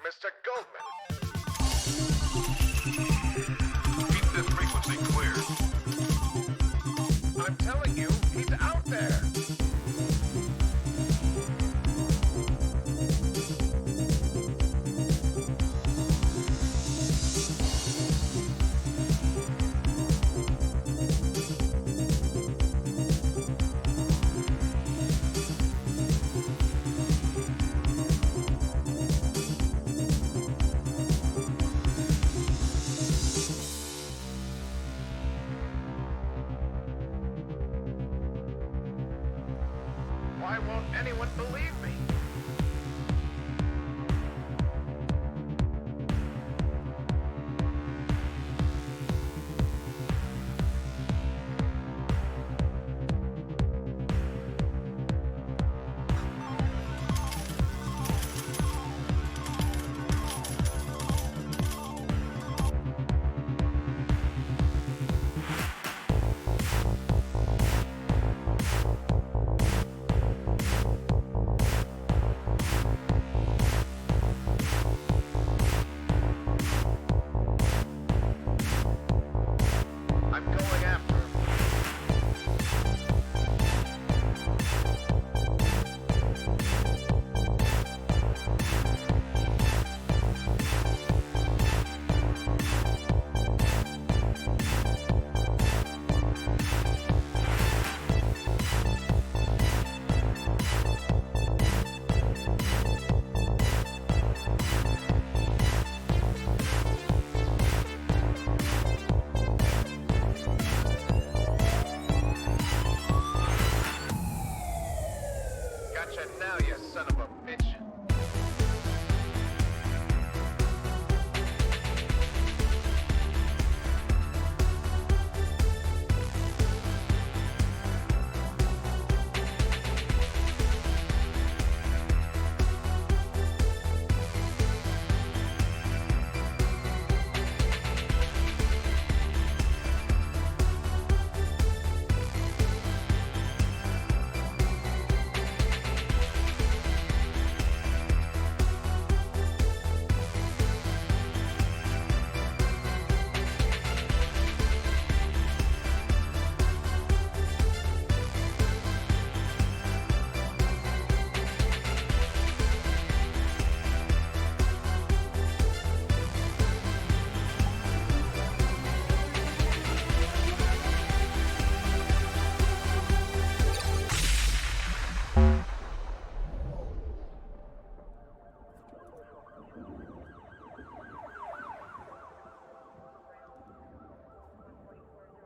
Mr. Goldman. Keep this frequency clear. I'm telling you, he's out there. Why won't anyone believe me? I'm going after him. Gotcha now, you son of a bitch.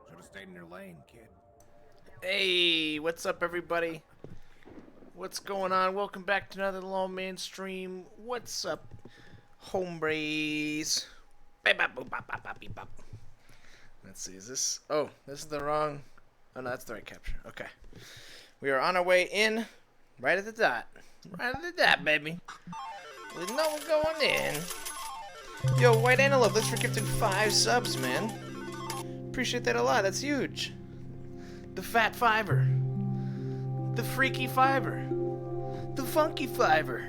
Should have stayed in your lane, kid. Hey, what's up, everybody? What's going on? Welcome back to another Lawman stream. What's up, hombres? Let's see, is this... Oh, this is the wrong... Oh, no, that's the right capture. Okay. We are on our way in, right at the dot. Right at the dot, baby. We know we're going in. Yo, White Antelope, thanks for gifting 5 subs, man. Appreciate that a lot. That's huge. The fat fiver. The freaky fiver. The funky fiver.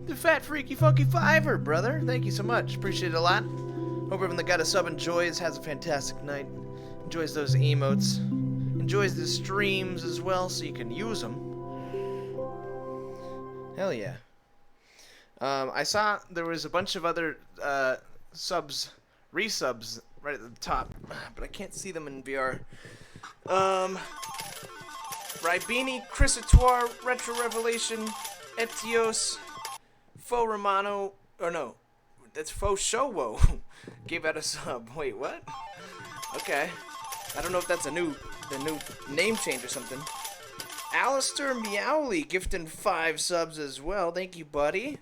The fat, freaky, funky fiver, brother. Thank you so much. Appreciate it a lot. Hope everyone that got a sub enjoys, has a fantastic night. Enjoys those emotes. Enjoys the streams as well so you can use them. Hell yeah. I saw there was a bunch of other resubs right at the top, but I can't see them in VR. Ribini, Chrysatoire, Retro Revelation, Etios, Faux Romano, or no, that's Faux Showo. Gave out a sub. Wait, what? Okay. I don't know if that's the new name change or something. Alistair Meowly gifting 5 subs as well. Thank you, buddy.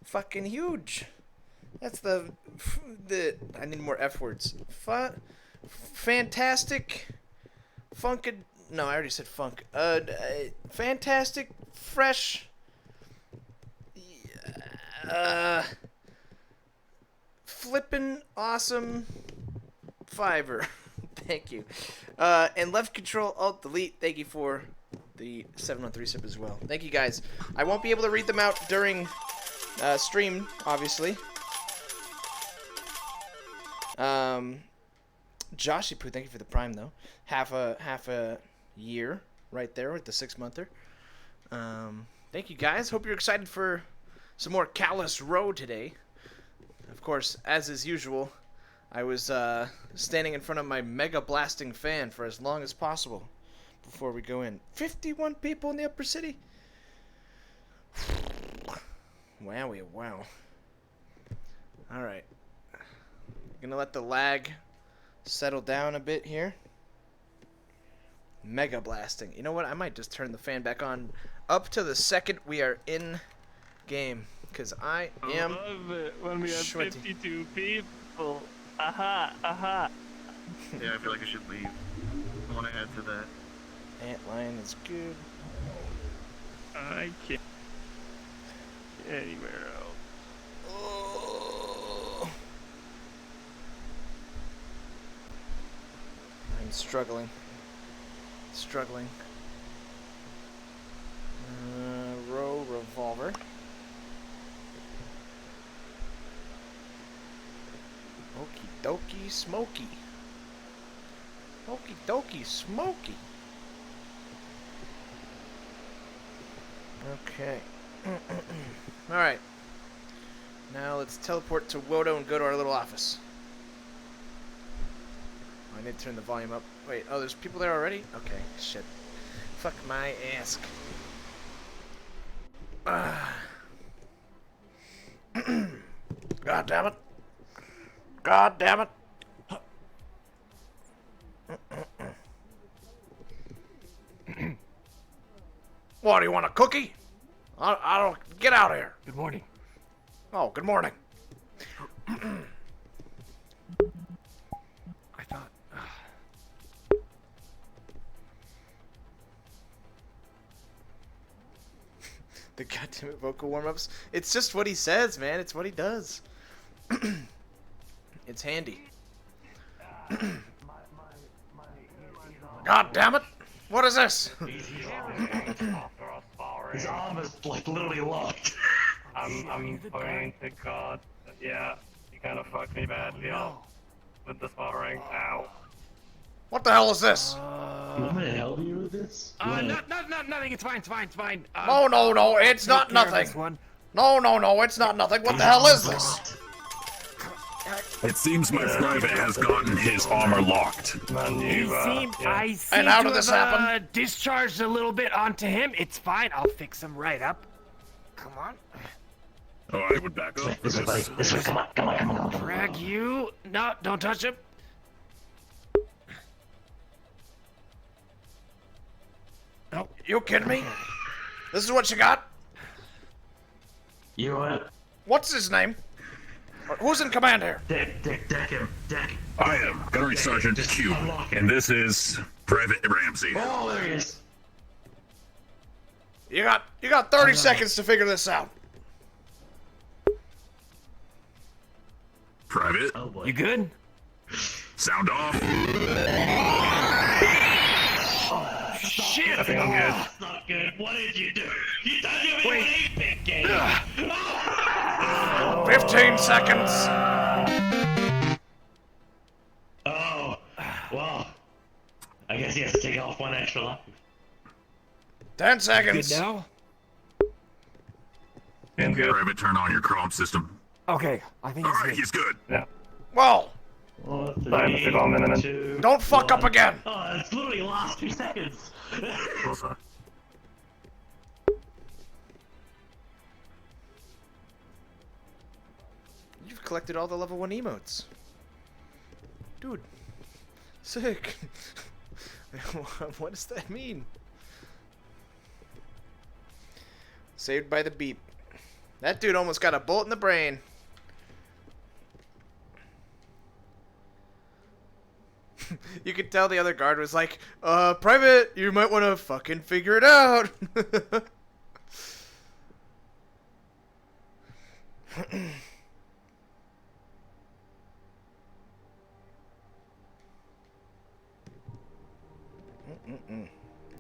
Fucking huge. That's the I need more F words. Fantastic. Funked. No, I already said funk. Fantastic, fresh. Flippin' awesome. Fiverr. Thank you. And left control, alt, delete. Thank you for the 713 sip as well. Thank you guys. I won't be able to read them out during stream, obviously. Joshy Poo, thank you for the prime though. Half a year right there with the 6-monther. Thank you guys. Hope you're excited for some more Callous Row today. Of course, as is usual, I was standing in front of my mega blasting fan for as long as possible before we go in. 51 people in the upper city. Wowie, wow. All right. Gonna let the lag settle down a bit here. Mega blasting. You know what? I might just turn the fan back on up to the second we are in game, because I am. I love it when we have sweaty. 52 people. Aha, aha. Yeah, I feel like I should leave. I want to add to that. Antlion is good. I can't get anywhere else. Oh. I'm struggling. Row revolver. Okie dokie smoky. Okie dokie smoky. Okay. Alright. Now let's teleport to Wodo and go to our little office. Oh, I need to turn the volume up. Wait, oh, there's people there already? Okay, shit. Fuck my ass. God damn it. God damn it. What, do you want a cookie? I don't... Get out of here. Good morning. Oh, good morning. I thought. The goddamn vocal warm-ups. It's just what he says, man. It's what he does. It's handy. God damn it! What is this? His arm is like literally locked. I'm praying to God. Yeah, you kind of fucked me badly up with the sparring. Ow. What the hell is this? You want me to help you with this? Nothing. It's fine. No, it's not Take care of nothing. this one. No, it's not nothing. What the hell is this? It seems my private has gotten his armor locked. I seem And how to did this have, happen? discharged a little bit onto him. It's fine. I'll fix him right up. Come on. Oh, I would back up. This way, come on. Drag you. No, don't touch him. No, you kidding me? This is what you got? You what? What's his name? Who's in command here? Deck him. I am Gunnery Sergeant Q, and this is Private Ramsey. Oh, there he is. You got 30 seconds to figure this out. Private, Oh boy. You good? sound off. Shit. I think I'm good. That's not good. What did you do? You done it with an 8-bit game. 15 seconds. Oh, well. I guess he has to take off one extra life. 10 Good seconds. now? And good. Private, turn on your Chrome system. Okay, I think All it's right, good. he's good. Yeah. Whoa! Well, Time to go, man. 2, Don't fuck up 1. again! Oh, it's literally last 2 seconds. Close on. You've collected all the level 1 emotes. Dude. Sick. What does that mean? Saved by the beep. That dude almost got a bolt in the brain. You could tell the other guard was like, Private, you might want to fucking figure it out.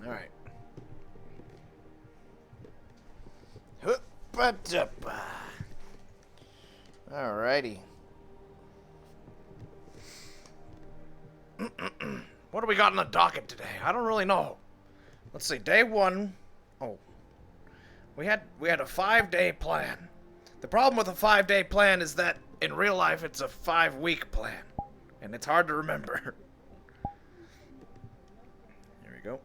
Alright. Alrighty. What do we got in the docket today? I don't really know. Let's see. Day 1. Oh. We had a 5-day plan. The problem with a 5-day plan is that in real life it's a 5-week plan. And it's hard to remember. There we go.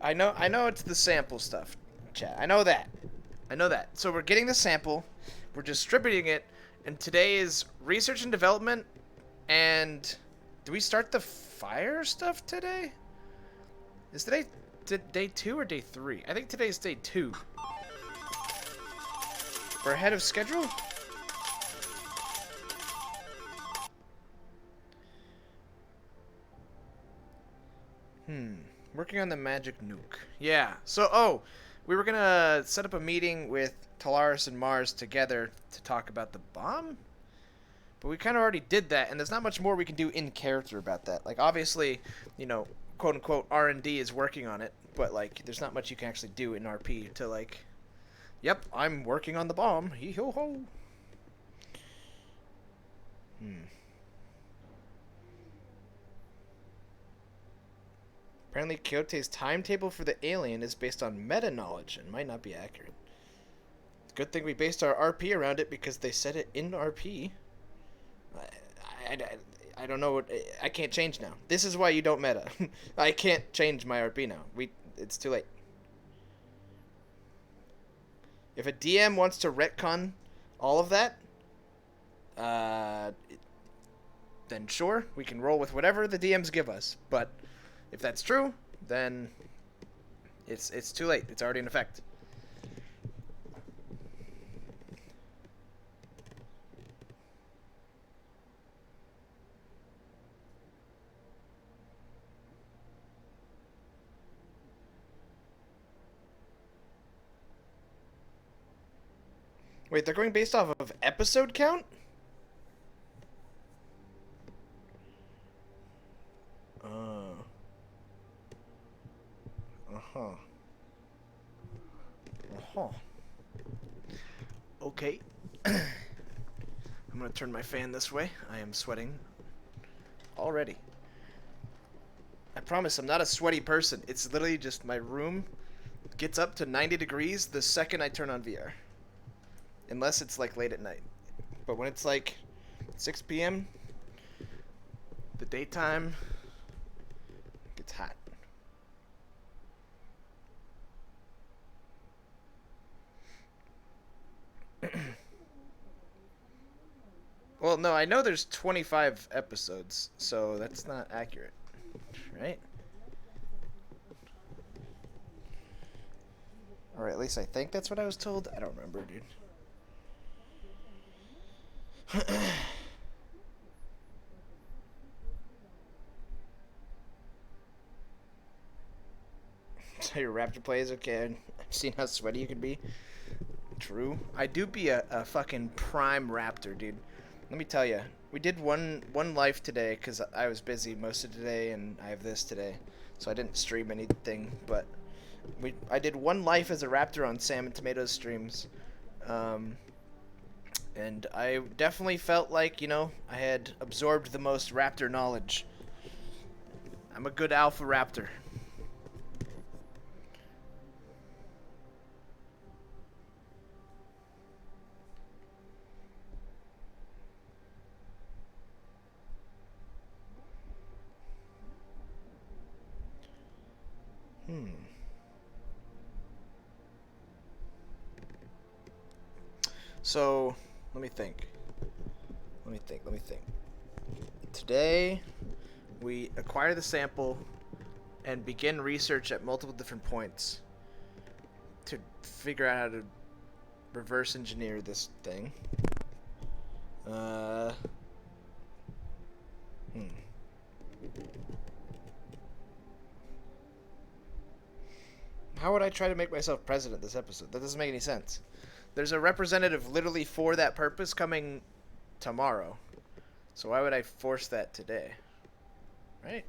I know it's the sample stuff, chat. I know that. So we're getting the sample, we're distributing it, and today is research and development, and do we start the fire stuff today? Is today day 2 or day 3? I think today's day 2. We're ahead of schedule? Working on the magic nuke. Yeah. So, we were gonna set up a meeting with Talaris and Mars together to talk about the bomb? But we kind of already did that, and there's not much more we can do in character about that. Like, obviously, you know, quote-unquote R&D is working on it, but, like, there's not much you can actually do in RP to, like, yep, I'm working on the bomb. Hee-ho-ho. Apparently, Kyote's timetable for the alien is based on meta-knowledge and might not be accurate. Good thing we based our RP around it because they said it in RP. I don't know what... I can't change now. This is why you don't meta. I can't change my RP now. It's too late. If a DM wants to retcon all of that, then sure, we can roll with whatever the DMs give us. But if that's true, then it's too late. It's already in effect. Wait, they're going based off of episode count? Okay. I'm gonna turn my fan this way. I am sweating already. I promise I'm not a sweaty person. It's literally just my room gets up to 90 degrees the second I turn on VR. Unless it's like late at night. But when it's like 6 p.m., the daytime gets hot. Well, no, I know there's 25 episodes, so that's not accurate, right? Or at least I think that's what I was told. I don't remember, dude. So your raptor play is okay. I've seen how sweaty you can be. True. I do be a fucking prime raptor, dude. Let me tell you. We did one life today because I was busy most of today and I have this today. So I didn't stream anything, but I did one life as a raptor on Sam and Tomatoes streams. And I definitely felt like, you know, I had absorbed the most raptor knowledge I'm a good alpha raptor. So, let me think. Today, we acquire the sample and begin research at multiple different points to figure out how to reverse engineer this thing. How would I try to make myself president this episode? That doesn't make any sense. There's a representative literally for that purpose coming tomorrow. So why would I force that today? Right?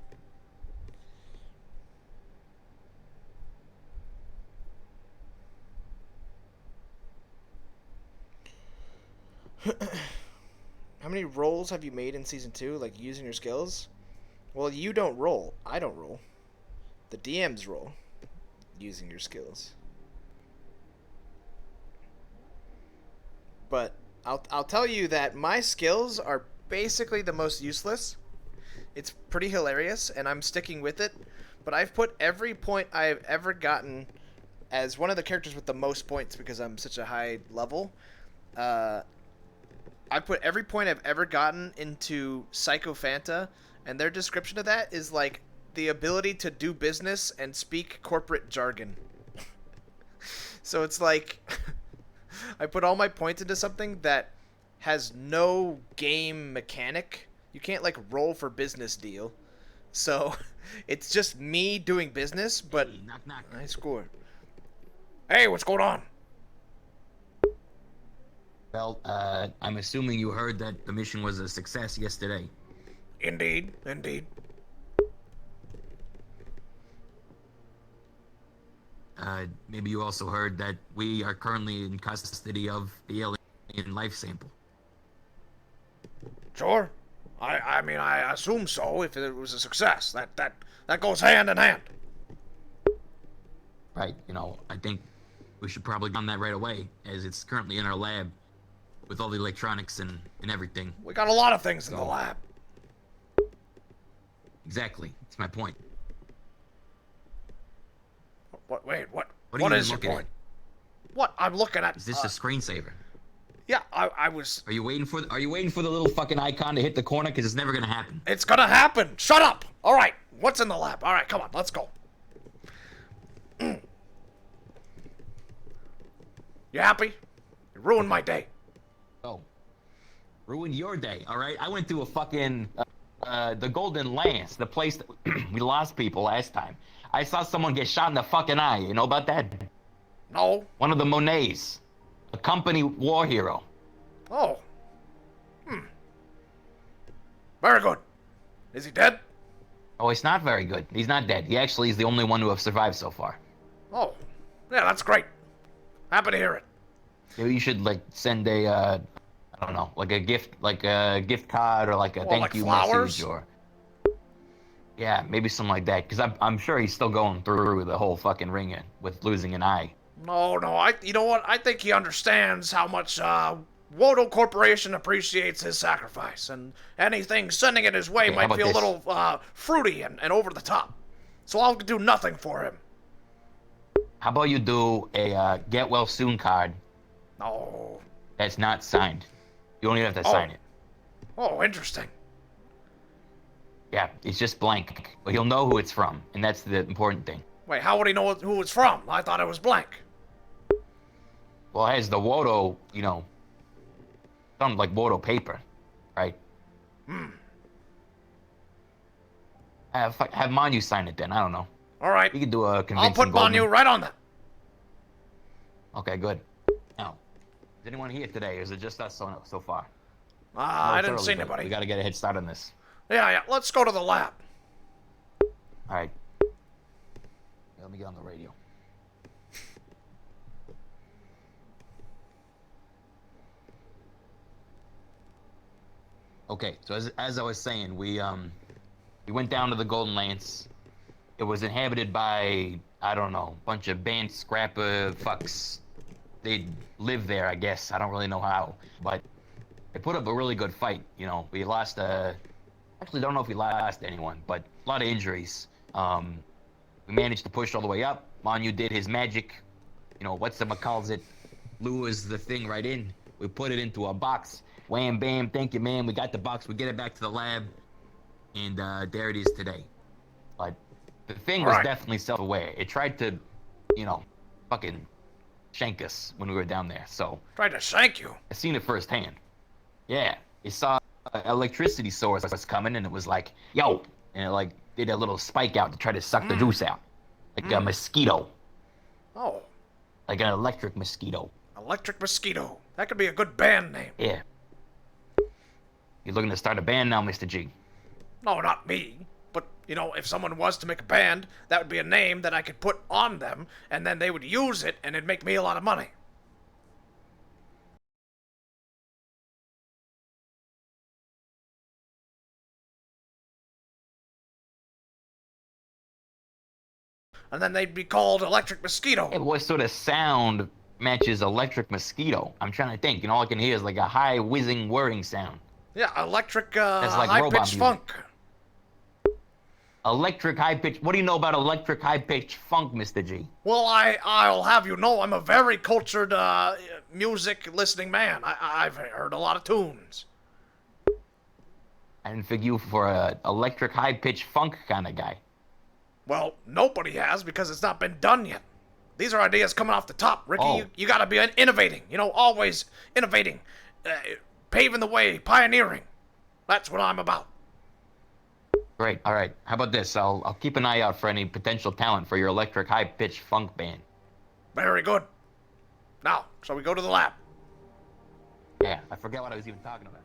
How many rolls have you made in Season 2? Like, using your skills? Well, you don't roll. I don't roll. The DMs roll. Using your skills. But I'll tell you that my skills are basically the most useless. It's pretty hilarious, and I'm sticking with it. But I've put every point I've ever gotten as one of the characters with the most points because I'm such a high level. I put every point I've ever gotten into Psycho Fanta, and their description of that is like the ability to do business and speak corporate jargon. So it's like I put all my points into something that has no game mechanic. You can't like roll for business deal. So it's just me doing business, but Hey, knock, knock. I score. Hey, what's going on? Well, I'm assuming you heard that the mission was a success yesterday. Indeed, indeed. Maybe you also heard that we are currently in custody of the alien life sample. Sure. I mean, I assume so. If it was a success, that goes hand in hand. Right, you know, I think we should probably get on that right away, as it's currently in our lab with all the electronics and everything. We got a lot of things in the lab. Exactly, that's my point. What? Wait, what? What are What you is your looking point? at? What? I'm looking at. Is this a screensaver? Yeah, I was. Are you waiting for the little fucking icon to hit the corner? Because it's never gonna happen. It's gonna happen. Shut up. All right. What's in the lab? All right, come on, let's go. You happy? You ruined my day. Oh, ruined your day, all right? I went through a fucking the Golden Lance, the place that we lost people last time. I saw someone get shot in the fucking eye. You know about that? No. One of the Monets, a company war hero. Oh. Very good. Is he dead? Oh, it's not very good. He's not dead. He actually is the only one to have survived so far. Oh. Yeah, that's great. Happy to hear it. Maybe you should like send a I don't know, like a gift card or like a Well, thank like you flowers? message or yeah, maybe something like that. Because I'm sure he's still going through the whole fucking ring with losing an eye. No, you know what? I think he understands how much Wodo Corporation appreciates his sacrifice, and anything sending it his way Okay, how might about feel a this? little fruity and over the top. So I'll do nothing for him. How about you do a get well soon card No. that's not signed? You don't even have to Oh. sign it. Oh, interesting. Yeah, it's just blank. But he'll know who it's from, and that's the important thing. Wait, how would he know who it's from? I thought it was blank. Well, it has the Wodo, you know, something like Wodo paper, right? Have Manu sign it then. I don't know. All right. We could do a I'll convincing put Manu Goldman. right on that. Okay, good. Now, is anyone here today, or is it just us so far? I It's didn't early, see but anybody. We gotta get a head start on this. Yeah. Let's go to the lab. All right. Let me get on the radio. Okay, so as I was saying, we We went down to the Golden Lance. It was inhabited by, I don't know, a bunch of band scrapper fucks. They live there, I guess. I don't really know how, but they put up a really good fight. You know, we lost actually don't know if we lost anyone, but a lot of injuries. We managed to push all the way up. Manu did his magic, you know, calls it, lures the thing right in. We put it into a box. Wham, bam, thank you, man. We got the box. We get it back to the lab, and there it is today. But the thing was definitely self-aware. It tried to, you know, fucking shank us when we were down there. So Tried to shank you. I seen it firsthand. Yeah, it saw an electricity source was coming, and it was like, yo, and it like did a little spike out to try to suck the juice out, like a mosquito, Oh, like an electric mosquito. Electric Mosquito. That could be a good band name. Yeah. You looking to start a band now, Mr. G? No, not me. But, you know, if someone was to make a band, that would be a name that I could put on them, and then they would use it, and it'd make me a lot of money. And then they'd be called Electric Mosquito. Hey, what sort of sound matches electric mosquito? I'm trying to think, and all I can hear is like a high whizzing whirring sound. Yeah, electric, like high-pitched robot funk. Electric high pitch. What do you know about electric high pitched funk, Mr. G? Well, I'll have you know I'm a very cultured, music-listening man. I've heard a lot of tunes. I didn't figure you for a electric high pitched funk kind of guy. Well, nobody has because it's not been done yet. These are ideas coming off the top, Ricky. Oh. You gotta be innovating. You know, always innovating. Paving the way, pioneering. That's what I'm about. Great. All right. How about this? I'll keep an eye out for any potential talent for your electric high pitched funk band. Very good. Now, shall we go to the lab? Yeah, I forget what I was even talking about.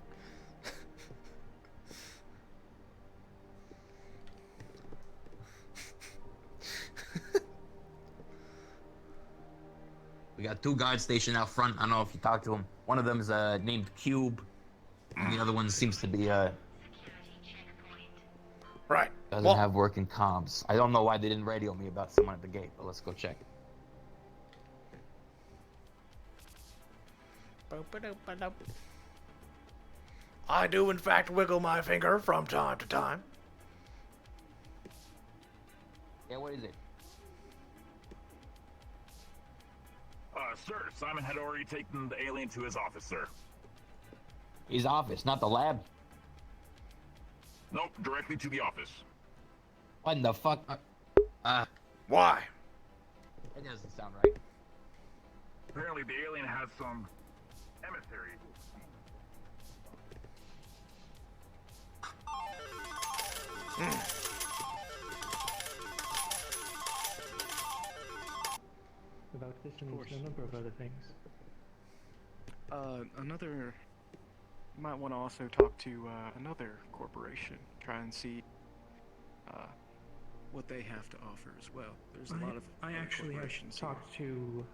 We got 2 guards stationed out front. I don't know if you talked to them. One of them's named Cube, and the other one seems to be Right. doesn't have working comms. I don't know why they didn't radio me about someone at the gate, but let's go check. I do, in fact, wiggle my finger from time to time. Yeah, what is it? Sir, Simon had already taken the alien to his office, sir. His office, not the lab. Nope, directly to the office. What in the fuck? Why? That doesn't sound right. Apparently the alien has some emissary. About this and a number of other things. You might want to also talk to another corporation, try and see what they have to offer as well. There's a lot of I other actually have corporations here. talked to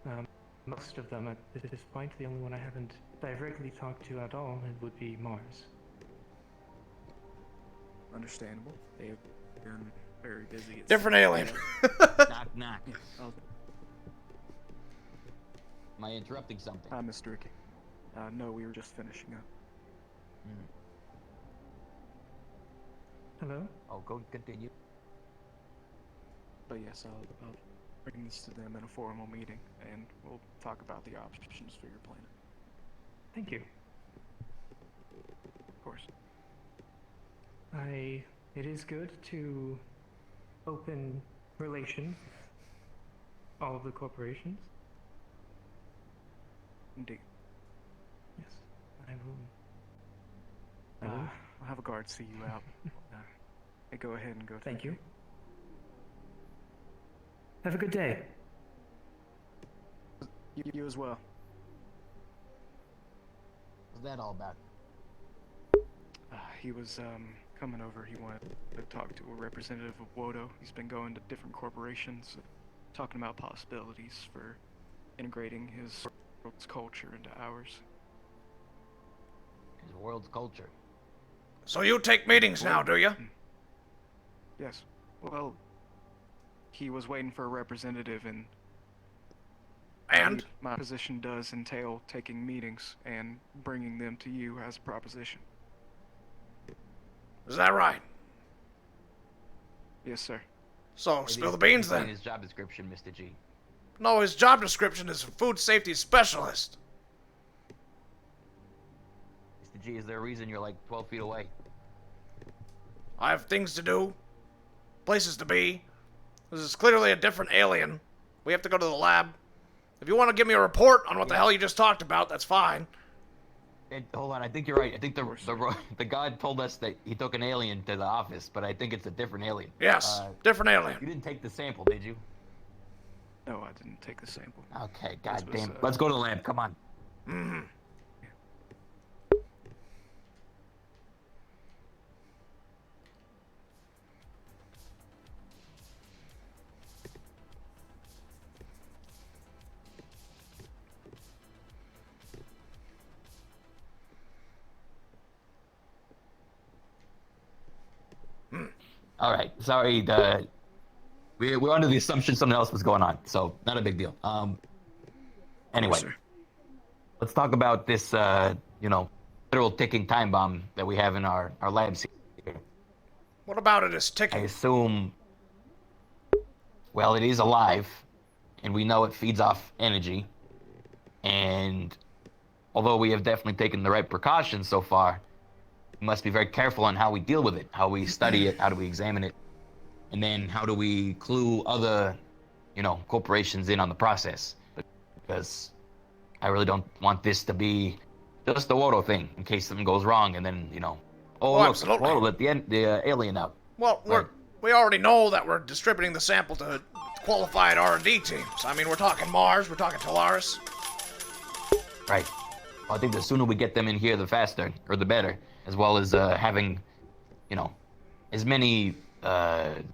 most of them at this point. The only one I haven't directly talked to at all it would be Mars. Understandable. They have been very busy. It Different seems. alien. Knock, knock. Yeah, Am I interrupting something? Hi, Mr. Ricky. No, we were just finishing up. Hello? Oh, go continue. But yes, I'll bring this to them in a formal meeting, and we'll talk about the options for your planet. Thank you. Of course. It is good to open relations. All of the corporations. Indeed. Yes. I will. I'll have a guard see you out. Hey, go ahead and go. Thank you. Have a good day. You as well. What's that all about? He was coming over. He wanted to talk to a representative of Wodo. He's been going to different corporations, talking about possibilities for integrating his world's culture into ours. His world's culture. So you take meetings now, do you? Yes. Well, he was waiting for a representative, and my position does entail taking meetings and bringing them to you as a proposition. Is that right? Yes, sir. So, spill the beans Explain then. his job description, Mr. G. No, his job description is food safety specialist. Mr. G, is there a reason you're like 12 feet away? I have things to do, places to be. This is clearly a different alien. We have to go to the lab. If you want to give me a report on what the hell you just talked about, that's fine. Hold on, I think you're right. I think the god told us that he took an alien to the office, but I think it's a different alien. Yes, different alien. You didn't take the sample, did you? No, I didn't take the sample. Okay, goddamn. Let's go to the lab. Come on. Mm-hmm. All right. Sorry. We're under the assumption something else was going on, so not a big deal. Anyway, let's talk about this, literal ticking time bomb that we have in our labs here. What about it is I ticking? assume, well, it is alive, and we know it feeds off energy. And although we have definitely taken the right precautions so far, we must be very careful on how we deal with it, how we study it, how do we examine it, and then how do we clue other, corporations in on the process. Because I really don't want this to be just the Wodo thing in case something goes wrong, and then, look, absolutely. Wodo let the alien out. Well, we already know that we're distributing the sample to qualified R&D teams. I mean, we're talking Mars, we're talking Callous. Right. Well, I think the sooner we get them in here, the faster, or the better, as well as having, as many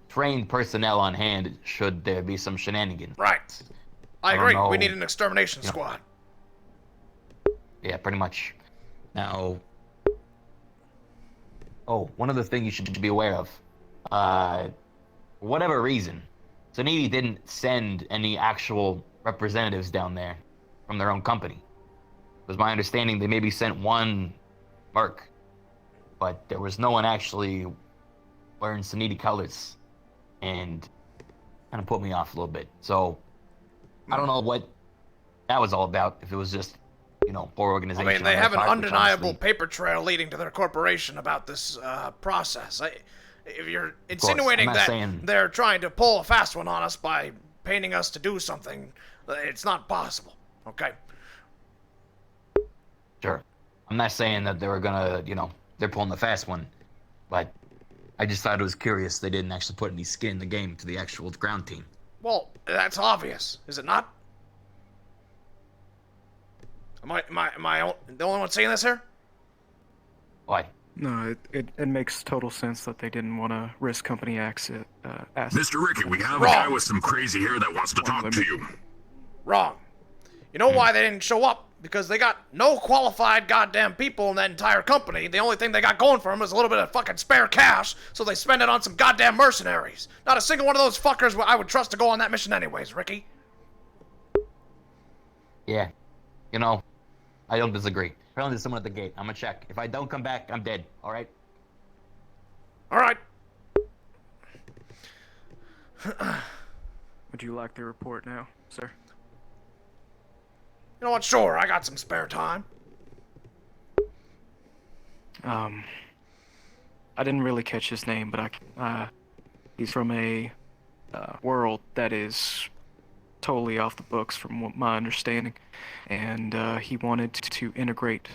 trained personnel on hand should there be some shenanigans. Right. I don't agree. know, We need an extermination squad. Yeah, pretty much. Now, one other thing you should be aware of. For whatever reason, Sanidi didn't send any actual representatives down there from their own company. It was my understanding they maybe sent one merc, but there was no one actually wearing Sanidi colors, and kind of put me off a little bit. So, I don't know what that was all about, if it was just, poor I organization. mean, they on have their an part, which undeniable honestly- paper trail leading to their corporation about this process. If you're course, insinuating I'm not that saying- they're trying to pull a fast one on us by painting us to do something, it's not possible, okay? Sure. I'm not saying that they were gonna, they're pulling the fast one, but I just thought it was curious they didn't actually put any skin in the game to the actual ground team. Well, that's obvious, is it not? Am I the only one saying this here? Why? No, it makes total sense that they didn't want to risk company assets. Mr. Ricky, we have Wrong. a guy with some crazy hair that wants to talk to you. Wrong. You know why they didn't show up? Because they got no qualified goddamn people in that entire company. The only thing they got going for them was a little bit of fucking spare cash, so they spend it on some goddamn mercenaries. Not a single one of those fuckers I would trust to go on that mission anyways, Ricky. Yeah. I don't disagree. Apparently there's someone at the gate. I'm gonna check. If I don't come back, I'm dead. All right? All right. Would you like the report now, sir? You know what? Sure, I got some spare time. I didn't really catch his name, but he's from a world that is totally off the books from my understanding, and he wanted to integrate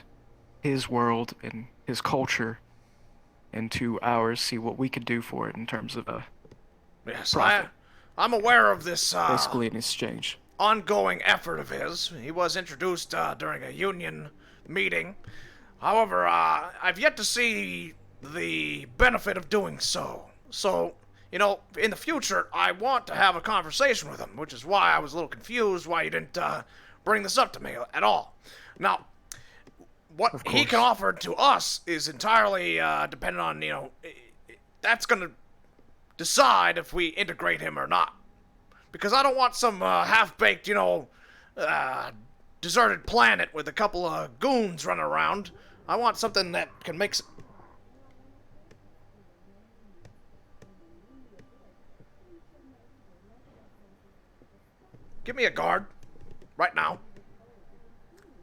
his world and his culture into ours, see what we could do for it in terms of Yes, profit. I'm aware of this Basically in exchange. ongoing effort of his. He was introduced during a union meeting. However, I've yet to see the benefit of doing so. So, in the future, I want to have a conversation with him, which is why I was a little confused why you didn't bring this up to me at all. Now, what he can offer to us is entirely dependent on, that's going to decide if we integrate him or not. Because I don't want some half-baked, deserted planet with a couple of goons running around. I want something that can make... Give me a guard. Right now.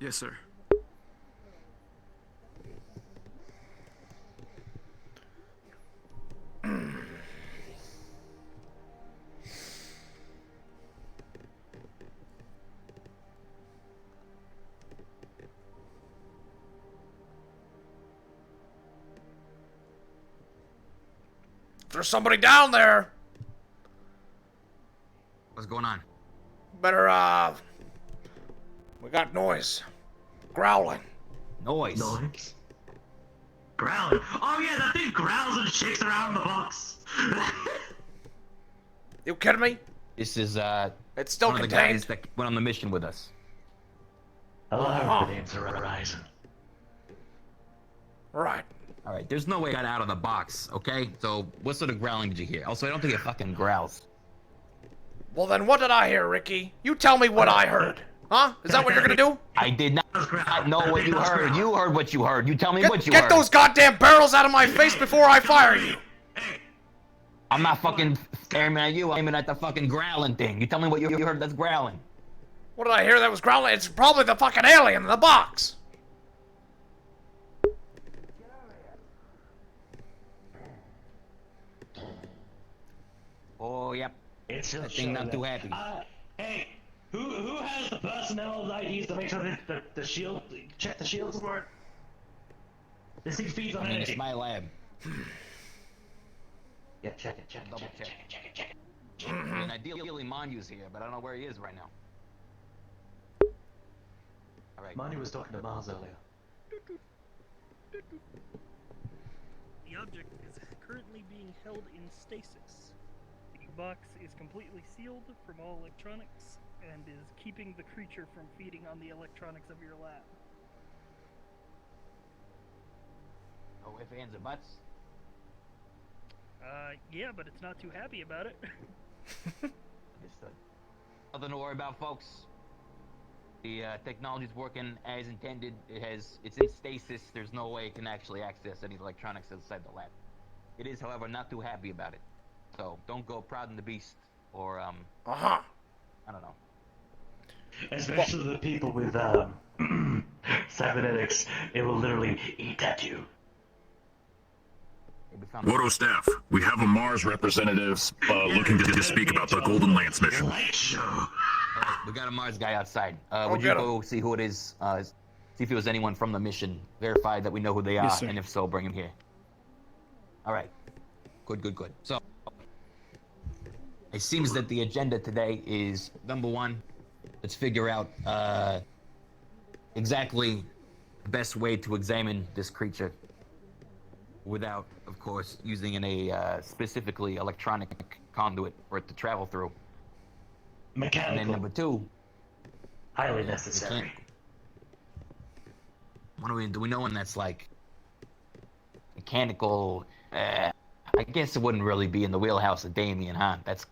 Yes, sir. If there's somebody down there, What's going on? better, we got noise. Growling. Noise. Noise. Growling. Oh yeah, that thing growls and shakes around the box. You kidding me? This is It's still one of the contained. guys that went on the mission with us. Hello, the name's Horizon. Right. All right, there's no way I got out of the box, okay? So what sort of growling did you hear? Also, I don't think it fucking growls. Well then, what did I hear, Ricky? You tell me what I heard. Huh? Is that what you're gonna do? I did not know what you heard. You heard what you heard. You tell me what you Get heard. those goddamn barrels out of my face before I fire you. I'm not fucking aiming at you. I'm aiming at the fucking growling thing. You tell me what you heard that's growling. What did I hear that was growling? It's probably the fucking alien in the box. Oh, yep. It's That just thing not too happy. Hey, who has the personnel IDs to make sure that the shield, check the shields for it? This thing feeds on I mean, energy. it's my lab. Yeah, check it, check it, Double check it, check. check it, check it. I mean, ideally Manu's here, but I don't know where he is right now. All right. Manu was talking to Mars earlier. The object is currently being held in stasis. The box is completely sealed from all electronics and is keeping the creature from feeding on the electronics of your lab. Oh, if ands or buts. Yeah, but it's not too happy about it. Understood. Nothing to worry about, folks. The technology's working as intended. It's in stasis. There's no way it can actually access any electronics inside the lab. It is, however, not too happy about it. So don't go proud in the beast, or Uh-huh. I don't know. Especially the people with cybernetics, it will literally eat at you. Hey, we found Woto staff, we have a Mars representative looking to speak about the Golden Lance mission. Light show. All right, we got a Mars guy outside. Would you get him. go see who it is? See if it was anyone from the mission. Verify that we know who they are, sir. and if so, bring him here. All right. Good. So, it seems that the agenda today is, number one, let's figure out exactly the best way to examine this creature without, of course, using a specifically electronic conduit for it to travel through. And Mechanical. then number two, Highly we necessary. can't. What do we know when that's like mechanical? I guess it wouldn't really be in the wheelhouse of Damien, huh? That's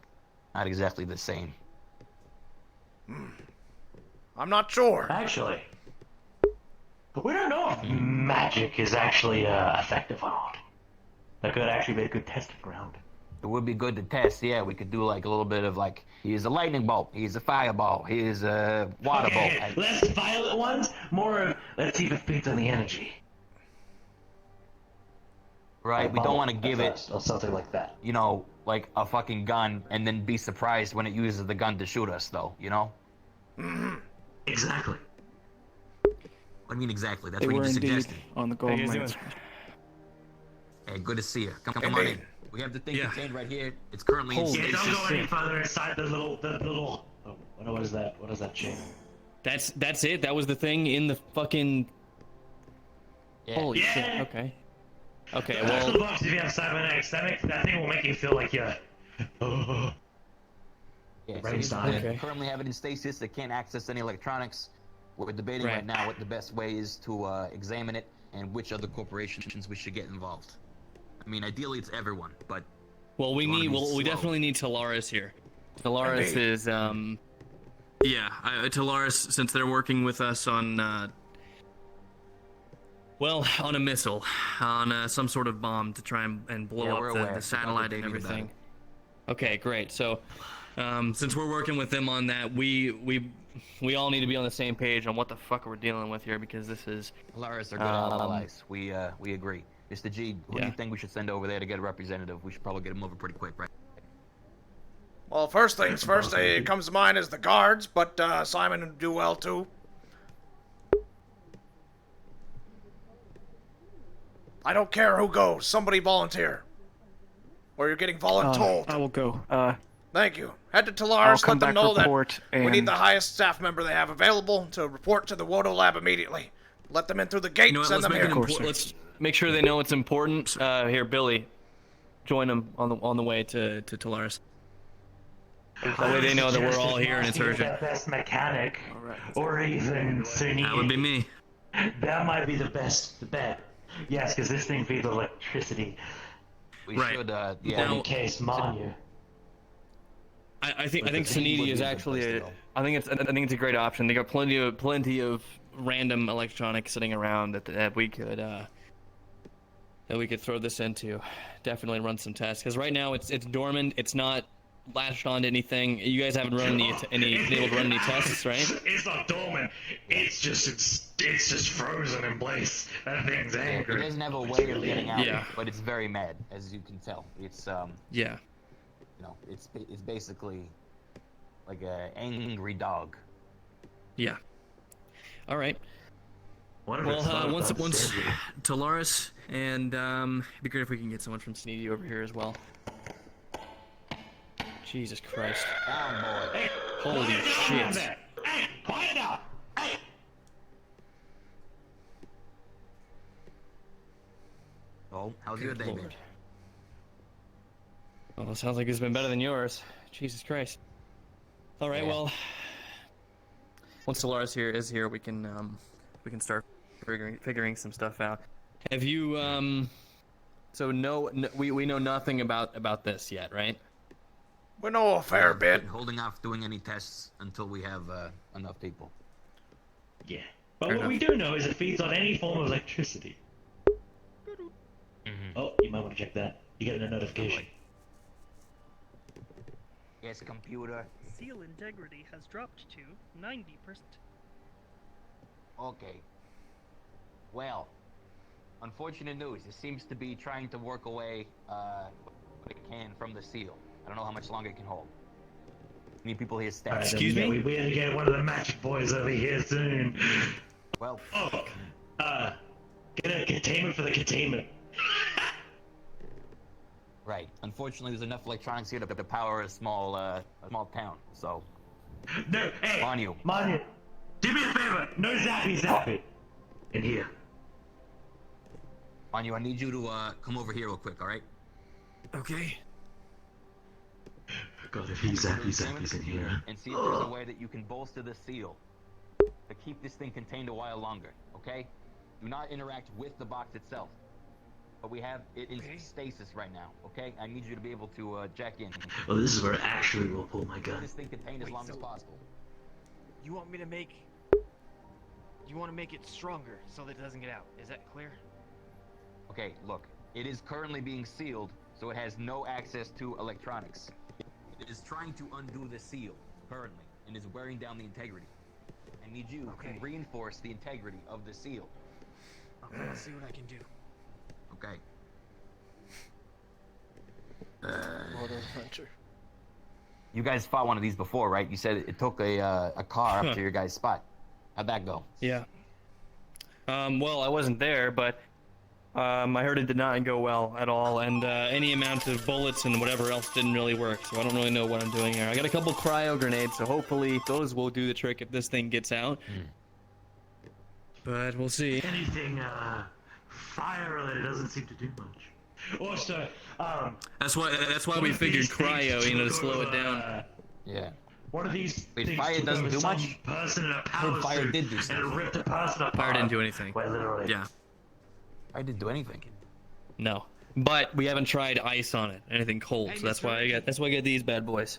not exactly the same. I'm not sure. Actually, but we don't know if magic is actually effective or not. That could actually be a good testing ground. It would be good to test. Yeah, we could do like a little bit of like, here's a lightning bolt, here's a fireball, here's a water Okay, bolt. less violent ones, more of let's see if it feeds on the energy. Right, we don't want to give it, or something like that. you know, like a fucking gun and then be surprised when it uses the gun to shoot us, though. You know? Exactly. What do you mean exactly? That's They what you were just indeed suggested. on the Golden Lance. Hey, good to see you. Come on Indeed. in. We have the thing contained right here. It's currently in Yeah, stasis. don't go any further inside the little. Oh, what is that? What is that chain? That's it. That was the thing in the fucking. Yeah. Holy Yeah. shit. Okay. Okay. That's Well. the box if you have cybernetics. That thing will make you feel like you're. Oh. Yeah, so Brain here's the science. thing. Okay. We currently have it in stasis. It can't access any electronics. We're debating Right. right now what the best way is to examine it and which other corporations we should get involved. I mean, ideally it's everyone, but Well, we definitely need Talaris here. Talaris is Talaris, since they're working with us on on a missile, on some sort of bomb to try and blow up the satellite and everything. Okay, great. So, since we're working with them on that, we all need to be on the same page on what the fuck we're dealing with here, because this is Talaris are good allies. We agree. Mr. G, who do you think we should send over there to get a representative? We should probably get him over pretty quick, right? Well, first things first, it comes to mind is the guards, but Simon would do well too. I don't care who goes. Somebody volunteer. Or you're getting voluntold. I will go. Thank you. Head to Talaris, let them know that we need and- the highest staff member they have available to report to the Wodo lab immediately. Let them in through the gate, You know what, send them here. let's make sure they know it's important. Here, Billy, join them on the way to Talaris. That way they know that we're all here and it's urgent. The best mechanic, or even Sunni. That would be me. That might be the best bet. Yes, because this thing feeds electricity. We Right. should, In case Manu. I think Sunidi is actually I think it's a great option. They got plenty of random electronics sitting around that we could throw this into. Definitely run some tests, because right now it's dormant. It's not latched on to anything. You guys haven't been able to run any tests, right? It's not dormant. It's just frozen in place. That thing's angry. It doesn't have a way of getting out, Yeah. but it's very mad, as you can tell. It's Yeah. you know, it's basically like an angry dog. Yeah. All right. What if Well, it's not once about Cindy? Talaris, and it'd be great if we can get someone from Sneedy over here as well. Jesus Christ. Down, boy. Holy shit. Hey, quiet down. Hey. Oh, how's your Good day been? Lord. Well, it sounds like it's been better than yours. Jesus Christ. All right, Yeah. well, once Talaris is here, we can start figuring some stuff out. Have you so we know nothing about this yet, right? We know a fair bit. Been holding off doing any tests until we have enough people. Yeah. But Fair what we do know is it feeds on any form of electricity. Oh, you might want to check that. You get a notification. Yes, computer. Seal integrity has dropped to 90%. Okay. Well, unfortunate news. It seems to be trying to work away what it can from the seal. I don't know how much longer it can hold. We need people here staff. Excuse me? We better get one of the magic boys over here soon. Well, Get a containment for the containment. right. Unfortunately, there's enough electronics here to power a small town. So, No, hey, on you. Manu, do me a favor. No zappy. In here. On you. I need you to come over here real quick. All right. Okay. God, if he's zappy's in here. And see if there's a way that you can bolster the seal to keep this thing contained a while longer. Okay. Do not interact with the box itself. But we have it in stasis right now. Okay. I need you to be able to jack in. Oh, this is where I actually will pull my Keep gun. this thing contained as long as possible. You want me to make... You want to make it stronger so that it doesn't get out. Is that clear? Okay, look. It is currently being sealed, so it has no access to electronics. It is trying to undo the seal, currently, and is wearing down the integrity. I need you to reinforce the integrity of the seal. Okay, I'll see what I can do. Okay. You guys fought one of these before, right? You said it took a car up to your guys' spot. How'd that go? Yeah. Well, I wasn't there, but I heard it did not go well at all, and any amount of bullets and whatever else didn't really work, so I don't really know what I'm doing here. I got a couple cryo grenades, so hopefully those will do the trick if this thing gets out. But we'll see. Anything fire related doesn't seem to do much. Also, That's why we figured cryo, to slow it down. Yeah. One of these Wait, things fire took doesn't over do some much? person in a I power heard fire suit did do and something. it ripped a person apart. Fire didn't do anything. Quite literally. Yeah. I didn't do anything. No. but we haven't tried ice on it, anything cold. Hey, So that's Mr. why I get these bad boys.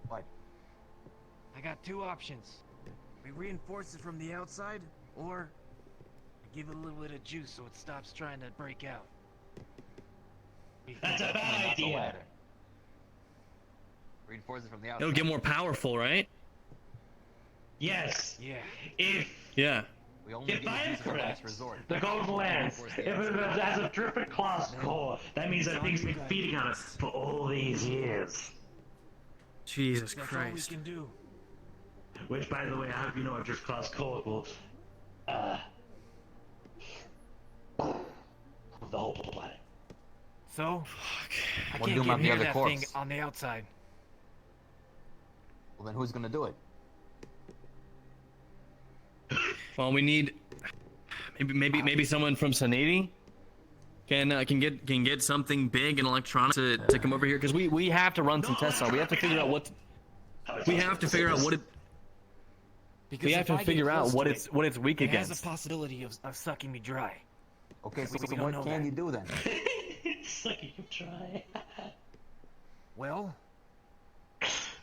What? I got two options. We reinforce it from the outside, or give it a little bit of juice so it stops trying to break out. That's a bad idea. Reinforce it from the outside. It'll get more powerful, right? Yes. Yeah. Yeah. If I am correct, the Golden Lance, if it has a dripping class core, that means that thing's been feeding on us for all these years. Jesus That's Christ. all we can do. Which, by the way, I hope you know a drift class core will, the whole planet. So, I What do can't you do get about the near other that corpse? thing on the outside. Well, then who's gonna do it? Well, we need maybe someone from Sanity can get something big and electronic to come over here, because we have to run some tests on. We have to figure out what we have to figure out what it. Because We have if to I get figure out close what to it's what it's weak it has against. a possibility of sucking me dry. Okay, so We don't what know can that. you do then? Sucking you try. Well,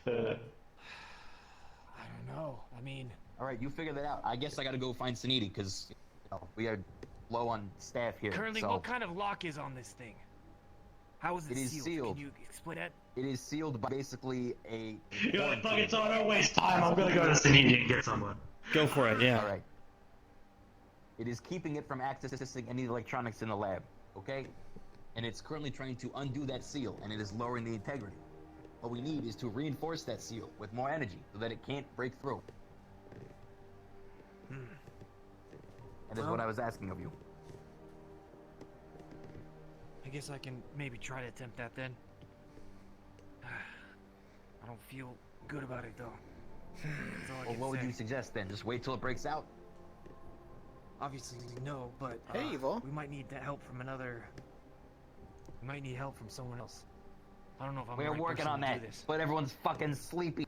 I don't know. I mean, All right, you figure that out. I guess I gotta go find Sanity because we are low on staff here. currently, so what kind of lock is on this thing? How is it, It is sealed. Can you explain that? it is sealed by basically a. You're like, fuck it, so I don't waste time. I'm gonna go to Sanity and get someone. Go for it, yeah. All right. It is keeping it from accessing any electronics in the lab. Okay. And it's currently trying to undo that seal, and it is lowering the integrity. What we need is to reinforce that seal with more energy so that it can't break through. That is what I was asking of you. I guess I can maybe try to attempt that then. I don't feel good about it though. That's all I Well, can what would say. you suggest then? Just wait till it breaks out? Obviously, no, but Hey, Evil. we might need that help from another. We might need help from someone else. I don't know if I'm the We're right working person on to that, do this. but everyone's fucking sleepy.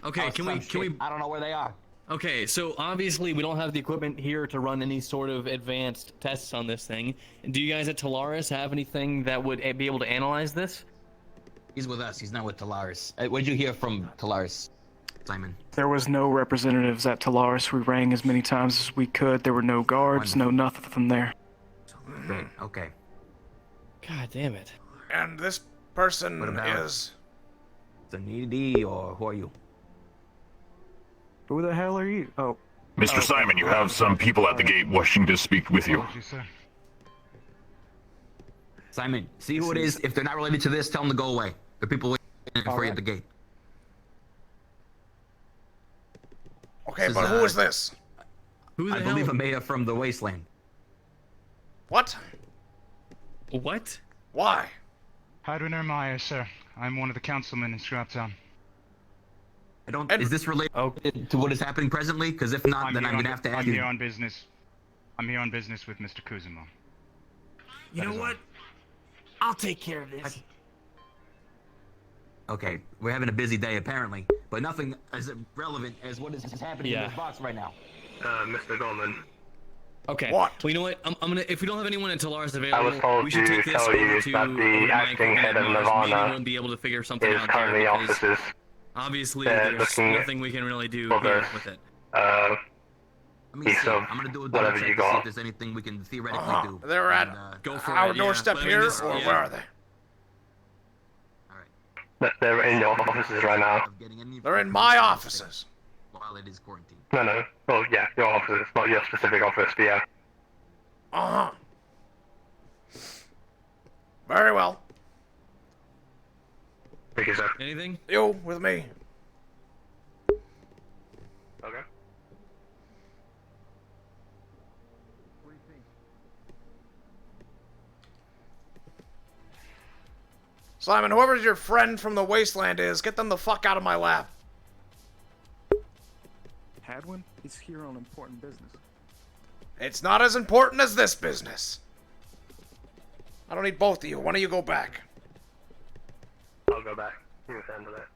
Okay, Or can some we shit. I don't know where they are. Okay, so obviously we don't have the equipment here to run any sort of advanced tests on this thing. Do you guys at Talaris have anything that would be able to analyze this? He's with us. He's not with Talaris. What did you hear from Talaris, Simon? There was no representatives at Talaris. We rang as many times as we could. There were no guards, no nothing there. Great. Okay. God damn it. And this person What about- is. Sanity, or who are you? Who the hell are you? Oh. Mr. Simon, you have some people at the gate wishing to speak with you. Simon, see who it is. If they're not related to this, tell them to go away. The people waiting for you at the gate. Okay, This but is, who is this? Who the I hell? believe a mayor from the wasteland. What? What? Why? Hadwin Ermeyer, sir. I'm one of the councilmen in Scraptown. I don't. Is this related to what is happening presently? Because if not, then I'm gonna have to ask I'm you. here on business. I'm here on business with Mr. Kuzuma. You know what? I'll take care of this. Okay, we're having a busy day apparently, but nothing as relevant as what is happening in Yeah. this box right now. Mr. Lawlman. Okay. What? Well, you know what? I'm gonna. If we don't have anyone at Talaris I available, was told we should to take this tell over you to that over the to acting Mike head of and Mars. Nirvana Maybe we'll be able to figure something is out currently there, off because this. obviously They're there's looking nothing we can really do for here this. with it. Let me Piece see. of I'm gonna do a double whatever check you to see got. if there's anything we can theoretically do. They're at And, Go for our it. Yeah. doorstep But I mean, here, this- or yeah. where are they? They're in your offices right now. of getting any They're in my offices. while it is quarantined. No. Well, yeah, your offices, not your specific office, but yeah. Uh-huh. Very well. Thank you, sir. Anything? You with me. Okay. Simon, whoever your friend from the wasteland is, get them the fuck out of my lab. Hadwin? He's here on important business. It's not as important as this business. I don't need both of you. One of you go back. I'll go back. You can handle it.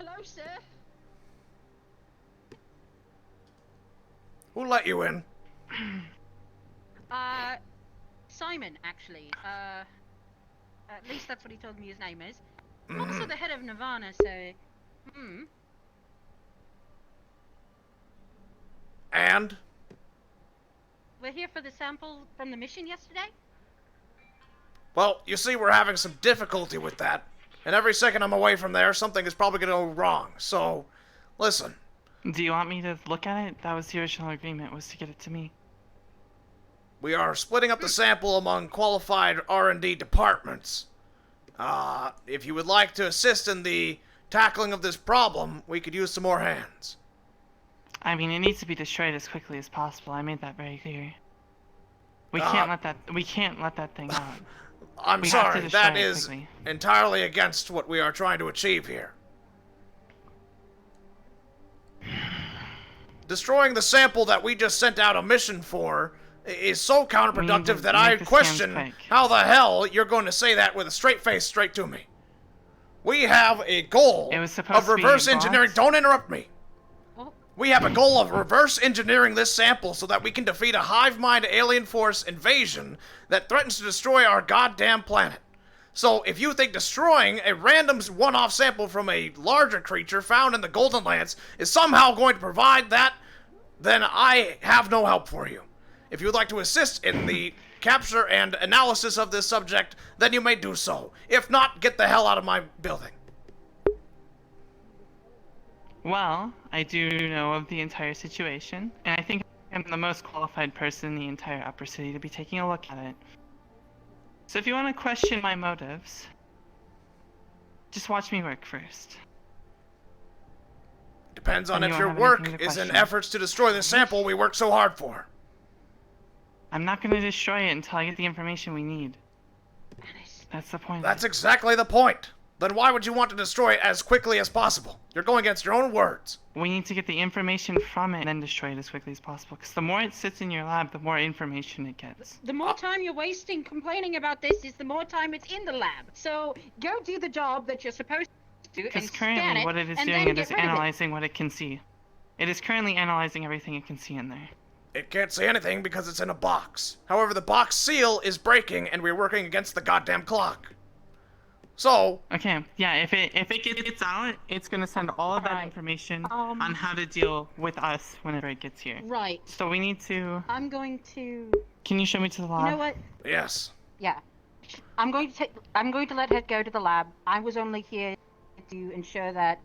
Hello, sir. Who let you in? Simon, actually. At least that's what he told me his name is. Also the head of Nirvana, so... And? We're here for the sample from the mission yesterday? Well, you see, we're having some difficulty with that. And every second I'm away from there, something is probably gonna go wrong. So, listen. Do you want me to look at it? That was the original agreement, was to get it to me. We are splitting up the sample among qualified R&D departments. If you would like to assist in the tackling of this problem, we could use some more hands. I mean, it needs to be destroyed as quickly as possible. I made that very clear. We can't let that thing out. I'm We have to sorry, destroy that it is quickly. entirely against what we are trying to achieve here. Destroying the sample that we just sent out a mission for is so counterproductive that I question how the hell you're going to say that with a straight face straight to me. We have a goal of reverse engineering. Don't interrupt me. We have a goal of reverse engineering this sample so that we can defeat a hive mind alien force invasion that threatens to destroy our goddamn planet. So if you think destroying a random one-off sample from a larger creature found in the Golden Lance is somehow going to provide that, then I have no help for you. If you would like to assist in the capture and analysis of this subject, then you may do so. If not, get the hell out of my building. Well, I do know of the entire situation, and I think I'm the most qualified person in the entire Upper City to be taking a look at it. So if you want to question my motives, just watch me work first. Depends on And if you your won't have anything work to is in question. efforts to destroy the sample we worked so hard for. I'm not going to destroy it until I get the information we need. That's the point. That's exactly the point. Then why would you want to destroy it as quickly as possible? You're going against your own words. We need to get the information from it and then destroy it as quickly as possible. Because the more it sits in your lab, the more information it gets. The more time you're wasting complaining about this is the more time it's in the lab. So go do the job that you're supposed to and Because scan currently it, what it is and doing, then it get is rid of it. analyzing what it can see. It is currently analyzing everything it can see in there. It can't say anything because it's in a box. However, the box seal is breaking and we're working against the goddamn clock. So... Okay, yeah, if it gets out, it's gonna send all of that information on how to deal with us whenever it gets here. Right. So we need to... I'm going to... Can you show me to the lab? You know what? Yes. Yeah. I'm going to let her go to the lab. I was only here to ensure that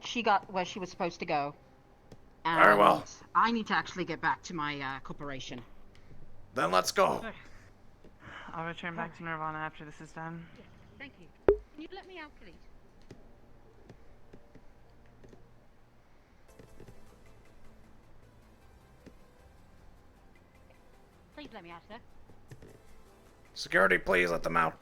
she got where she was supposed to go. And Very well. I need to actually get back to my corporation. Then let's go. I'll return back to Nirvana after this is done. Thank you. Can you let me out, please? Please let me out, sir. Security, please let them out.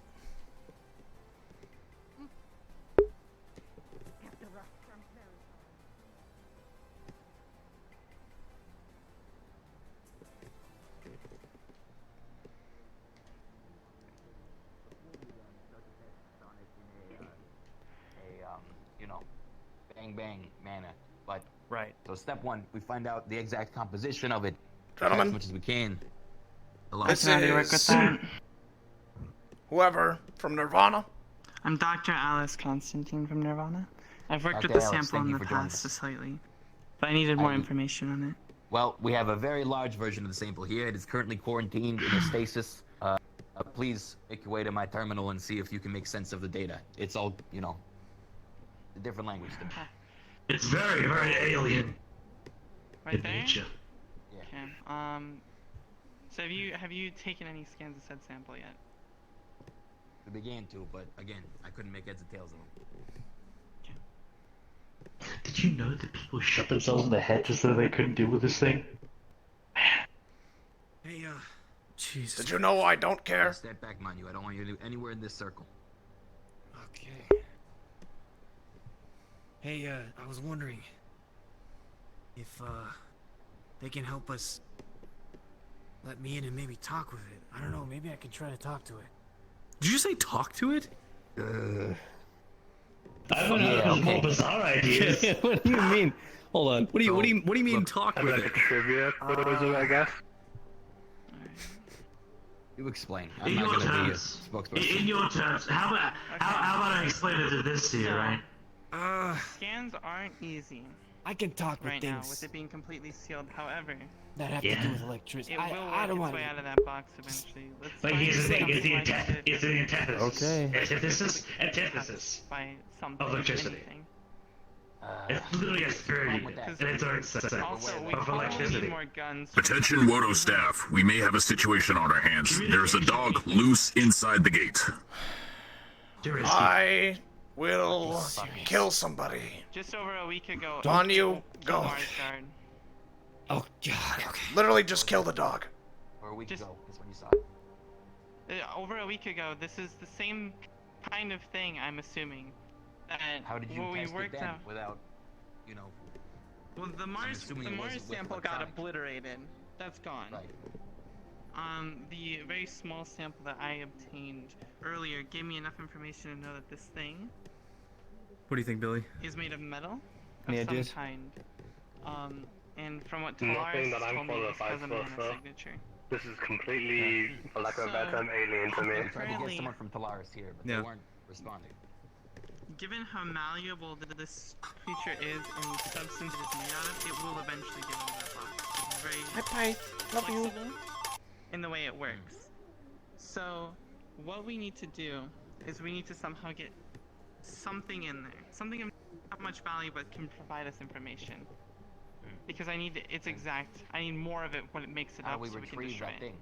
Bang manner. But right. So step one, we find out the exact composition of it. Gentlemen. As much as we can. This is whoever from Nirvana. I'm Dr. Alice Constantine from Nirvana. I've worked with Dr. the Alice, sample thank in you the for joining past us. slightly, but I needed more information on it. Well, we have a very large version of the sample here. It is currently quarantined in a stasis. Please make your way to my terminal and see if you can make sense of the data. It's all, a different language. It's very, very alien. Right in there? nature. Okay. So have you taken any scans of said sample yet? We began to, but again, I couldn't make heads or tails of them. Did you know that people shot themselves in the head just so they couldn't deal with this thing? Hey, Jesus. Did you know I don't care? Step back, Manu. I don't want you to do anywhere in this circle. Okay. Hey, I was wondering if, they can help us let me in and maybe talk with it. I don't know, maybe I can try to talk to it. Did you say talk to it? I'm gonna have more bizarre ideas. What do you mean? Hold on. What do you mean talk with it? trivia quiz, I guess. You explain. In I'm not your gonna be a terms, spokesperson. in your terms, how about I explain it to this to you, right? Scans aren't easy I can talk with right now, things with it being completely sealed. However, that have to do with electricity. it will I don't work its want way to. out of that box eventually. Let's But find here's the thing: something it's the antithesis. Okay. Antithesis by something, of electricity. anything. It's literally a third and it's Also, we of probably electricity. need more guns. Attention, Wodo staff. We may have a situation on our hands. There's a dog loose inside the gate. I will kill somebody. Just over a week ago. On you, go. Mars guard. Oh God. Okay. Literally just kill the dog. Or a week ago, is when you saw it. Over a week ago, this is the same kind of thing, I'm assuming. That How did you what we test it worked then, out. without, you know? Well, the Mars assuming it wasn't with sample got electronics. obliterated. That's gone. Right. The very small sample that I obtained earlier gave me enough information to know that this thing What do you think, Billy? is made of metal Any of some ideas? kind. And from what Nothing Callous that I'm told me, this has a qualified for, mana sir. signature. This is completely, for lack of a better term, alien to me. I tried to get Apparently- someone from Talaris here, but Yeah. they weren't responding. Given how malleable this creature is and the substance it is made out of, it will eventually get out of that box. It's very Bye. Love you. flexible in the way it works. So, what we need to do is we need to somehow get something in there. Something of not much value but can provide us information. Because I need its exact, I need more of it when it makes it How up do we so we can retrieve destroy that it. thing?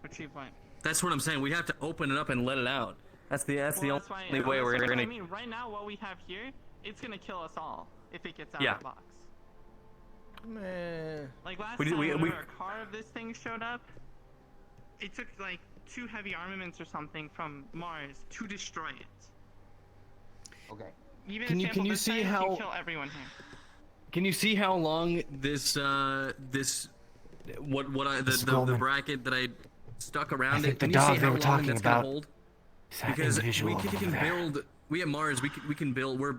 Retrieve what? That's what I'm saying. We have to open it up and let it out. That's the Well, that's why, only way we're that's what gonna. I mean, right now what we have here, it's gonna kill us all if it gets out Yeah. of the box. Man. Like last We did- time, we- whenever a car of this thing showed up, it took like 2 heavy armaments or something from Mars to destroy it. Okay. Even Can a you- sample can you this see size how- can kill everyone here. Can you see how long this the bracket that I stuck around think it? the Can you dog see they how were long talking that's gonna about hold? is that Because individual we over can there. build. We at Mars, we can build. We're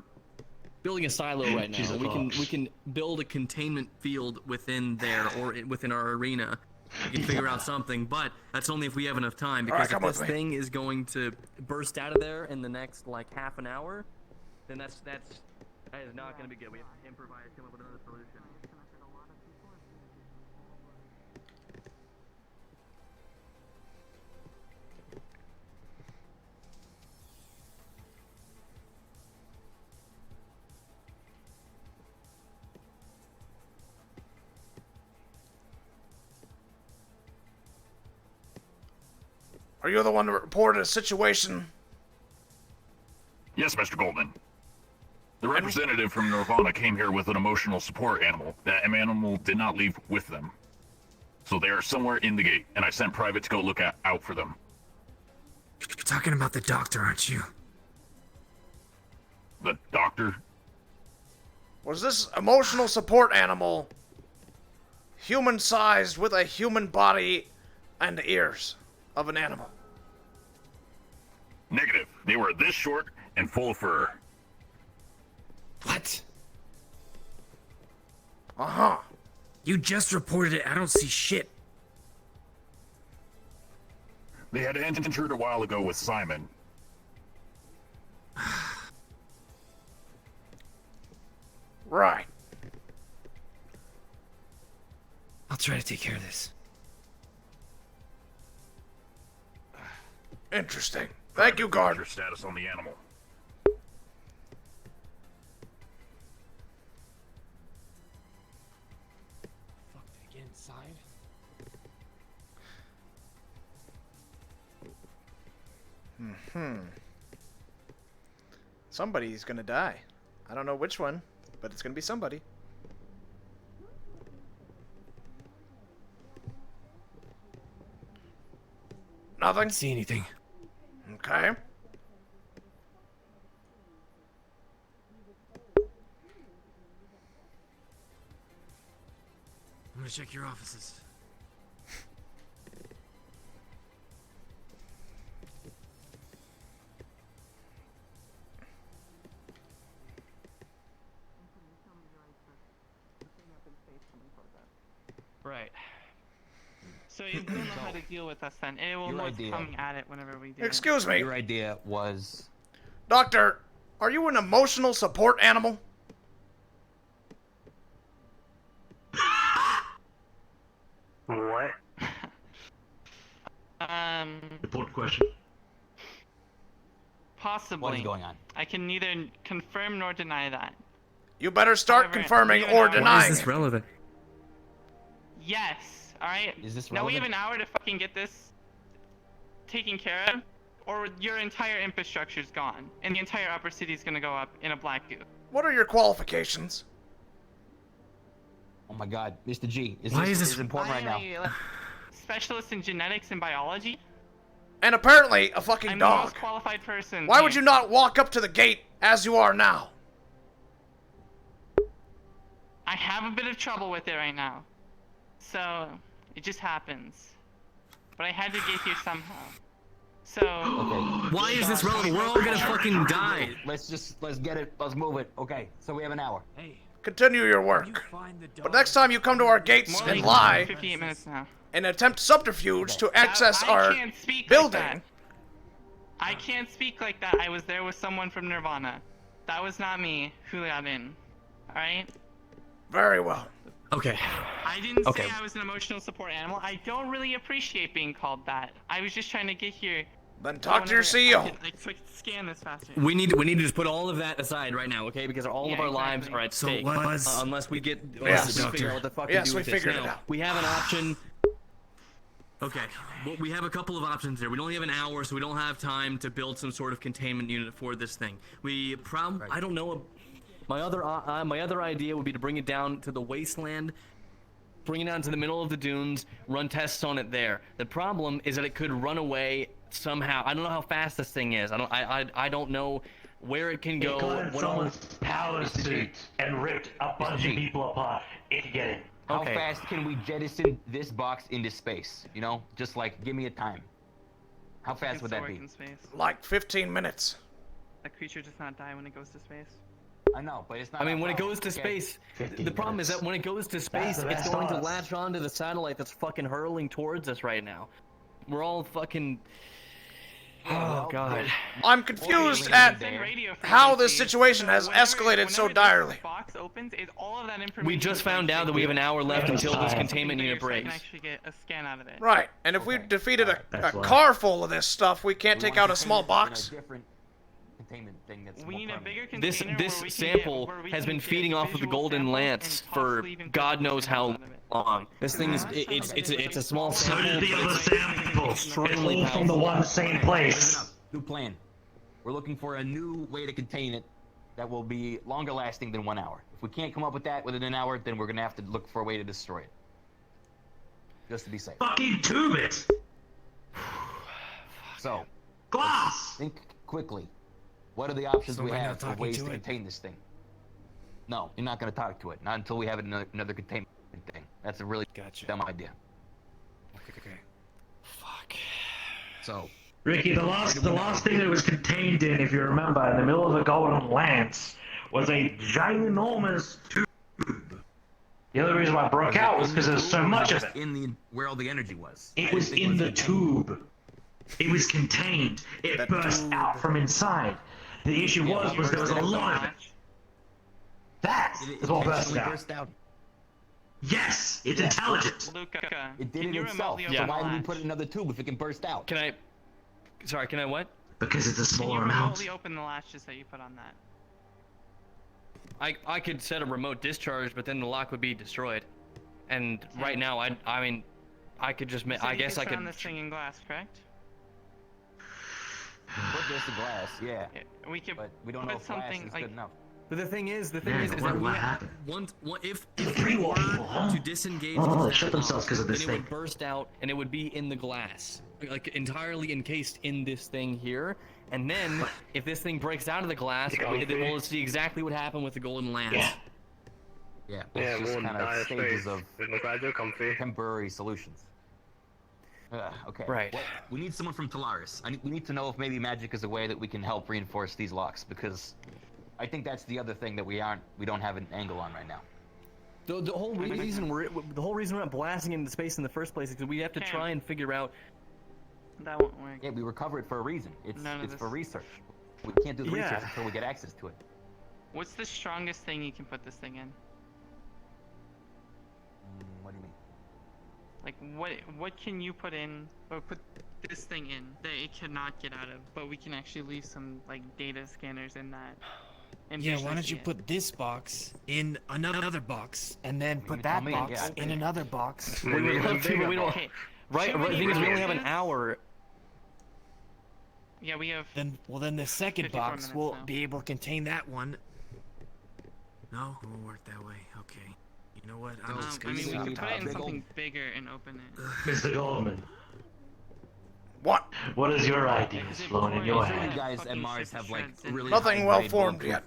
building a silo right now. Jesus We can build a containment field within there or within our arena. We can figure out something, but that's only if we have enough time. Because Alright, if come with this me. thing is going to burst out of there in the next like half an hour, then that is not going to be good. We have to improvise, come up with another solution. Are you the one that reported a situation? Yes, Mr. Goldman. The representative from Nirvana came here with an emotional support animal. That animal did not leave with them. So they are somewhere in the gate, and I sent Private to go look out for them. You're talking about the doctor, aren't you? The doctor? Was this emotional support animal human-sized with a human body and ears of an animal? Negative. They were this short and full of fur. What? Uh-huh. You just reported it. I don't see shit. They had entered a while ago with Simon. Right. I'll try to take care of this. Interesting. Thank you, guard. Your status on the animal. Fuck, did it get inside? Somebody's gonna die. I don't know which one, but it's gonna be somebody. Nothing? See anything? Okay. I'm gonna check your offices. Right. So you don't know how to deal with us then. It will Your know it's idea. coming at it whenever we do. Excuse me. Your idea was... Doctor, are you an emotional support animal? What? Important question. Possibly. What is going on? I can neither confirm nor deny that. You better start However, confirming you or know- denying. Why is this relevant? Yes. All right. Is this Now we have relevant? an hour to fucking get this taken care of, or your entire infrastructure's gone, and the entire upper city's gonna go up in a black goo. What are your qualifications? Oh my god, Mr. G, Why is this important right now? I am a specialist in genetics and biology. And apparently a fucking I'm the dog. most qualified person. Why would here. you not walk up to the gate as you are now? I have a bit of trouble with it right now, so it just happens. But I had to get here somehow. So. Okay. Why is this relevant? We're all gonna fucking die. Let's get it, let's move it. Okay, so we have an hour. Hey, Continue your work. But next time you come to our gates More and like lie 58 minutes now. and attempt subterfuge to access I our can't speak building. Like that. I can't speak like that. I was there with someone from Nirvana. That was not me who got in. Alright? Very well. Okay. I didn't Okay. say I was an emotional support animal. I don't really appreciate being called that. I was just trying to get here. Then talk to your CEO. I could scan this faster. We need to just put all of that aside right now, okay? Because all of Yeah, our lives exactly. are at So stake. what was- Unless we get Yes. unless we figure out what the fuck Yes, to do we with this. figured it Now, out. we have an option. Okay. Well, we have a couple of options here. We only have an hour, so we don't have time to build some sort of containment unit for this thing. I don't know. My other idea would be to bring it down to the wasteland, bring it down to the middle of the dunes, run tests on it there. The problem is that it could run away somehow. I don't know how fast this thing is. I don't know where it can go. It got in what someone's power suit and ripped a bunch of people apart. It can get in. How Okay. fast can we jettison this box into space? You know, just like, give me a time. How fast would that be? In space. Like 15 minutes. A creature does not die when it goes to space. I know, but it's not. I mean, our when it fault, goes to okay? space, 15 the problem is minutes. that when it goes to space, the it's best going to odds. latch onto the satellite that's fucking hurling towards us right now. We're all fucking. Oh god. I'm confused at how this situation has escalated so direly. Box opens, all of that information. We just found out that we have an hour left until this containment unit So I can breaks. actually get a scan out of it. Right, and if we defeated a that's why. car full of this stuff, we can't We take want out a small containment in box. different containment thing that's We more need a permanent. bigger This container this where we can sample get, where we has can been get feeding off of the visual golden samples lance and for possibly even God put knows scans how out of it. long. This thing is it's a small So sample, did the but other it's samples. extremely It's all from the powerful. one same place. New plan. We're looking for a new way to contain it that will be longer lasting than 1 hour. If we can't come up with that within an hour, then we're gonna have to look for a way to destroy it. Just to be safe. Fucking tube it. So, Glass. think quickly. What are the options So we we're not have for talking ways to to it? contain this thing? No, you're not gonna talk to it. Not until we have another containment thing. That's a really Gotcha. dumb idea. Okay. Fuck. So, Ricky, the last thing that was contained in, if you remember, in the middle of the Golden Lance, was a ginormous tube. The other reason why it broke out was because there's so much of it. in the where all the energy was. It was in the tube. It was contained. It burst out from inside. The issue was there was a lot of it. That is what burst intentionally out. burst out. Yes, it's intelligent. Luca, It did can it you itself. remotely So open the why would we latch? put it in another tube if it can burst out? Can I? Sorry, can I what? Because it's a Can you smaller amount. remotely open the latches that you put on that? I could set a remote discharge, but then the lock would be destroyed. And right now, I mean, I could just So I you guess can I surround could. this thing in glass, correct? Put this in glass, yeah. We could But we don't know put if glass something is like good enough. But the thing is Yeah, that what we will happen? if Free we were people, huh? to disengage Oh, the they shut themselves 'cause of this then it would thing. burst out and it would be in the glass, like entirely encased in this thing here. And then if this thing breaks out of the glass, then we'll see exactly what happened with the golden lance. Yeah. Yeah, Yeah, it's just we'll kind die of of stages space. of Look, I do comfy. temporary solutions. Okay. Right. We need someone from Callous. We need to know if maybe magic is a way that we can help reinforce these locks, because I think that's the other thing that we don't have an angle on right now. The whole reason we're not blasting into space in the first place is because we have to try and figure out. That won't work. Yeah, we recover it for a reason. It's for research. We can't do the research until we get access to it. What's the strongest thing you can put this thing in? What do you mean? Like what can you put in or put this thing in that it cannot get out of, but we can actually leave some like data scanners in that. And Yeah, why don't you put this box in another box, and then put that box in another box? We don't. Right. The thing is, we only have an hour. Yeah, we have. Then the second box will be able to contain that one. No, it won't work that way. Okay. You know what? I'm just gonna we can put it in big something bigger and open it. Mr. Goldman. What? What is your ideas flowing in your You head? guys at Mars have like really Nothing well formed yet.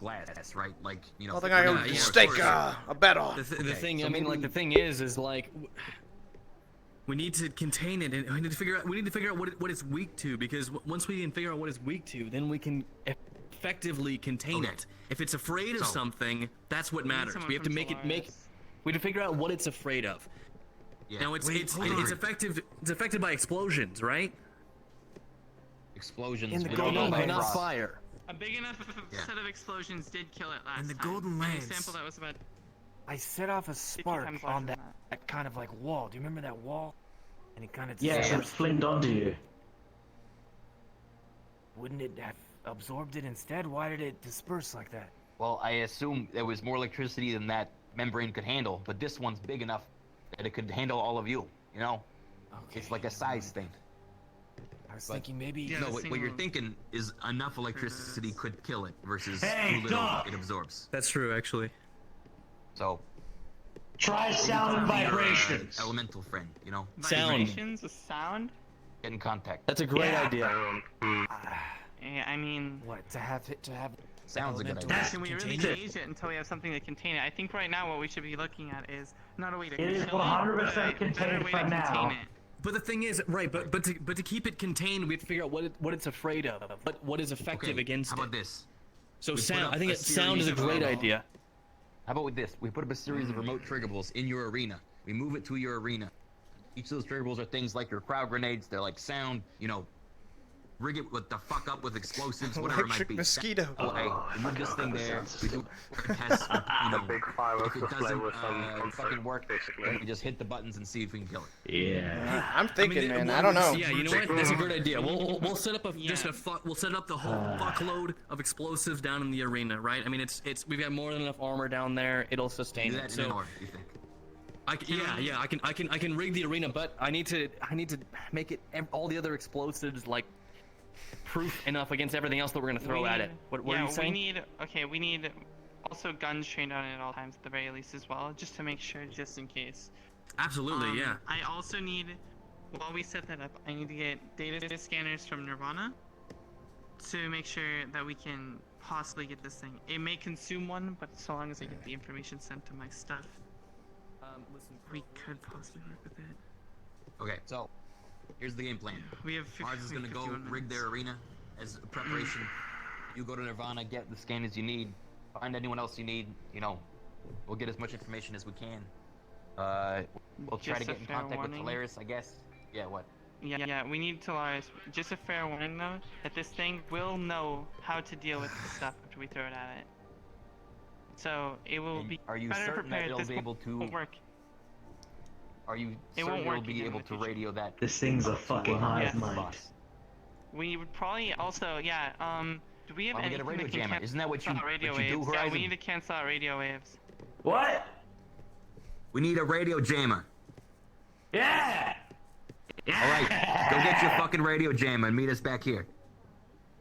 Glass, right? Like Nothing I can stake a bet on. The thing, I mean, like the thing is like. We need to contain it, and we need to figure out what it's weak to, because once we can figure out what it's weak to, then we can effectively contain it. If it's afraid of something, that's what matters. We have to we have to figure out what it's afraid of. Yeah. Now it's effective. It's affected by explosions, right? Explosions. In the Golden Lands. Not fire. A big enough set of explosions did kill it last time. In the Golden Lands. An example that was about. I set off a spark on that kind of like wall. Do you remember that wall? And it kind of it flinged onto you. Wouldn't it have absorbed it instead? Why did it disperse like that? Well, I assume there was more electricity than that membrane could handle, but this one's big enough that it could handle all of you. You know, it's like a size thing. I was thinking maybe. No, what you're thinking is enough electricity could kill it versus too little it absorbs. That's true, actually. So. Try sound and vibrations. Elemental friend, you know. Vibrations, a sound. Get in contact. That's a great idea. Yeah, I mean. What to have sounds a good idea. Can we really gauge it until we have something to contain it? I think right now what we should be looking at is not a way to kill it. It is 100% contained for now. But the thing is, right? But to keep it contained, we have to figure out what it's afraid of. What is effective against it. How about this? So sound. I think sound is a great idea. How about with this? We put up a series of remote triggerbles in your arena. We move it to your arena. Each of those triggerbles are things like your crowd grenades. They're like sound, you know, rig it with the fuck up with explosives, whatever it might be. Mosquito. Okay, we move this thing there. We do a test. You know, if it doesn't fucking work, then we just hit the buttons and see if we can kill it. Yeah. I'm thinking, man. I don't know. Yeah, you know what? That's a great idea. We'll set up we'll set up the whole fuckload of explosives down in the arena, right? I mean, it's we've got more than enough armor down there. It'll sustain it. So. You think? I can rig the arena, but I need to make it all the other explosives like proof enough against everything else that we're gonna throw at it. What are you saying? We need also guns trained on it at all times at the very least as well, just to make sure, just in case. Absolutely, yeah. I also need, while we set that up, I need to get data scanners from Nirvana to make sure that we can possibly get this thing. It may consume one, but so long as I get the information sent to my stuff. Listen, we could possibly work with it. Okay, so here's the game plan. We have Mars is gonna go rig their arena as a preparation. You go to Nirvana, get the scanners you need, find anyone else you need. You know, we'll get as much information as we can. We'll try to get in contact with Callous, I guess. Yeah, what? Yeah, we need Callous. Just a fair warning though, that this thing will know how to deal with the stuff after we throw it at it. So it will be better prepared. It'll be able to work. Are you certain you'll be able to radio that? This thing's a fucking hive mind. We would probably also, do we have anything get a radio that can jammer? Isn't that what you radio do, waves? Horizon? Yeah, we need to cancel out radio waves. What? We need a radio jammer. Yeah! Alright, go get your fucking radio jammer and meet us back here.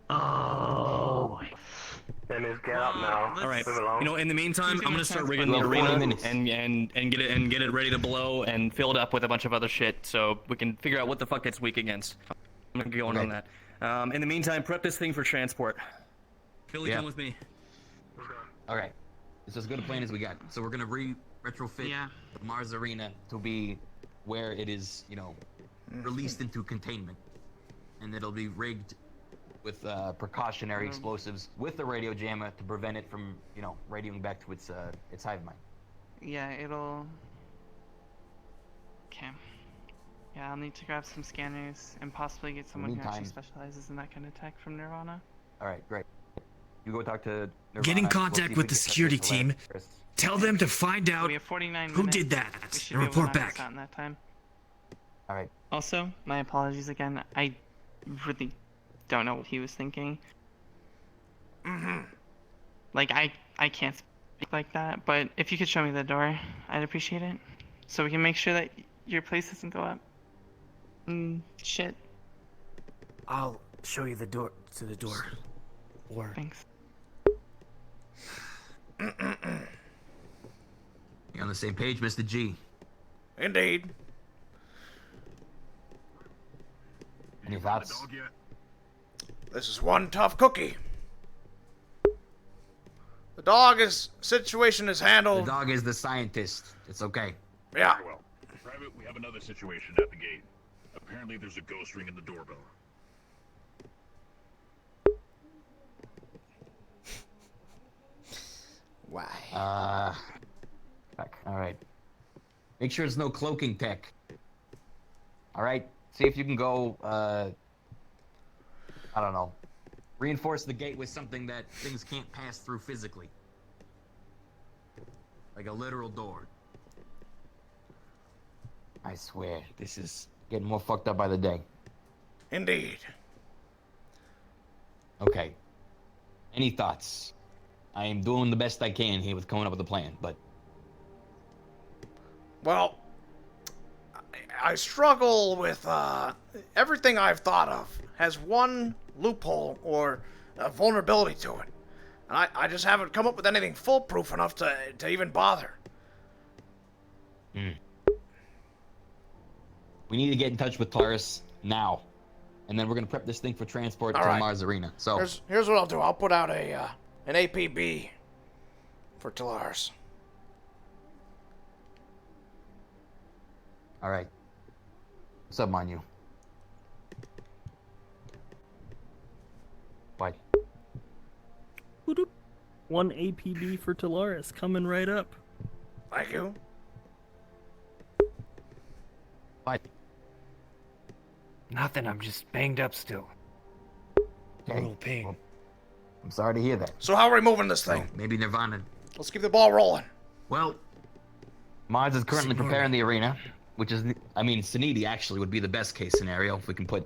Oh. Dennis, get up now. All right. You know, in the meantime, I'm gonna start rigging the arena and get it ready to blow and fill it up with a bunch of other shit, so we can figure out what the fuck it's weak against. I'm gonna go on that. In the meantime, prep this thing for transport. Billy, come with me. Okay. It's as good a plan as we got. So we're gonna retrofit the Mars arena to be where it is, you know, released into containment, and it'll be rigged with precautionary explosives with the radio jammer to prevent it from, you know, radioing back to its hive mind. Yeah, it'll... Okay. Yeah, I'll need to grab some scanners and possibly get someone who actually meantime- specializes in that kind of tech from Nirvana. Alright, great. You go talk to Nirvana. Get in We'll see contact if with we the can touch security base team. with Tell them to find out We have 49 who minutes. did that We should and be able to report knock this back. out in that time. Alright. Also, my apologies again. I really don't know what he was thinking. Like, I can't speak like that, but if you could show me the door, I'd appreciate it. So we can make sure that your place doesn't go up. Shit. I'll show you the door to the door. Or Thanks. You on the same page, Mr. G? Indeed. Any thoughts? This is one tough cookie. The dog's situation is handled. The dog is the scientist. It's okay. Yeah. Very well. Private, we have another situation at the gate. Apparently there's a ghost ring in the doorbell. Why? Fuck. Alright. Make sure there's no cloaking tech. Alright? See if you can go, I don't know. Reinforce the gate with something that things can't pass through physically. Like a literal door. I swear, this is getting more fucked up by the day. Indeed. Okay. Any thoughts? I am doing the best I can here with coming up with a plan, but... Well, I struggle with, everything I've thought of has one loophole or a vulnerability to it. And I just haven't come up with anything foolproof enough to even bother. We need to get in touch with Callous now. And then we're gonna prep this thing for transport to All right. the Mars Arena. So Here's what I'll do. I'll put out an APB for Callous. alright. What's up, Manu? What? One APB for Callous coming right up. Thank you. What? nothing. I'm just banged up still. Okay. A little pain. Well, I'm sorry to hear that. So how are we moving this thing? Maybe Nirvana. Let's keep the ball rolling. Well, Mars is currently preparing the arena, which is, I mean, Sanidi actually would be the best case scenario if we can put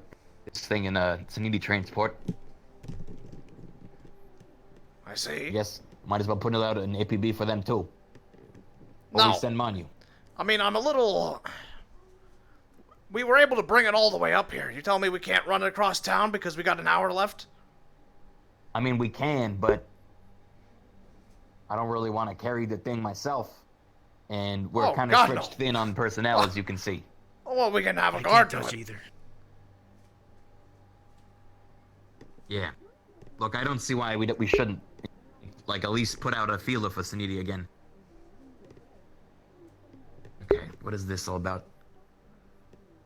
this thing in a Sanidi transport. I see. Yes, might as well put it out an APB for them too. Or No. we send Manu. I mean, I'm a little... We were able to bring it all the way up here. You tell me we can't run it across town because we got an hour left? I mean, we can, but I don't really want to carry the thing myself. And we're Oh, kind of God, stretched no. thin on personnel, as you can see. Well, we can have a I guard can't do touch it. either. Yeah. Look, I don't see why we shouldn't, like, at least put out a feeler for Sanidi again. Okay, what is this all about?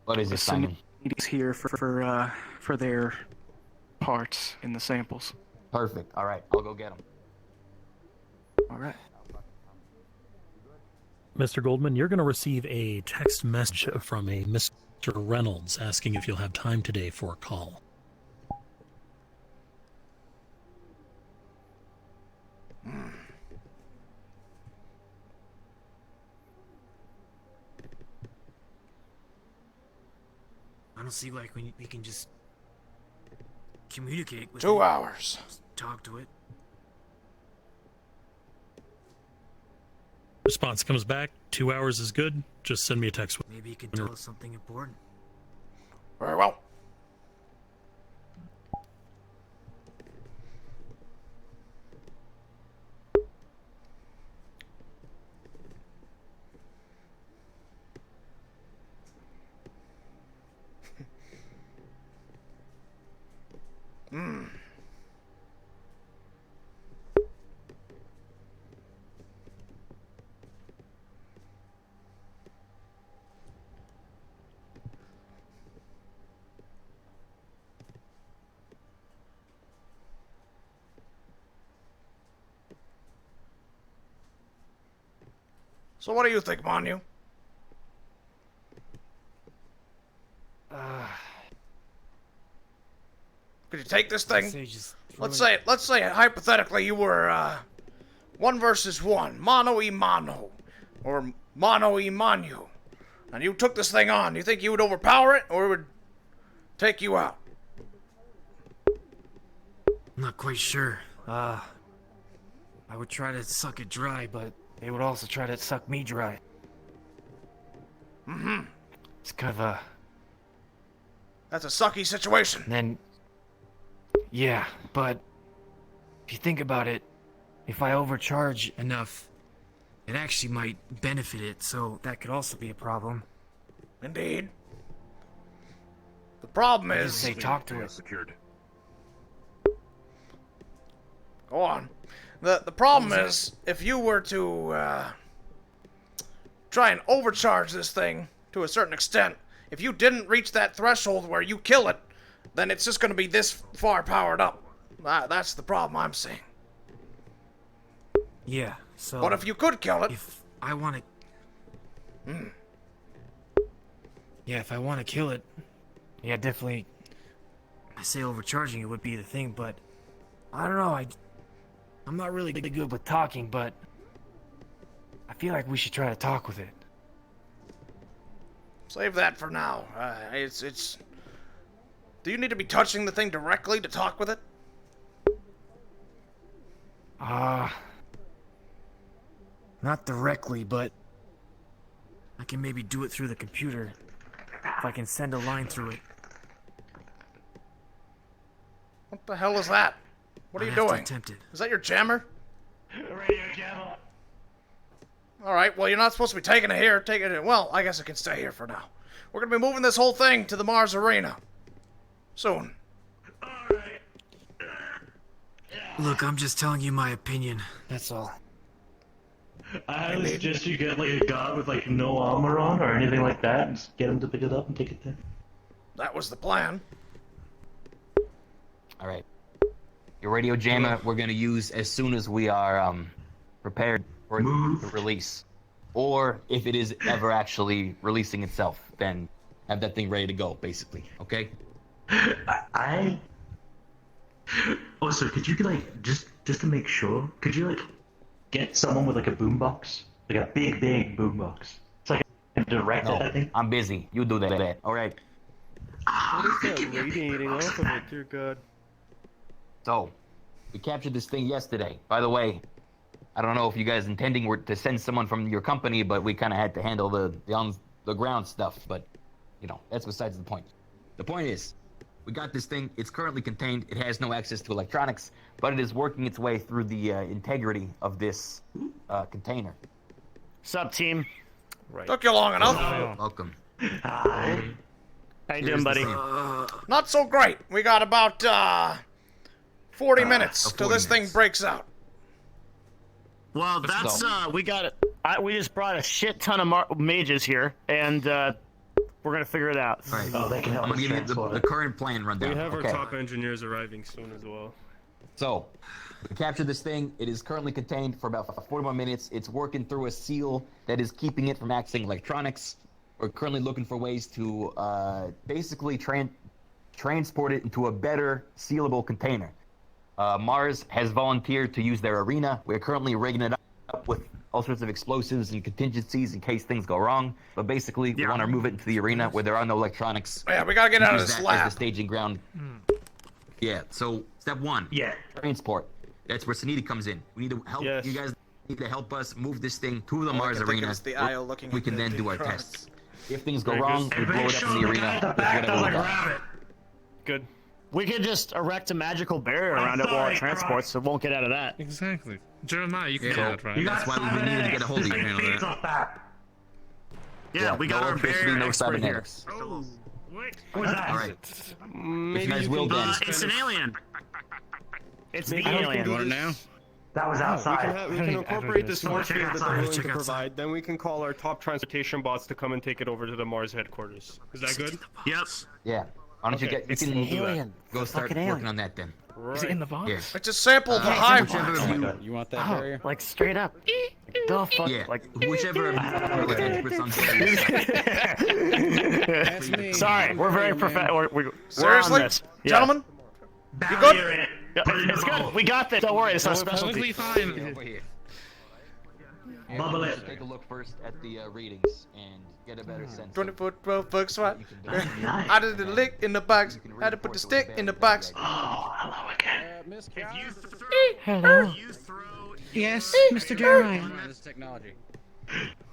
What is this, Simon? He's here for their parts in the samples. Perfect. All right, I'll go get them. All right. Mr. Goldman, you're going to receive a text message from a Mr. Reynolds asking if you'll have time today for a call. I don't see like we can just communicate with 2 it. hours. Just talk to it. Response comes back, 2 hours is good. Just send me a text. Maybe you can tell us something important. Very well. So what do you think, Manu? Could you take this thing? Let's say hypothetically you were 1 versus 1, mano y mano, or mano y manu, and you took this thing on. You think you would overpower it, or it would take you out? I'm not quite sure. I would try to suck it dry, but they would also try to suck me dry. Mm-hmm. It's kind of a... That's a sucky situation. Then... Yeah, but... If you think about it, if I overcharge enough, it actually might benefit it, so that could also be a problem. Indeed. The problem is... Say talk to it. Secured. Go on. The problem is, if you were to try and overcharge this thing to a certain extent, if you didn't reach that threshold where you kill it, then it's just going to be this far powered up. That's the problem I'm seeing. Yeah, so... But if you could kill it... If I want to... Yeah, if I want to kill it... Yeah, definitely... I say overcharging it would be the thing, but... I don't know, I'm not really good with talking, but... I feel like we should try to talk with it. Save that for now. It's... Do you need to be touching the thing directly to talk with it? Not directly, but... I can maybe do it through the computer. If I can send a line through it. What the hell is that? What are you doing? Attempt it. Is that your jammer? Radio jammer. Alright, well, you're not supposed to be taking it here. Taking it... Well, I guess it can stay here for now. We're gonna be moving this whole thing to the Mars Arena. Soon. Look, I'm just telling you my opinion. That's all. I highly suggest you get like a guy with like no armor on or anything like that, and just get him to pick it up and take it there. That was the plan. All right. Your radio jammer we're gonna use as soon as we are prepared for the release, or if it is ever actually releasing itself, then have that thing ready to go, basically. Okay. Also, could you like just to make sure, could you like get someone with like a boombox, like a big boombox? It's like a direct. No, I think. I'm busy. You do that. All right. What is that radiating off of it? Dear God. So, we captured this thing yesterday. By the way, I don't know if you guys intending were to send someone from your company, but we kind of had to handle the on the ground stuff. But you know, that's besides the point. The point is, we got this thing. It's currently contained. It has no access to electronics, but it is working its way through the integrity of this container. Sup, team? Right. Took you long enough. Welcome. Hi. How you doing, buddy? Not so great. We got about 40 minutes till this thing breaks out. Well, that's we got it. We just brought a shit ton of mages here, and we're gonna figure it out. All right. Oh, they can help I'm us gonna give you the current plan rundown. We have our okay. top engineers arriving soon as well. So, we captured this thing. It is currently contained for about 40 more minutes. It's working through a seal that is keeping it from accessing electronics. We're currently looking for ways to basically transport it into a better sealable container. Mars has volunteered to use their arena. We're currently rigging it up with all sorts of explosives and contingencies in case things go wrong. But basically, we want to move it into the arena where there are no electronics. Yeah, we gotta get out of this lab. As the staging ground. Yeah, so step one. Yeah. Transport. That's where Sunita comes in. We need to help. Yes. You guys need to help us move this thing to the Mars arena. It's the aisle looking We at can the then do our trucks. tests. If things go wrong, we blow it up in the arena. Good. We could just erect a magical barrier around it while it transports, so it won't get out of that. Exactly. Jeremiah, you can Yeah. do that, right? That's why we've been needing to get a hold of you. Handle that. Yeah, we got no our electricity, barrier no expert here. cybernetics. Oh, what? All right. If Maybe you guys you will can then. It's an alien. It's the Maybe we can alien. do Want it this- now? That was outside. We can incorporate this force Check field that they're outside, willing check to outside. provide. Then we can call our top transportation bots to come and take it over to the Mars headquarters. Is that good? Yep. Yeah. Why don't you Okay. get? You It's can an do that. alien. Go start Fucking working alien. on that then. Is it in the box? Yes. It's a sample of the high one. You want that barrier? Like straight up. The fuck? Yeah, Like whichever of the experts on barriers. Sorry, we're very professional. We're Seriously? on this. Yeah. Gentlemen? You good? Yeah, it's good. We got this. Don't worry, it's our specialty. Over here. Bubble it. Take a look first at the readings and get a better sense. 24, 12 bucks, what? I did the lick in the box. Had to put the stick in the box. Oh, hello again. Hello. Yes, Mr. Jeremiah. This technology.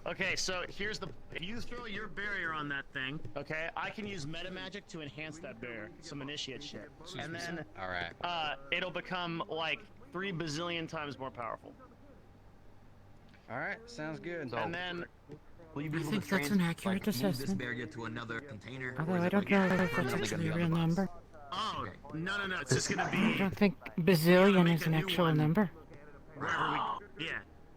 Okay, so here's the. If you throw your barrier on that thing, okay, I can use meta magic to enhance that barrier, some initiate shit, and then All right. It'll become like 3 bazillion times more powerful. All right. Sounds good. And then. Will you be I able think to that's an move accurate this assessment. barrier to another container? Although or is I it don't like know permanently if that's gonna actually be a on the real box? number. Oh, no, it's just gonna I be. don't think bazillion is an actual number. Wherever we. Yeah.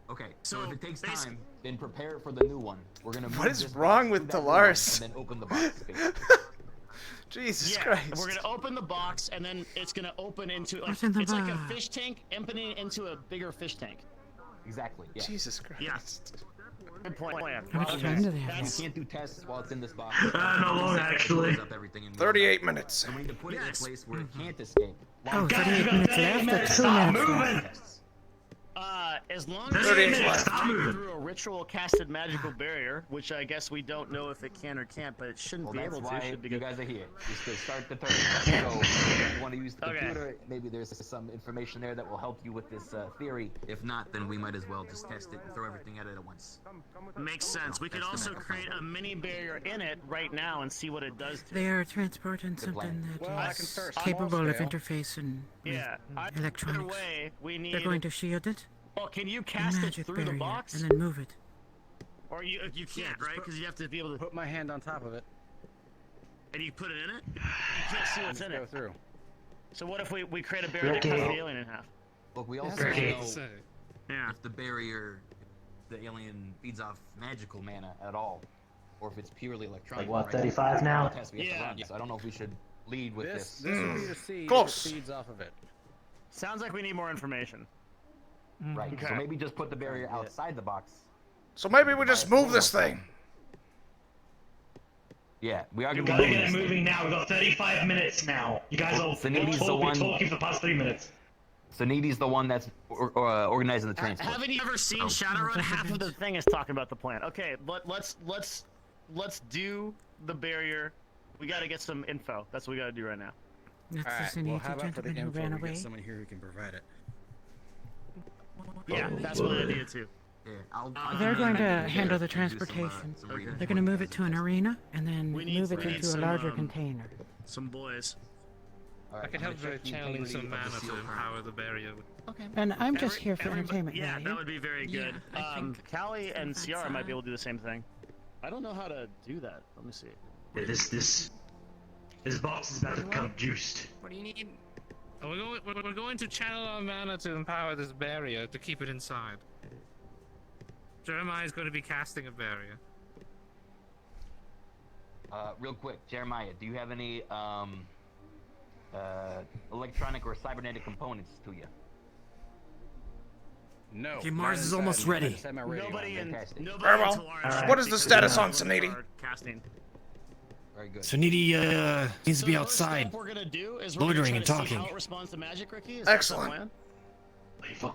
Okay, so if it takes time, then prepare for the new one. We're gonna. What move is this wrong box with to that new one Dolores? And then open the box. Jesus Yeah, Christ. we're gonna open the box and then it's gonna open into like What's in the it's like a box? fish tank opening into a bigger fish tank. Exactly. Yeah. Jesus Christ. Yeah. Good plan. How much time do they have? You can't do tests while it's in this box. No longer, actually. 38 minutes. So we need to put it in a place where it can't escape. Oh, 38 minutes left. 2 minutes left. As long There's as 38 it's left. through a ritual casted magical barrier, which I guess we don't know if it can or can't, but it shouldn't Well, be that's able to. why It should be you good. guys are here. Just to start the turn. So if you want to use the Okay. computer, maybe there's some information there that will help you with this theory. If not, then we might as well just test it and throw everything at it at once. Makes sense. We could That's the also method. create a mini barrier in it right now and see what it does to They are transporting something that is capable of interface and Yeah. Either electronics. way, we need. They're going to shield it. Well, can you a cast it magic through barrier, the box? and then move it. Or you can't, right? Because you have to be able to put my hand on top of it. And you put it in it? You can't see what's in Go it. through. So what if we create a barrier that cuts the alien in half? Look, we also Okay. don't know Yeah. if the barrier, the alien feeds off magical mana at all, or if it's purely electronic. Like what, right? 35 now? That's the test we have to run, so I don't know if we should lead with this. This would be to see Close. if it feeds off of it. Sounds like we need more information. Right. Okay. So maybe just put the barrier outside the box. So maybe we just move this thing. Yeah, we are You going gotta to get it moving now. We've got 35 minutes now. You guys all Sanity's the one- talking for the past 3 minutes. So Needy's the one that's organizing the transport. Haven't you ever seen Oh. Shadowrun? Half of the thing is talking about the plan. Okay, let's do the barrier. We gotta get some info. That's what we gotta do right now. That's All the right. Well, Sanity how about for the gentleman who info, ran we away. get someone here who can provide it. Yeah, that's what I did too. Yeah, They're going to handle the transportation. They're going to move it to an arena and then We need- move it we need into a some, larger container. Some boys. I can help channeling some mana to empower the barrier. Okay. And I'm just here for Everybody- entertainment Yeah, value. that would be very good. I think Callie and that's, Ciara might be able to do the same thing. I don't know how to do that. Let me see. Yeah, this box is about to become juiced. What do you need? We're going to channel our mana to empower this barrier to keep it inside. Jeremiah is going to be casting a barrier. Real quick, Jeremiah, do you have any electronic or cybernetic components to you? No. Okay, Mars is almost ready. Nobody in. Fantastic. Nobody Very in well. Tolaris What is the because status we on don't Sanity? start Casting. Very good. Sanity needs to be So the outside. first step we're gonna do is we're gonna loitering try and to see talking. how it responds to magic, Ricky. Is that the Excellent. plan?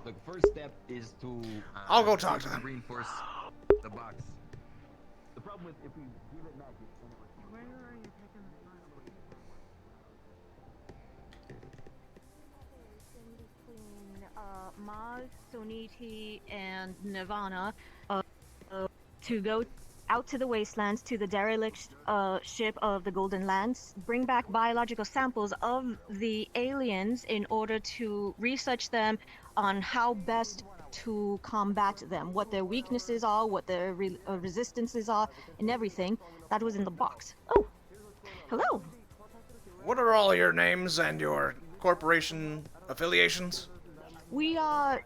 The first step is to. I'll go talk to them. Reinforce the box. The problem with if we give it magic, then it Where are you taking between Mars, Soniti, and Nirvana to go out to the wastelands to the derelict ship of the Golden Lands, bring back biological samples of the aliens in order to research them on how best to combat them, what their weaknesses are, what their resistances are, and everything. That was in the box. Oh, hello. What are all your names and your corporation affiliations? We are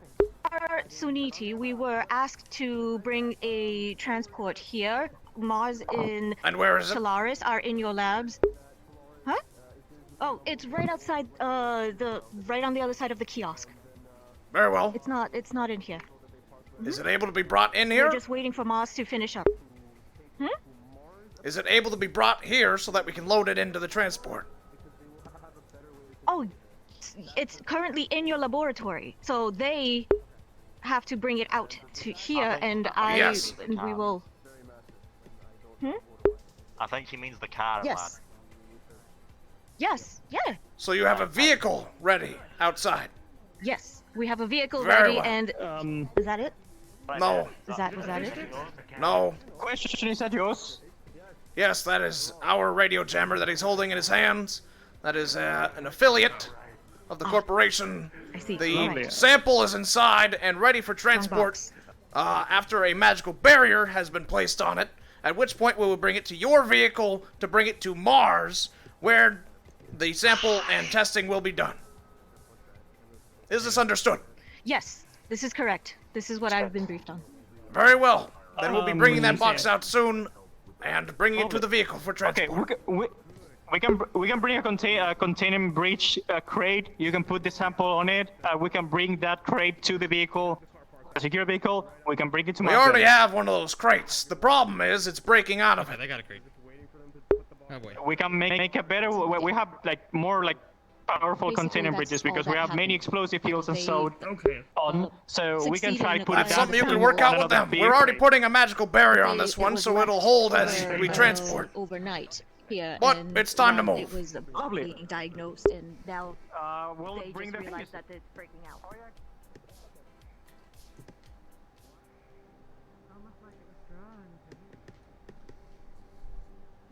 Suniti. We were asked to bring a transport here. Mars and And where is it? Solaris are in your labs. Huh? Oh, it's right outside. Right on the other side of the kiosk. Very well. It's not in here. Is it able to be brought in here? We're just waiting for Moss to finish up. Is it able to be brought here so that we can load it into the transport? Oh, it's currently in your laboratory, so they have to bring it out to here, and Yes. and we will. I think she means the car. Yes. Yes. Yeah. So you have a vehicle ready outside? Yes. We have a vehicle Very ready, well. and is that it? No. Was that it? No. Question, is that yours? Yes, that is our radio jammer that he's holding in his hands. That is an affiliate of the corporation. I see. The Right. sample is inside and ready for transport after a magical barrier has been placed on it, at which point we will bring it to your vehicle to bring it to Mars, where the sample and testing will be done. Is this understood? Yes. This is correct. This is what I've been briefed on. Very well. Then we'll be bringing that box out soon and bringing it to the vehicle for transport. Okay, we can bring a containing breach crate. You can put the sample on it. We can bring that crate to the vehicle, a secure vehicle. We can bring it to. We already have one of those crates. The problem is it's breaking out of it. They got a crate. Oh boy. We can make a better. We have like more like powerful Basically, container that's bridges all because that we have many happened. explosive fuels and They, so on. So we can succeeded try in to put it That's down. something you can to work out one with another them. We're already putting a magical barrier on this It one, was so left it'll hold as over, we transport. overnight here. But and it's time to now move. It was Lovely. being diagnosed, and now We'll they bring just the realized that it's breaking out.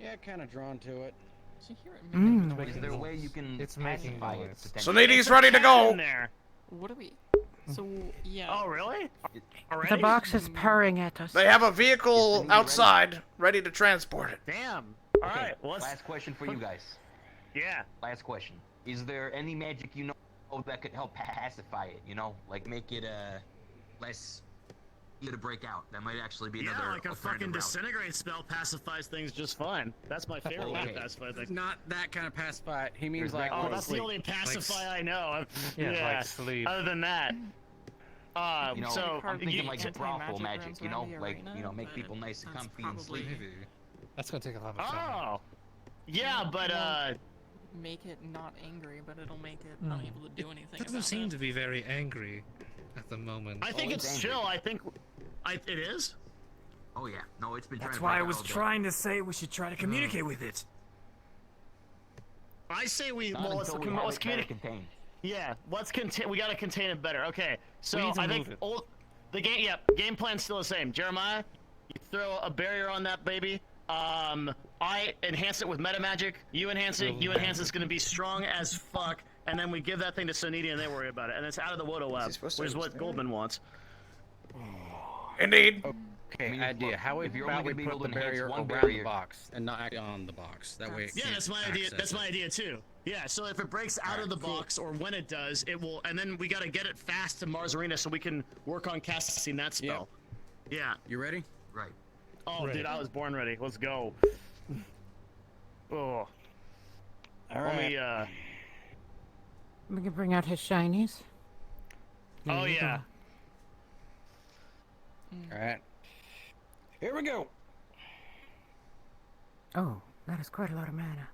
Yeah, kind of drawn to it. Is there a way you can pacify it? Suniti's ready to go. What are we? So, yeah. Oh, really? The box is purring at us. They have a vehicle outside ready to transport it. Damn. All right. Well, Last question for you guys. Yeah. Last question. Is there any magic you know that could help pacify it? You know, like make it less easy to break out. That might actually be another. Yeah, like a alternative fucking route. disintegrate spell pacifies things just fine. That's my favorite way to pacify things. Not that kind of pacify. He means like. Oh, go to that's the sleep. only pacify I know. Yeah, like sleep. Other than that. You know, So I'm thinking like you- brothel magic, rounds you know, around the like arena, make but people nice and that's comfy and probably- sleepy. That's gonna take a lot of time. Oh. Yeah, but Make it not angry, but it'll make it unable to do anything. It doesn't seem to be very angry at the moment. I think it's chill. I think it is. Oh yeah, no, it's been. That's trying to why I break was out all day. trying to say we should try to communicate with it. I say we Not let's until we have it better communicate. contained. Yeah, let's contain. We gotta contain it better. Okay, so We need to I move think it. the game. Yeah, game plan's still the same. Jeremiah, you throw a barrier on that baby. I enhance it with meta magic. You enhance it. You enhance it's gonna be strong as fuck. And then we give that thing to Soniti and they worry about it. And it's out of the Wodo lab, which is what Goldman wants. Indeed. Okay, idea. How if you're about only we gonna be put the able to enhance barrier one around barrier- the box and not on the box? That way. It Yeah, can't that's my idea. access That's it. my idea too. Yeah, so if it breaks out of the box or when it does, it will. And then we gotta get it fast to Mars Arena so we can work on casting that spell. Yeah. You ready? Right. Oh, Ready. dude, I was born ready. Let's go. Oh. All Let me, We can bring out his shinies. Oh, yeah. All right. Here we go. Oh, that is quite a lot of mana.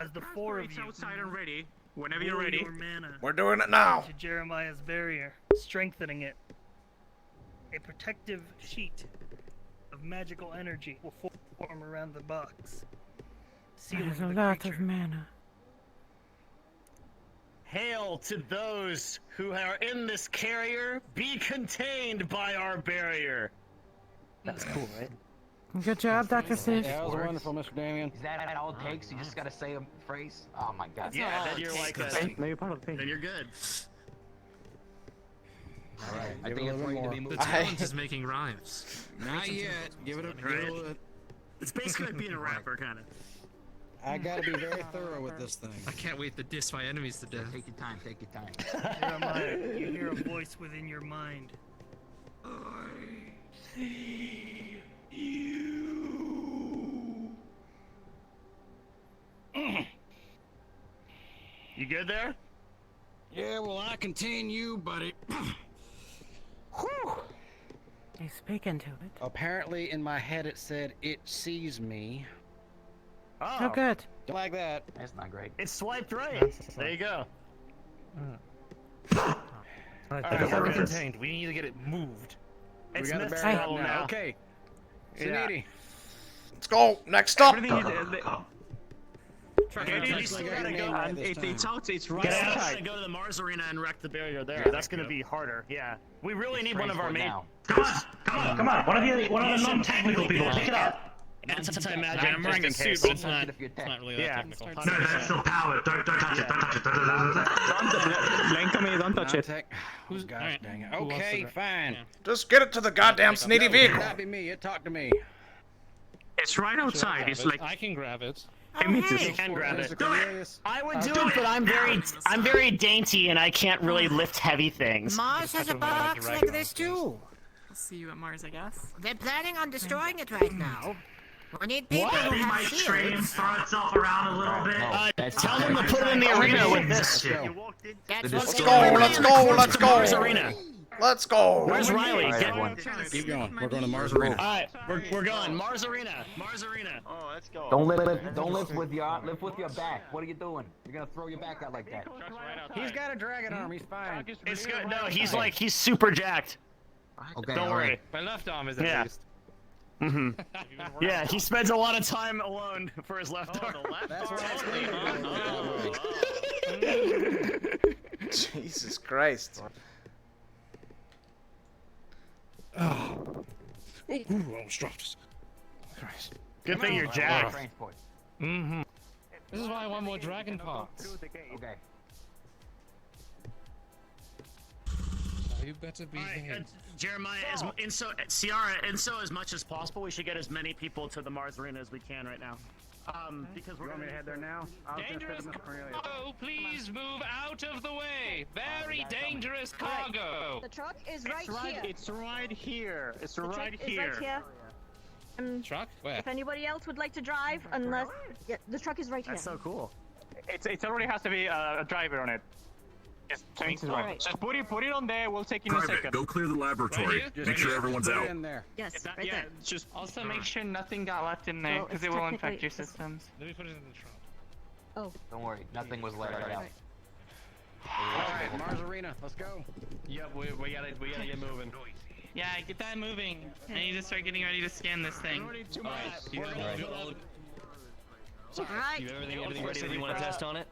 As the four of you outside and ready. Whenever will you're ready. your mana We're doing it now. to Jeremiah's barrier, strengthening it. A protective sheet of magical energy will form around the box, sealing That is a the lot creature. of mana. Hail to those who are in this carrier. Be contained by our barrier. That's cool, right? Good job, Dr. Seuss. That was wonderful, Mr. Damien. Is that all it takes? You just gotta say a phrase? Oh my god. Yeah, then you're like No, you're part of the thing. then you're good. Alright, I Give think it a it's little ready to more. be The moved. challenge is making rhymes. Not yet. Give it a. It's basically like being a rapper, kind of. I gotta be very thorough with this thing. I can't wait to diss my enemies to death. Take your time, take your time. Jeremiah, you hear a voice within your mind. You good there? Yeah, well, I contain you, buddy. Whew. He's speaking to it. Apparently, in my head, it said it sees me. Oh, good. Don't like that. That's not great. It swiped right. There you go. Alright, Alright, that's we're already good. contained. We need to get it moved. We It's got the missed barrel problem now. now. Okay. Yeah. Suniti. Let's go. Next up. Everything it's right Get out outside. and go to the Mars Arena and wreck the barrier there. That's gonna be harder. Yeah. We really need one of our main. Come on. One of the non-technical people, pick it up. Anti-magic. I'm wearing a suit, but it's not really that technical. No, that's still powered. Don't touch it. Don't touch it. Blink on me, don't touch it. Who's gosh dang it. Okay, fine. Just get it to the goddamn sneaky No, vehicle. it cannot be me. It talked to me. It's right outside. It's like I can grab it. You can grab it. I would do it, but I'm very dainty and I can't really lift heavy things. Mars has a box like this too. I'll see you at Mars, I guess. They're planning on destroying it right now. We need people who He have might stray and shields. throw itself around a little bit. Tell them to put it in the arena with this. Let's go. Mars Arena. Let's go. Where's Riley? Keep going. We're going to Mars Arena. Alright, we're going. Mars Arena. Mars Arena. Oh, let's go. Don't lift with your back. What are you doing? You're gonna throw your back out like that. He's got a dragon arm. He's fine. It's good. No, he's super jacked. Okay. Don't worry. My left arm is at Yeah. least. Yeah, he spends a lot of time alone for his left arm. That's right. Jesus Christ. Ooh, almost dropped us. Christ. Good thing you're jacked. Mm-hmm. This is why I want more dragon parts. Okay. You better be here. Jeremiah, Ciara, as much as possible, we should get as many people to the Mars Arena as we can right now. Because we're Want me to head there now? Dangerous cargo, please move out of the way. Very dangerous cargo. The truck is right here. It's right here. It's The right truck is here. right here. Truck? Where? If anybody else would like to drive, unless yeah, the truck is right here. That's so cool. It already has to be a driver on it. Just change it. Alright. Just put it on there. We'll take it in a Private, second. go clear the laboratory. Right Make sure everyone's Put out. it in there. Yes, right Yeah, there. just Also, make sure nothing got left in there, Well, because it's it will infect technically- your systems. Let me put it in the trunk. Oh. Don't worry. Nothing was let out. Alright, Mars Arena. Let's go. Yep, we gotta get moving. Yeah, get that moving. I need to start getting ready to scan this thing. Alright, Alright. you have everything ready that you want to test on it?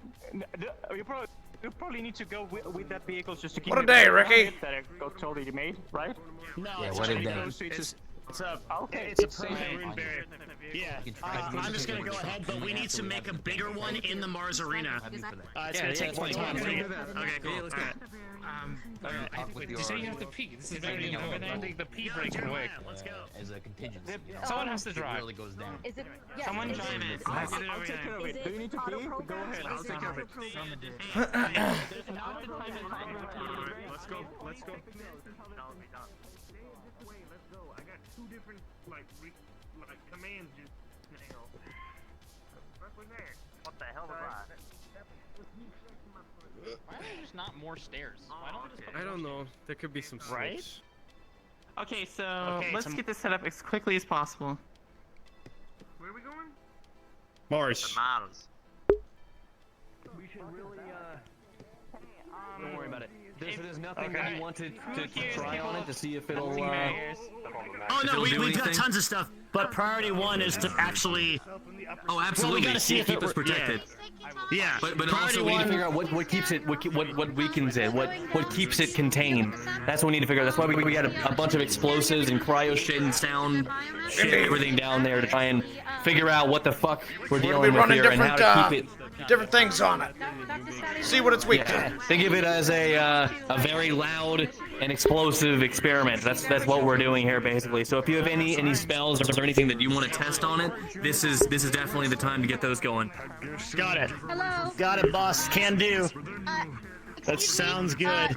You probably need to go with that vehicle just to keep. What a day, Ricky. That I got told that you made, right? No, Yeah, it's what a just- day. It's a Okay, it's a it's permanent safe. rune barrier. Yeah. I'm just gonna go ahead, but we need to make a bigger one in the Mars Arena. It's gonna take more time. Okay, cool. let's All right. Wait, did you say you have to pee? This is very important. I think the pee breaks quick. Let's go. As a contingency. Someone has to drive. It really goes down. Is it? Yes, Someone is drive it, it. I'll get it over Take care of there. it. Do you need to pee? Go ahead. I'll take care of it. Let's go. Let's go. I got two different commands just now. What the hell was that? Why are there just not more stairs? Why don't we just I don't know. There could be some Right? switch. Okay, so Okay, let's get this set up as quickly as possible. Where are we going? Mars. Mars. We should really, don't worry about it. There's nothing that you want to try on it to see if it'll, Oh no, we've got anything? tons of stuff, but priority one is to actually. Oh, absolutely. gotta see if keep it us wor- protected. Yeah. But priority also we need to one, figure out what keeps it, what weakens it, what keeps it contained. That's what we need to figure out. That's why we got a bunch of explosives and cryo shit and sound shit, everything down there to try and figure out what the fuck we're We're dealing gonna be with running here and how different, to keep it. different things on it. See what it's weak to. Think of it as a very loud and explosive experiment. That's what we're doing here, basically. So if you have any spells or anything that you want to test on it, this is definitely the time to get those going. Got it. Hello. Got it, boss. Can do. That Excuse sounds me, good.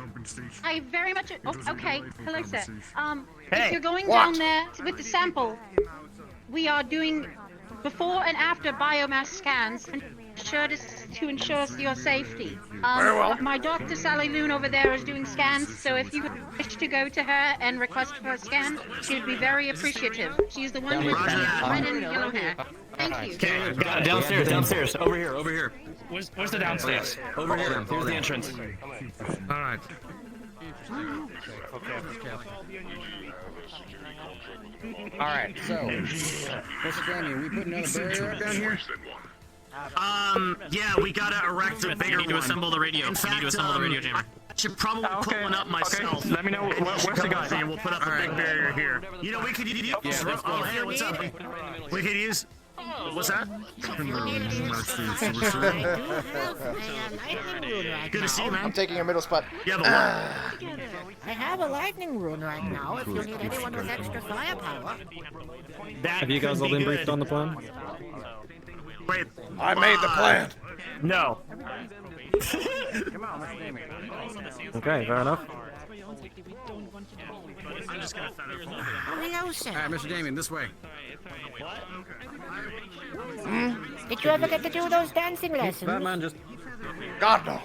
I very much. Oh, okay. Hello, sir. Hey, if you're going what? down there with the sample, we are doing before and after biomass scans. to ensure your safety. Very well. My doctor Sally Loon over there is doing scans, so if you wish to go to her and request for a scan, she would be very appreciative. She's the one with the red and yellow hair. Thank you. Okay, downstairs, over here. Where's the downstairs? Over here. Here's the entrance. All right. Alright, so, Mr. Damien, we put another barrier up down here? Yeah, we gotta erect a bigger one. We need to assemble the radio. In fact, we need to assemble the radio jammer. I should probably put one up myself. Let me know where's the guy. And we'll put up a big barrier here. You know, we could use. Oh, hey, what's up? We could use. What's that? Good to see you, man. I'm taking your middle spot. You have a what? I have a lightning rune right now if you need anyone with extra firepower. Have you guys all been briefed on the plan? Wait. I made the plan. No. Okay, fair enough. I'm just gonna Hello, sir. Alright, Mr. Damien, this way. Did you ever get to do those dancing lessons? Batman just... God, no.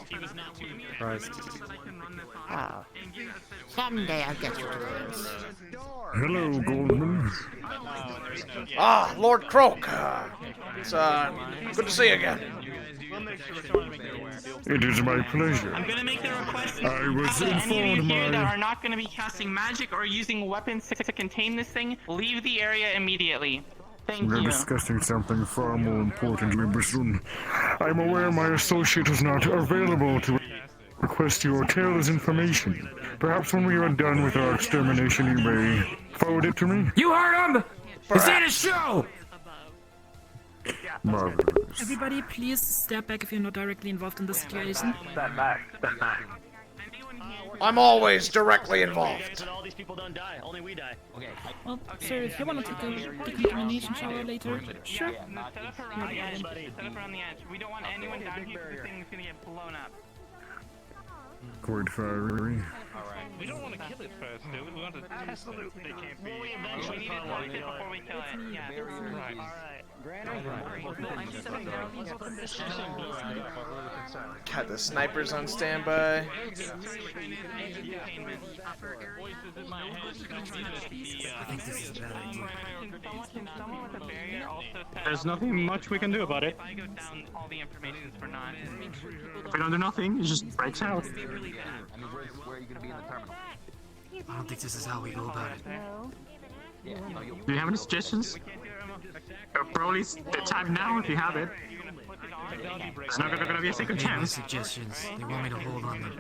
Christ. Oh. Someday I'll get you to dance. Hello, Goldman. Ah, Lord Croak. It's good to see you again. It is my pleasure. I'm gonna make the request I was to any of you informed here that by... are not gonna be casting magic or using weapons to contain this thing, leave the area immediately. Thank We're you. discussing something far more important, Wiberson. I'm aware my associate is not available to request your tale's information. Perhaps when we are done with our extermination, you may forward it to me? You heard him! It's in a show! Marvelous. Everybody, please step back if you're not directly involved in the situation. Step back. I'm always directly involved. All these people don't die. Only we die. Okay. Well, sir, if you want to take a decontamination shower later, sure. Set up around the edge. Set up around the edge. We don't want anyone down here because the thing's gonna get blown up. Quite fiery. We don't want to kill it first, do we? We want to test it. They can't be. We eventually need to test it before we kill it. Yeah. Right. Got the snipers on standby. I think this is a bad idea. There's nothing much we can do about it. If I go down, all the information's for naught. If we don't do nothing, it just breaks out. I mean, where are you gonna be in the terminal? I don't think this is how we go about it. Do you have any suggestions? Probably the time now if you have it. It's not gonna be a second Maybe chance. suggestions. They want me to hold on them.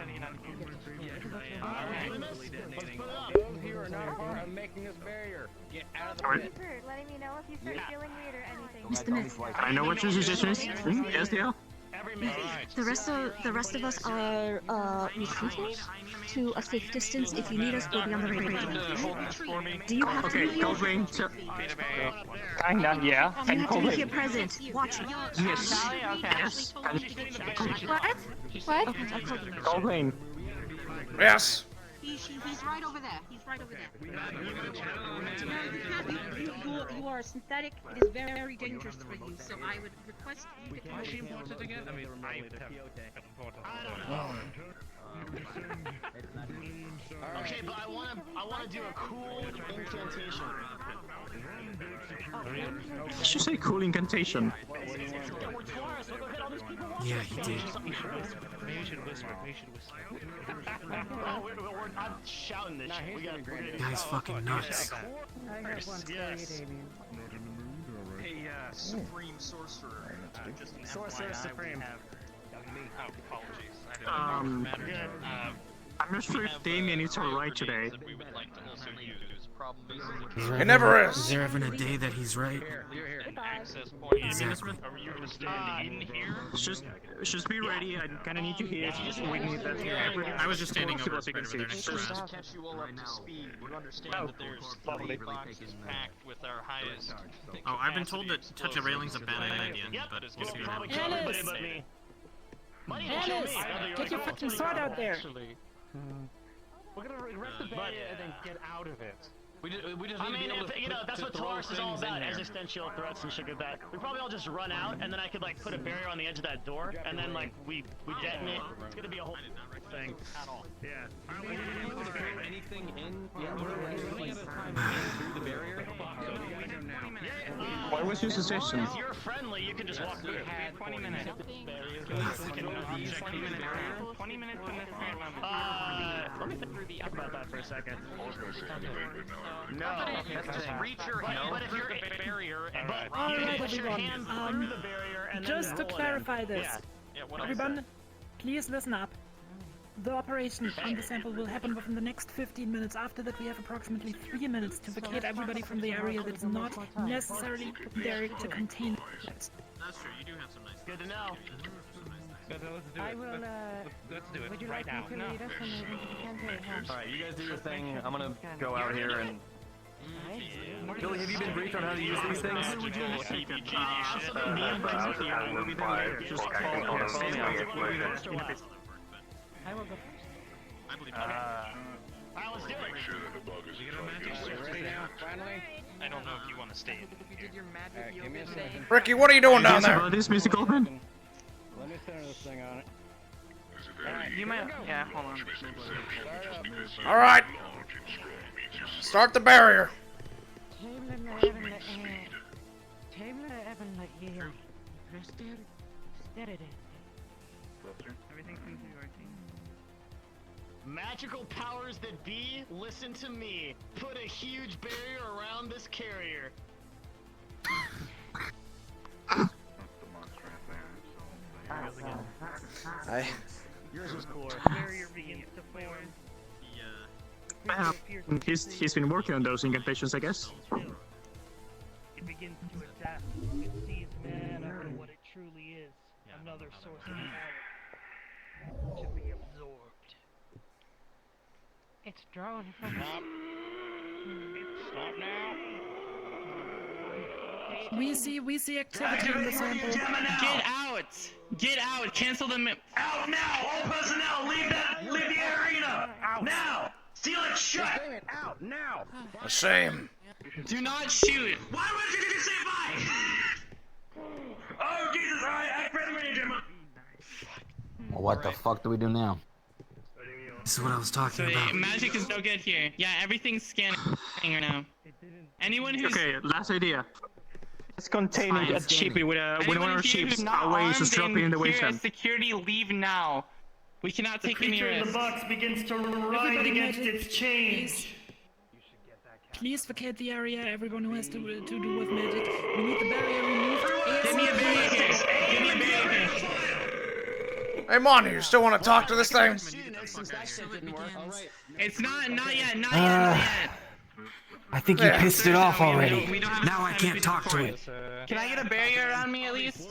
I'm making this barrier. Get out of the Alright. Letting me know if you start feeling weird or anything. Mr. Myth, I know what your suggestion is. Yes, dear. the rest of us are retreating to a safe distance. If you need us, we'll be on the radio. Do you have to be Okay, here? Goldwing. Kinda, yeah. You And have to be here Goldwing. present. Watch me. Yes. Yes. What? What? Goldwing. Yes. He's right over there. He's right over there. You are synthetic. It is very, very dangerous for you. So I would request you to come. She imported again? I mean, I Okay, but I wanna do a cool incantation. Did you say cool incantation? Yeah, he did. Maybe we should whisper. I'm shouting this shit. We gotta Guy's fucking nuts. Yes. Hey, Supreme Sorcerer. Just an Sorcerer FYI, Supreme. apologies. I'm not sure if Damien is alright today. It never is. Is there ever a day that he's right? Exactly. Just be ready. I kind of need you here. We need that. I was just standing over there next to Just to catch you all up to speed, you understand that there's 40 boxes packed with our highest. Oh, I've been told that touching a railing's a bad idea, but we'll see what happens. Callous, get your fucking sword out there. We're gonna erect the barrier and then get out of it. We just I need mean, to be able if, you know, that's what Tolaris is all about, existential threats and shit like that. We probably all just run out, and then I could, like, put a barrier on the edge of that door, and then, like, we detonate. It's gonna be a whole thing. Yeah. anything in running out of time through the barrier. What was your suggestion? If you're friendly, you can just walk through. 20 minutes. 20 minutes from this current moment. Let me think about that for a second. No, just reach your hand But if you're through the barrier and you push your hands through the barrier and then Just to roll it in. clarify this, Yeah, what everyone, please listen up. The operation on the sample will happen within the next 15 minutes. After that, we have approximately 3 minutes to vacate everybody from the area that is not necessarily there to contain it. That's true, you do have some nice. Good to know. Let's do I it. will, Let's do it would you right like now. me to lead us in the incantation? All right, you guys do your thing. I'm gonna go out here and. Billy, have you been briefed on how to use these things? I will go first. I believe Alright, let's do it. Ready now, finally? I don't know if you want to stay. Give me a second. Ricky, what are you doing down there? This Mr. Goldman? Let me center this thing on it. You might. Yeah, hold on. All right. Start the barrier. Everything seems to be working. Magical powers that be, listen to me. Put a huge barrier around this carrier. Yours was cooler. Barrier begins to form. He's been working on those incantations, I guess. It begins to adapt. It sees mana for what it truly is. Another source of power. To be absorbed. It's drawn from Stop now. We see activity in the sample. Get out! Get out! Cancel the Out now! All personnel, leave the arena! Now! Seal it shut! Out now! A shame. Do not shoot! Why would you say bye? Oh Jesus! Alright, act ready, Gemma. Well, what the fuck do we do now? This is what I was talking So about. magic is no good here. Yeah, everything's scanning right now. Anyone who's Okay, last idea. It's containing a chippy with one of our ships. not Our ways armed is dropping in and the here wasteland. as security, leave now. We cannot take any risks. box begins to Everybody magic, change. Please vacate the area. Everyone who has to do with magic. We need the barrier removed. Give me a barrier. Give me a barrier. Hey, Monty, you still want to talk to this thing? It's not yet, not yet. I think you pissed it off already. Now I can't talk to it. Can I get a barrier around me at least?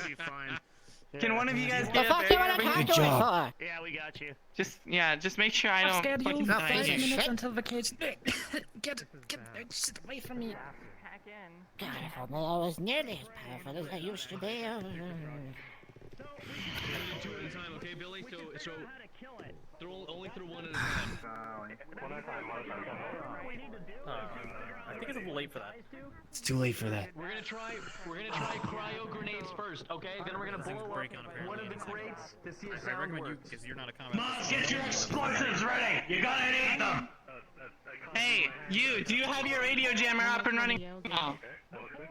Can one of you guys The get a fuck you barrier? wanna talk Good to it job. for? Yeah, we got you. Just make sure I I've don't scheduled fucking 5 die here. minutes until vacation. Get that shit away from me. God, if only I was nearly as powerful as I used to be. Two at a time, okay, Billy? So only through one at a time. I think it's a little late for that. It's too late for that. We're gonna try cryo grenades first, okay? Then we're gonna blow up one of the crates to see if I sound recommend you, works. because you're not a combat. Must get your explosives ready! You gotta need them! Hey, do you have your radio jammer up and running? Oh.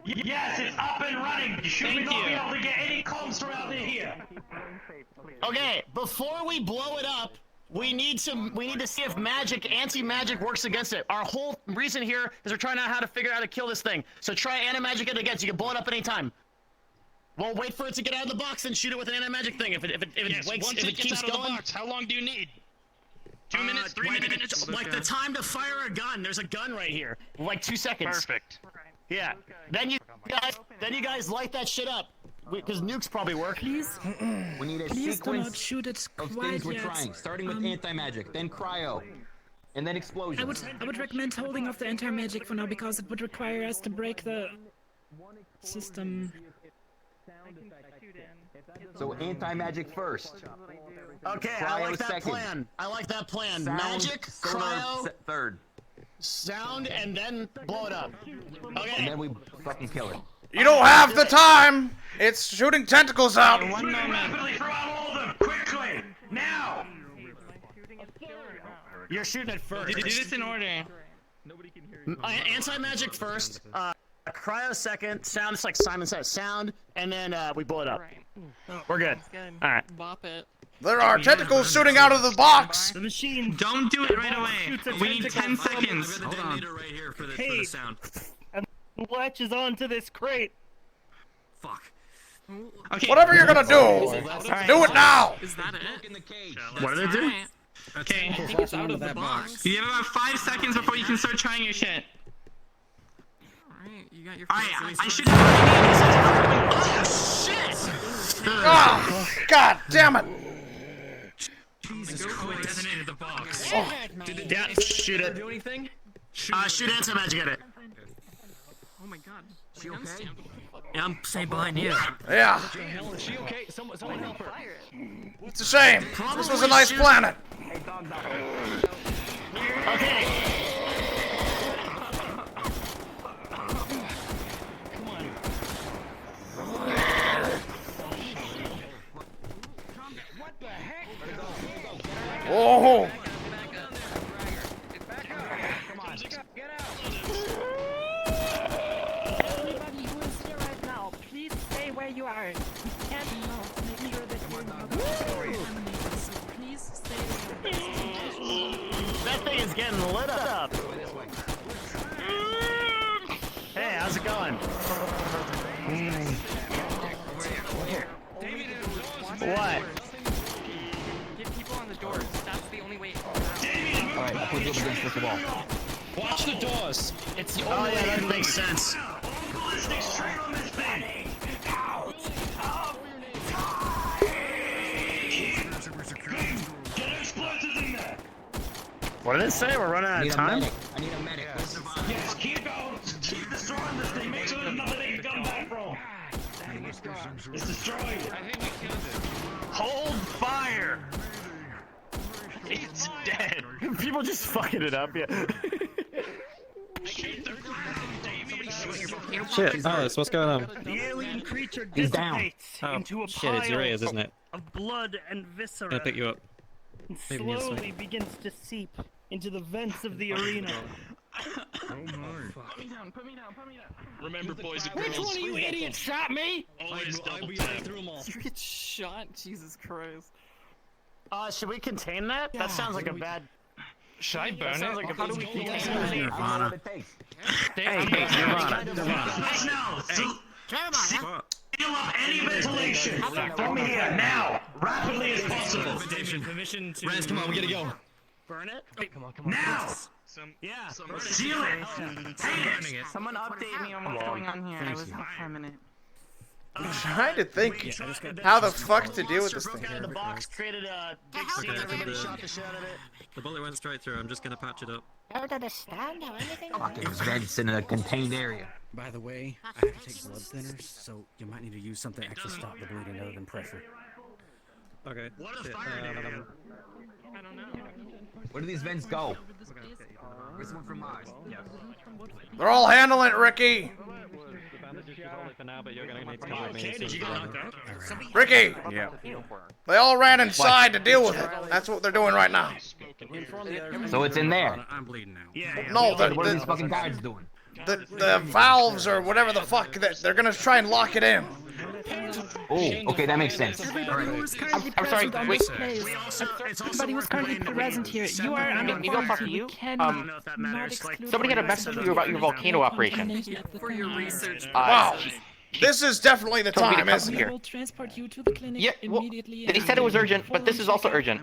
Yes, it's up and running! You should Thank not be you. able to get any comms from out here! Okay, before we blow it up, we need to see if anti-magic works against it. Our whole reason here is we're trying out how to figure out how to kill this thing. So try anti-magic it again, so you can blow it up anytime. We'll wait for it to get out of the box and shoot it with an anti-magic thing. If it keeps going. How long do you need? 2 minutes, 3 minutes? Like the time to fire a gun. There's a gun right here. Like 2 seconds. Perfect. Yeah. Then you guys light that shit up. Because nukes probably work. Please, We need a please do not sequence shoot it of quite things we're yet. trying, starting with anti-magic, then cryo, and then explosions. I would recommend holding off the anti-magic for now because it would require us to break the system. So anti-magic first. Okay, I Cryo like that second. plan. I like that plan. Sound, Magic, sonar cryo, third. sound, and then blow it up. Okay. And then we fucking kill it. You don't have the time! It's shooting tentacles out! Rapidly throw out all of them! Quickly! Now! You're shooting it first. Do this in order. Anti-magic first, cryo second, sound, it's like Simon said, sound, and then we blow it up. We're good. Alright. Bop it. There are tentacles shooting out of the box! The machine. Don't do it right away. We need 10 seconds. Hold on. Right here for the sound. And latches onto this crate. Fuck. Okay. Whatever you're gonna do, do it now! Is that it? What do they do? Okay. I think it's out of the box. You have about 5 seconds before you can start trying your shit. Alright, you got your Alright, I should. Oh shit! Oh, God damn it! Jesus Christ. Detonated the box. Oh. Yeah, shoot it. Do anything? Shoot anti-magic at it. Oh my god. She okay? Yeah, I'm staying behind you. Yeah. Is she okay? Someone help her. It's a shame. This was a nice planet. Okay. Oh. Everybody who is here right now, please stay where you are. We can't make sure that you're not contaminated, so please stay there. That thing is getting lit up. Hey, how's it going? What? Get people on the doors. That's the only way. Alright, I'll put you up against this wall. Watch the doors. It's the Oh only yeah, that makes sense. What did it say? We're running out of time? I need a medic. Yes, keep going. Keep destroying this thing. Make sure there's nothing they can come back from. It's destroyed. I think we killed it. Hold fire! It's dead. People just fucking it up, yeah. Shit, Callous, what's going on? The alien creature He's down. dissipates Oh, into a shit, it's your pile ears, isn't it? of blood and viscera. Gonna pick you up. And Leave me this way. slowly begins to seep into the vents of the arena. Oh my. Put me down, put me down, put me down. Remember, boys and Which girls. one of you idiots shot me? Always double You tap. get shot? Jesus Christ. Should we contain that? That sounds like a bad... Should I burn sounds it? like a How do we contain contain it? it? Nirvana. Hey, Nirvana. Right now, seal up any ventilation. From here, now, rapidly as possible. Permission to. Raz, come on, we gotta go. Burn it? Come on. Now. Yeah. Seal it. Take it. Someone update me on what's going on here. I was out for a minute. I'm trying to think how the fuck to deal with this Broke thing. out of the box, created a big scene, everybody shot the shit out of it. The bullet went straight through. I'm just gonna patch it up. Don't understand how anything Fucking vents in a contained area. By the way, I have to take blood thinners, so you might need to use something extra to stop the bleeding other than pressure. Okay. What a shit, fire I don't know. Where do these vents go? Where's the one from Mars? They're all handling it, Ricky. Ricky! Yeah. They all ran inside to deal with it. That's what they're doing right now. So it's in there. I'm bleeding now. No, What are these fucking guards doing? the valves or whatever the fuck, they're gonna try and lock it in. Oh, okay, that makes sense. Everybody who is currently I'm sorry, present on wait. this place. Everybody who is currently present here, you are under Maybe I'll talk to quarantine. you. We cannot exclude Somebody got a message to you about your volcano operation. For your research. Wow. This is definitely the Told me to time, come isn't We it? will transport you to the clinic Yeah, well, immediately. they said it was urgent, but this is also urgent.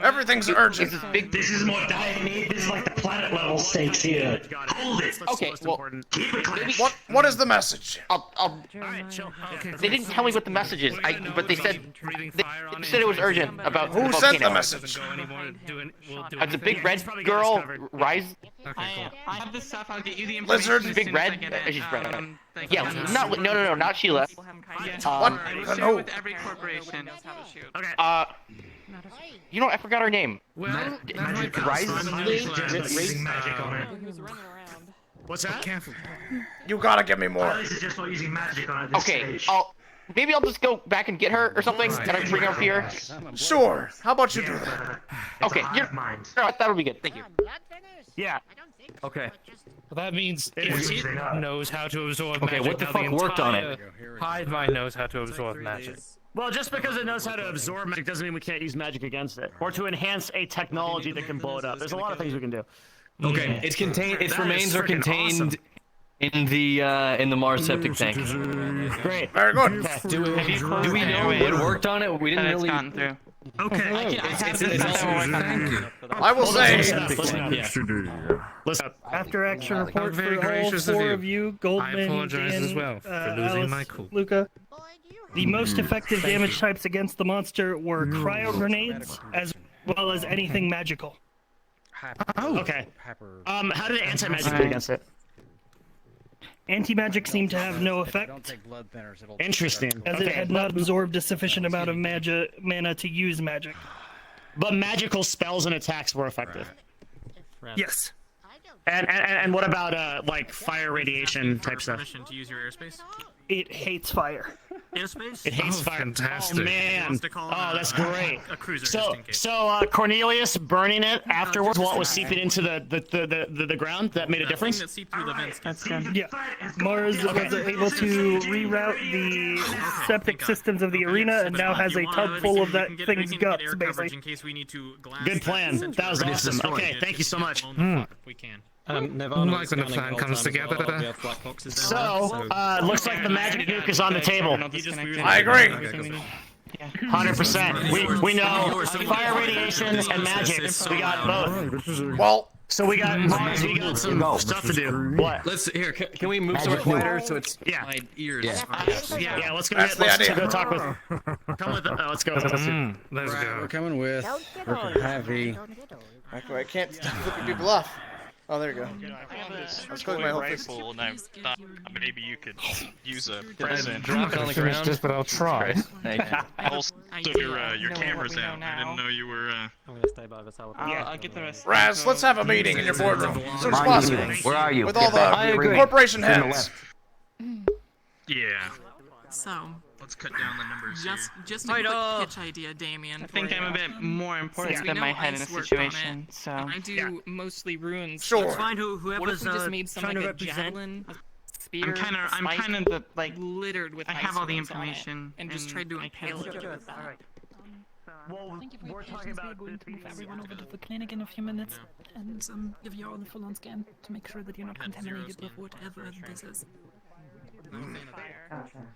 Everything's urgent. This is big. This is more dire need. This is like the planet level stakes here. Hold it. Okay, well, What is the message? they didn't tell me what the message is. But they said it was urgent about Who the sent the volcano. message? The big red girl, Rise. I have the stuff. I'll get you the information. Lizard? as Big soon as I red. get it. She's red. Thank Yeah, you. no, not Sheila. Yeah. What? I share No. with every corporation. Okay. You know, I forgot her name. Well, Using magic on it. What's that? Careful. You gotta give me more. I suggest not using magic on it at this Okay, stage. maybe I'll just go back and get her or something, and I can bring her up here. Sure. How about you do that? Okay, that'll be good. Thank you. Yeah. Okay. Well, that means it knows how to absorb Okay, magic. what the now fuck worked on it? Hive mind knows how to absorb magic. Well, just because it knows how to absorb magic doesn't mean we can't use magic against it, or to enhance a technology that can blow it up. There's a lot of things we can do. Okay, it's contained. Its remains are contained in the Mars septic tank. Great. Very good. Okay. Do we know what worked on it? We didn't really. Gotten through. Okay. I will say. Listen. After action report very for all gracious of four you. of you, Goldman, I apologize Dan, as well for losing Alice, my cool. Luca. The most effective damage types against the monster were cryo grenades, as well as anything magical. Oh. Okay. How did anti-magic do against it? Anti-magic seemed to have no effect, Interesting. as it had not absorbed a sufficient amount of mana to use magic. But magical spells and attacks were effective. Yes. And what about like fire radiation type stuff? Permission to use your airspace? It hates fire. Airspace? It hates fire. Fantastic. Oh man. Oh, that's great. A cruiser, So, just in case. Cornelius burning it afterwards while it was seeping into the ground, that made a difference? That seeped through the vents. That's good. Yeah. Mars was able to reroute the septic systems of the arena and now has a tub full of that thing's guts, basically. In case we need to glass Good plan. That was awesome. Okay, thank you so much. We can. Like when the plan comes together. So, looks like the magic nuke is on the table. I agree. 100%. We know fire radiation and magic. We got both. Well, so we got Mars, we got some stuff to do. What? Let's here. Can we move somewhere quieter so it's My ears. Yeah, let's go. That's the Let's idea. go talk with. Come with. Let's go. Let's We're go. coming with. We're heavy. I can't stop flipping people off. Oh, there you go. Let's cook my whole face. rifle, and I thought maybe you could use a present. drop it on the ground? But I'll try. Also, your camera's out. I didn't know you were. I'm gonna stay by this. I'll get the rest. Raz, let's have a meeting in your boardroom as soon as possible. Where are you? With all the corporation heads. Yeah. So, Let's cut down the numbers just a quick pitch idea, Damien. I think I'm a bit more important Since than we my know head in a Ice worked situation, on it, so. and I do mostly runes. Sure. Let's find Whoever's what if we just made some trying like to a represent. javelin, a spear, I'm spike, kind of the like. littered with I have all the ice runes on it, information, and just tried to I impale can't- each other with that. Well, I think if we're talking about going to move everyone over to the clinic in a few minutes and give you all the full-on scan to make sure that you're not contaminated with whatever this is.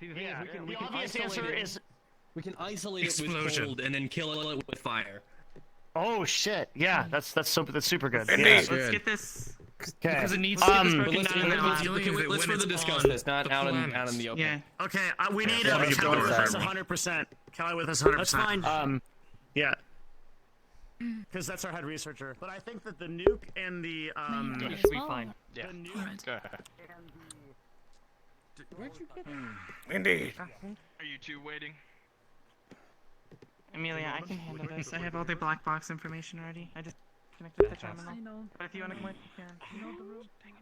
Yeah, the obvious answer is. We can isolate it with Explosion. cold and then kill it with fire. Oh shit! Yeah, that's super good. Indeed. Yeah. Let's get this. Okay. Because it needs to get this But broken let's, down in the let's, lab. let's further discuss this, not out in the open. Yeah. Okay, we need Yeah, Kelly you're with us doing 100%. Kelly with us 100%. That's fine. Yeah. Because that's our head researcher. But I think that the nuke and the Maybe should be fine. Yeah. Alright. Where'd you get Indeed. Are you two waiting? Amelia, I can handle this. I have all the black box information already. I just connected the terminal. I know. But if you want to come with, you can. You know the room. Dang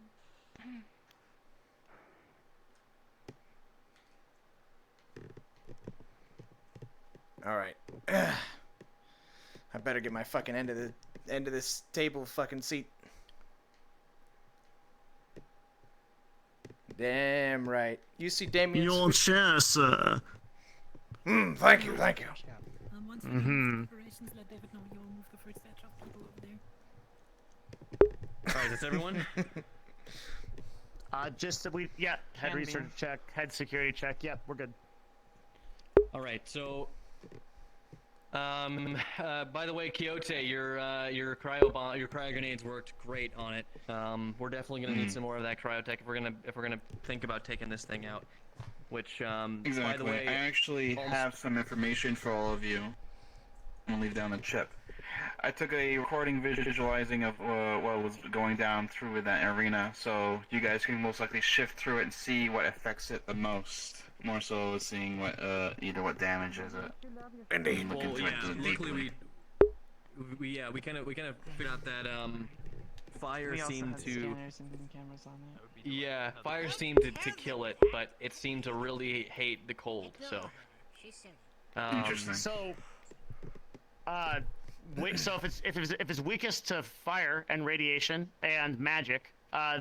it. All right. I better get my fucking end of this table fucking seat. Damn right. You see Damien? Your chair, sir. Thank you, thank you. Once we finish operations, let David know you'll move the first batch of people over there. Alright, that's everyone? Just that we, yeah, head research check, head security check. Yep, we're good. Alright, so by the way, Quixote, your cryo grenades worked great on it. We're definitely gonna need some more of that cryotech if we're gonna think about taking this thing out. Which Exactly. by the way, I actually have some information for all of you. I'm gonna leave down the chip. I took a recording visualizing of what was going down through that arena, so you guys can most likely shift through it and see what affects it the most. More so seeing what either what damages it. Indeed. Well, yeah. Luckily, we kind of figured out that fire We also seemed had to. scanners and cameras on it. Yeah, fire seemed to kill it, but it seemed to really hate the cold. So. Interesting. So, so if it's weakest to fire and radiation and magic,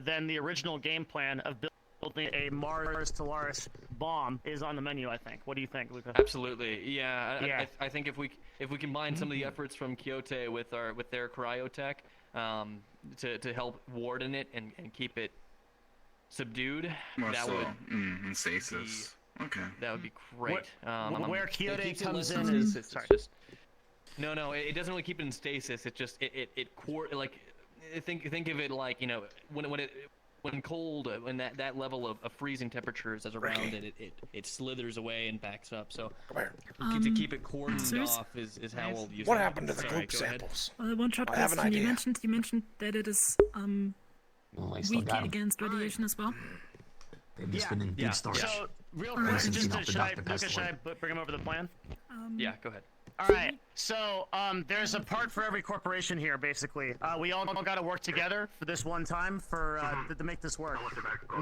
then the original game plan of building a Mars Tolaris bomb is on the menu. I think. What do you think, Luca? Absolutely, yeah. I think if we combine some of the efforts from Quixote with their cryotech, to help warden it and keep it subdued, More that so, would and stasis. Okay. That would be great. Where Quixote comes in is is sorry. No, it doesn't really keep it in stasis. It just like think of it like, you know, when cold, when that level of freezing temperatures is around it slithers away and backs up. So to keep it cordoned off is how we'll use it. What happened to the group samples? One shot I have an question. idea. You mentioned that it is weak against radiation as well. They've just been in good storage. So, real quick, just should I bring him over the plan? Yeah, go ahead. All right. So, there's a part for every corporation here, basically. We all got to work together for this one time to make this work.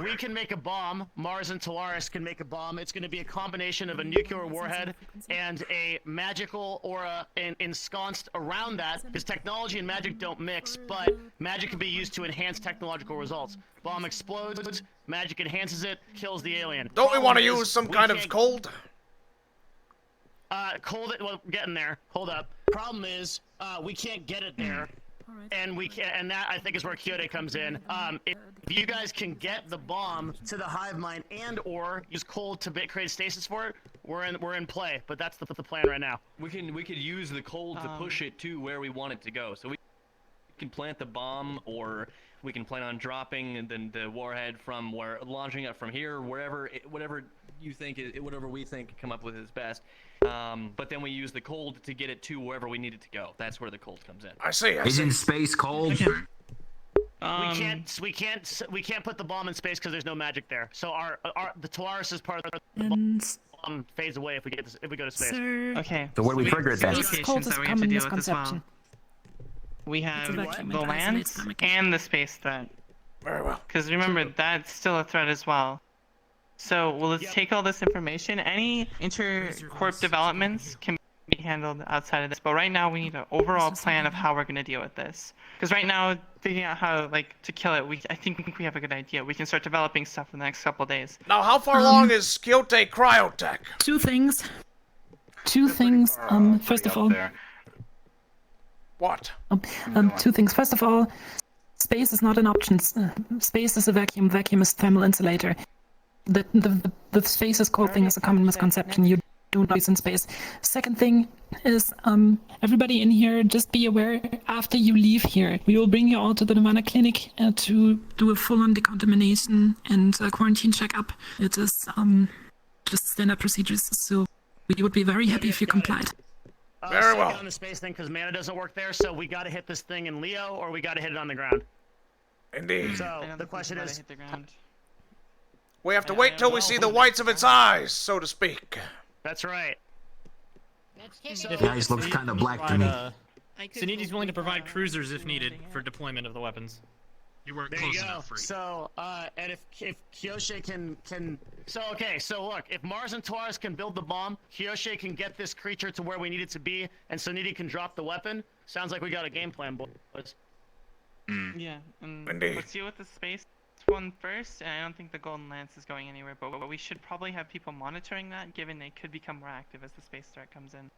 We can make a bomb. Mars and Tolaris can make a bomb. It's going to be a combination of a nuclear warhead and a magical aura ensconced around that, because technology and magic don't mix, but magic can be used to enhance technological results. Bomb explodes, magic enhances it, kills the alien. Don't we want to use some kind of cold? Well, getting there. Hold up. Problem is, we can't get it there, and and that I think is where Quixote comes in. If you guys can get the bomb to the hive mind and/or use cold to create stasis for it, we're in play. But that's the plan right now. We could use the cold to push it to where we want it to go. So we can plant the bomb, or we can plan on dropping the warhead from launching it from here, whatever you think whatever we think come up with is best. But then we use the cold to get it to wherever we need it to go. That's where the cold comes in. I see. Isn't space cold? We can't put the bomb in space because there's no magic there. So the Tolaris is part of the bomb fades away if we go to space. Okay. So where do we trigger it then? Locations that we have to deal with as well. We have the land and the space threat. Very well. Because remember, that's still a threat as well. So, well, let's take all this information. Any inter-corp developments can be handled outside of this. But right now, we need an overall plan of how we're going to deal with this. Because right now, figuring out how, to kill it, I think we have a good idea. We can start developing stuff in the next couple of days. Now, how far along is Quixote cryotech? Two things. First of all... What? Two things. First of all, space is not an option. Space is a vacuum. Vacuum is thermal insulator. The space is cold thing is a common misconception. You do not use in space. Second thing is, everybody in here, just be aware, after you leave here, we will bring you all to the Nirvana Clinic to do a full-on decontamination and quarantine checkup. It is just standard procedures, so we would be very happy if you complied. Very well. On the space thing, because mana doesn't work there, so we got to hit this thing in Leo, or we got to hit it on the ground. Indeed. So the question is, hit the ground. We have to wait till we see the whites of its eyes, so to speak. That's right. The eyes looks kind of black to me. Suniti's willing to provide cruisers if needed for deployment of the weapons. You weren't there close you go. enough for you. So, and if Quixote can... So, okay, so look, if Mars and Taurus can build the bomb, Quixote can get this creature to where we need it to be, and Suniti can drop the weapon. Sounds like we got a game plan, boys. Yeah, and Indeed. let's deal with the space one first, and I don't think the Golden Lance is going anywhere, but we should probably have people monitoring that, given they could become more active as the space threat comes in.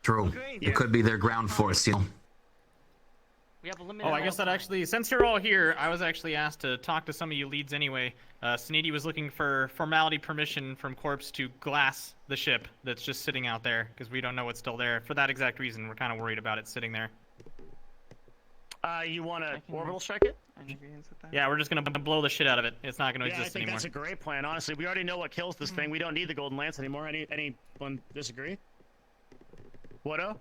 True. It could be their ground force, you know. We have a limited I guess that actually, since you're all here, I was actually asked to talk to some of you leads anyway. Suniti was looking for formality permission from Corps to glass the ship that's just sitting out there, because we don't know what's still there. For that exact reason, we're kind of worried about it sitting there. You want to orbital strike it? Yeah, we're just gonna blow the shit out of it. It's not gonna exist I think anymore. that's a great plan. Honestly, we already know what kills this thing. We don't need the Golden Lance anymore. Anyone disagree? What'o?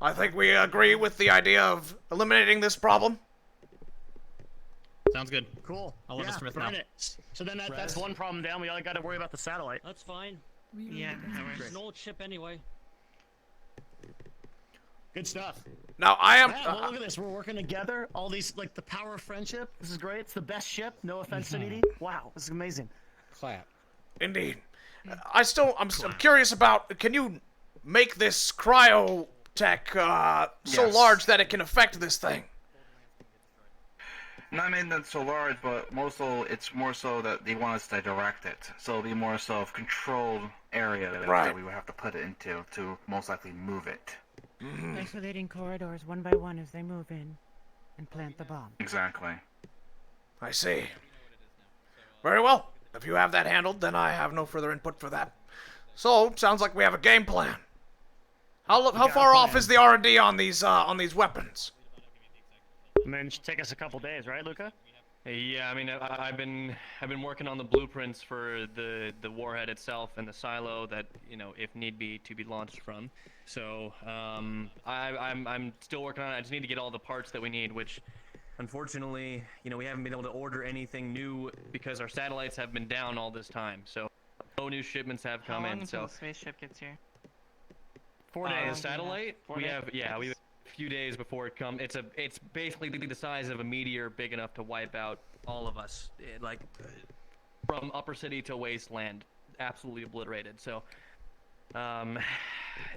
I think we agree with the idea of eliminating this problem. Sounds good. Cool. I'll let Yeah, Mr. Smith burn know. it. So then that's one problem down. We only got to worry about the satellite. That's fine. Yeah, that works. It's an old ship anyway. Good stuff. Now I am. Yeah, well, look at this. We're working together. All these, like, the power of friendship. This is great. It's the best ship. No offense to Needy. Wow, this is amazing. Clap. Indeed. I'm curious about. Can you make this cryo tech so Yes. large that it can affect this thing? Not made that so large, but it's more so that they want us to direct it. So it'll be more so of controlled area that we would have to put it into to most likely move it. Isolating corridors one by one as they move in and plant the bomb. Exactly. I see. Very well. If you have that handled, then I have no further input for that. So, sounds like we have a game plan. How far off is the R&D on these weapons? I mean, it should take us a couple days, right, Luca? Yeah, I mean, I've been working on the blueprints for the warhead itself and the silo that, you know, if need be, to be launched from. So I'm still working on it. I just need to get all the parts that we need, which, unfortunately, you know, we haven't been able to order anything new because our satellites have been down all this time. So no new shipments have How come long in. until So the spaceship gets here? 4 days. The satellite, we have a few days before it comes. It's basically the size of a meteor, big enough to wipe out all of us, like from upper city to wasteland, absolutely obliterated. So,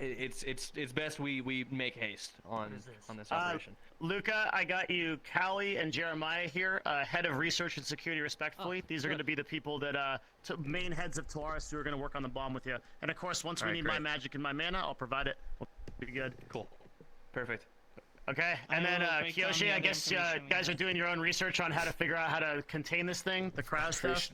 it's best we make haste on this operation. Luca, I got you Callie and Jeremiah here, head of research and security, respectfully. These are going to be the people that, main heads of Tolaris who are going to work on the bomb with you. And of course, once we need my magic and my mana, I'll provide it. We'll be good. Cool. Perfect. Okay, and then Kiyoshi, I guess you guys are doing your own research on how to figure out how to contain this thing, the cryo stuff.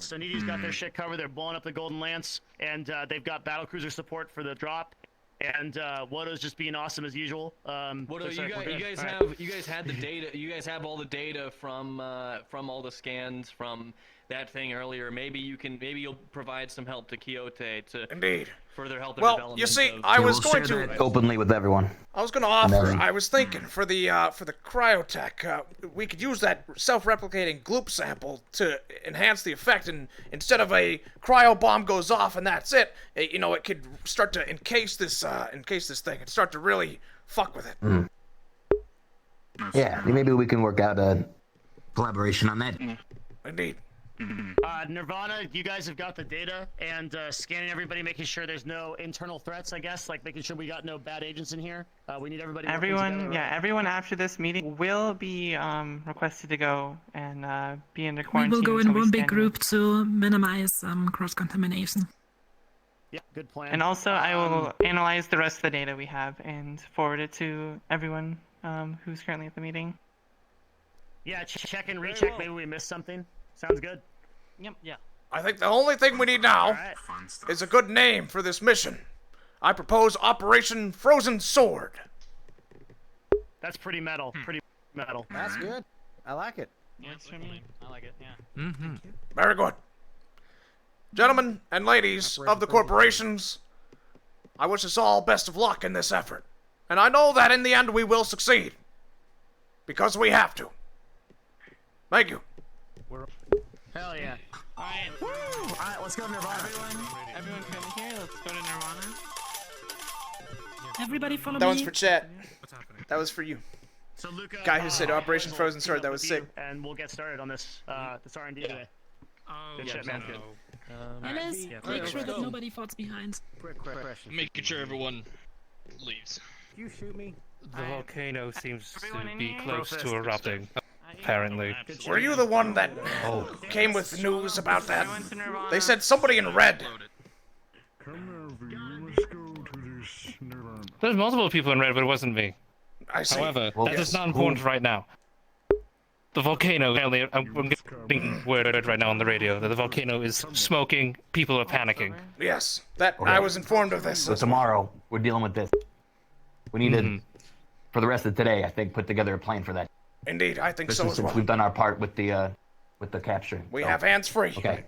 So Needy's got their shit covered. They're blowing up the Golden Lance, and they've got battlecruiser support for the drop. And Wodo's just being awesome as usual. Wodo, looks like we're good. you guys had the data. You guys have all the data from all the scans from that thing earlier. Maybe you'll provide some help to Quixote to Indeed. further help the Well, development. you see, I was going to openly with everyone. I was going to offer. I was thinking for the cryotech, we could use that self-replicating gloop sample to enhance the effect, and instead of a cryo bomb goes off and that's it, you know, it could start to encase this thing and start to really fuck with it. Mm. Yeah, maybe we can work out a collaboration on that. Indeed. Nirvana, you guys have got the data and scanning everybody, making sure there's no internal threats, I guess, like making sure we got no bad agents in here. We need everybody working together, right? Everyone after this meeting will be requested to go and be in the We quarantine. will go until in we one big scan group to minimize cross-contamination. Yeah, good plan. And also, I will analyze the rest of the data we have and forward it to everyone who's currently at the meeting. Yeah, check and recheck. Maybe we missed something. Sounds good. Yep. Yeah. I think the only thing we need now is a good name for this mission. I propose Operation Frozen Sword. That's pretty metal. Pretty metal. That's good. I like it. Yeah, it's for me. I like it. Yeah. Mm-hmm. Very good. Gentlemen and ladies of the corporations, I wish us all best of luck in this effort. And I know that in the end we will succeed. Because we have to. Thank you. Hell yeah. Alright. Woo! Alright, let's go to Nirvana. Everyone come here. Let's go to Nirvana. Everybody follow That me. one's for chat. That was for you. So Luca, Guy who said Operation Frozen Sword, that was sick. And we'll get started on this this R&D today. Good shit, man. Good. Ellis, make sure that nobody falls behind. Quick question. Making sure everyone leaves. You shoot me. The volcano seems to be close to erupting, apparently. Were you the one that came with news about that? They said somebody in red. There's multiple people in red, but it wasn't me. I see. However, that is not important right now. The volcano, apparently, I'm getting word right now on the radio that the volcano is smoking, people are panicking. Yes, that I was informed of this. So tomorrow, we're dealing with this. We need to, for the rest of today, I think, put together a plan for that. Indeed, I think so as well. We've done our part with the capture. We have hands free. Okay.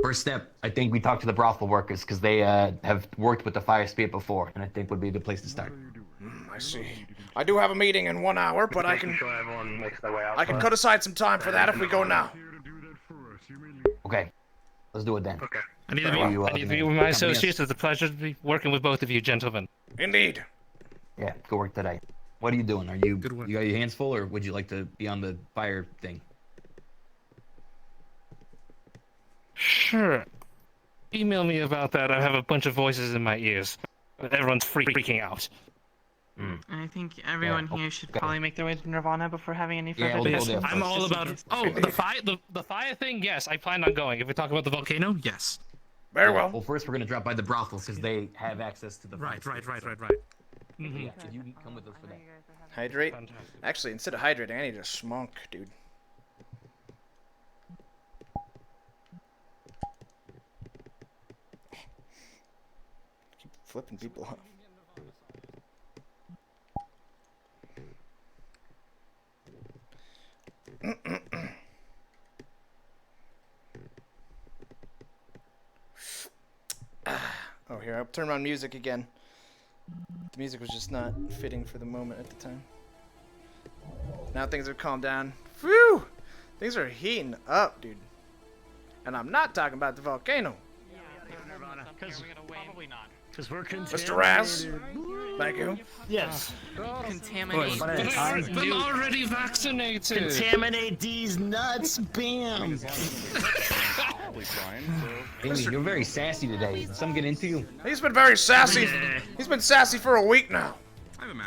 First step, I think we talk to the brothel workers because they have worked with the fire spirit before, and I think would be the place to start. I see. I do have a meeting in 1 hour, but I can cut aside some time for that if we go now. Okay, let's do it then. Okay. I need to be with my associates. It's a pleasure to be working with both of you, gentlemen. Indeed. Yeah, go work today. What are you doing? Are you you got your hands full, or would you like to be on the fire thing? Sure. Email me about that. I have a bunch of voices in my ears. Everyone's freaking out. I think everyone here should probably make their way to Nirvana before having any further discussions. I'm all just in about case. the fire thing. Yes, I plan on going. If we talk about the volcano, yes. Very well. Well, first we're gonna drop by the brothel because they have access to the. Right. Mm-hmm. Yeah, could you come with us for that? Hydrate? Actually, instead of hydrating, I need to smunk, dude. Keep flipping people off. Oh, here, I'll turn on music again. The music was just not fitting for the moment at the time. Now things have calmed down. Phew! Things are heating up, dude. And I'm not talking about the volcano. Probably not. Because we're Mr. Raz, thank you. Yes. Contaminate. I'm already vaccinated. Contaminate these nuts, bam. Amy, you're very sassy today. Did some get into you? He's been very sassy. He's been sassy for a week now.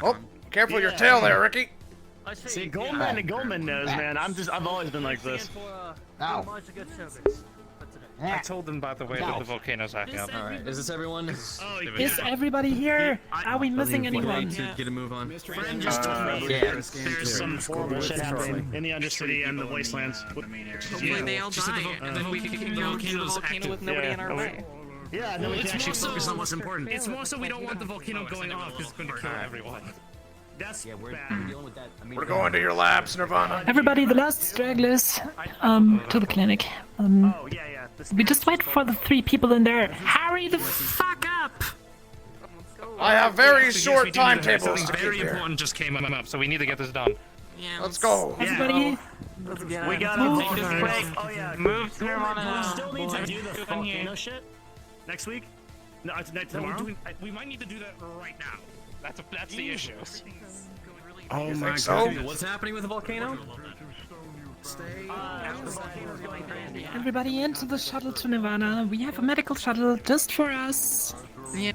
Oh, careful your tail there, Ricky. See, Goldman knows, man. I've always been like this. Ow. I told them about the way that the volcano's acting up. All right, is this everyone? Is everybody here? Are we missing anyone? To get a move on. Friend just told me there's some horrible shit happening in the Undercity and the Wastelands. Hopefully they all die, and then we can go to the volcano with nobody in our way. Yeah, and then we can actually focus on what's important. It's more so we don't want the volcano going off because it's going to kill everyone. That's we're dealing with that. We're going to your labs, Nirvana. Everybody, the last stragglers, to the clinic. We just wait for the 3 people in there. Hurry the fuck up! I have very short timetables. Something very important just came up, so we need to get this done. Yeah, let's go. Everybody, we gotta make this quick. Oh yeah, move to Nirvana. We still need to do the volcano shit next week. No, it's tomorrow. We might need to do that right now. That's the issue. Oh my god. What's happening with the volcano? everybody into the shuttle to Nirvana. We have a medical shuttle just for us. Yeah.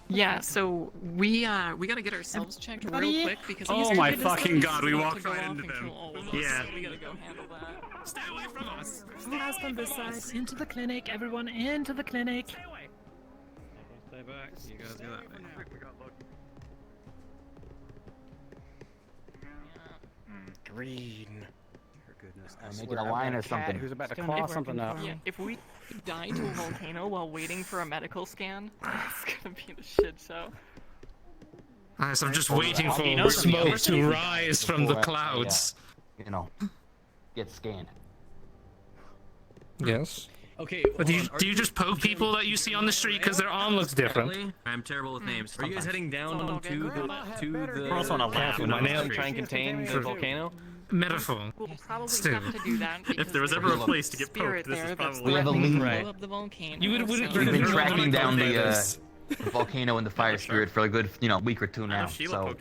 Yeah, so we gotta get ourselves checked real quick because oh my fucking god, we walked right into them. Yeah. So we gotta go handle that. Stay away from us. Last on this side, into the clinic. Everyone into the clinic. Stay back. You guys go that way. Green. Make it a line or something. Who's about to claw something up? Yeah, if we die to a volcano while waiting for a medical scan, it's gonna be the shit show. Nice, I'm just waiting for smoke to rise from the clouds. You know, get scanned. Yes. Okay. But do you just poke people that you see on the street because their arm looks different? I'm terrible with names. Are you guys heading down to the We're also on a lab. to try and contain the volcano? Metaphor. We'll probably Still. have to do that If there was ever a place to get poked, this is probably. We have a lead. blow up the volcano. You would so- We've been tracking down the volcano and the fire spirit for a good, week or two now. So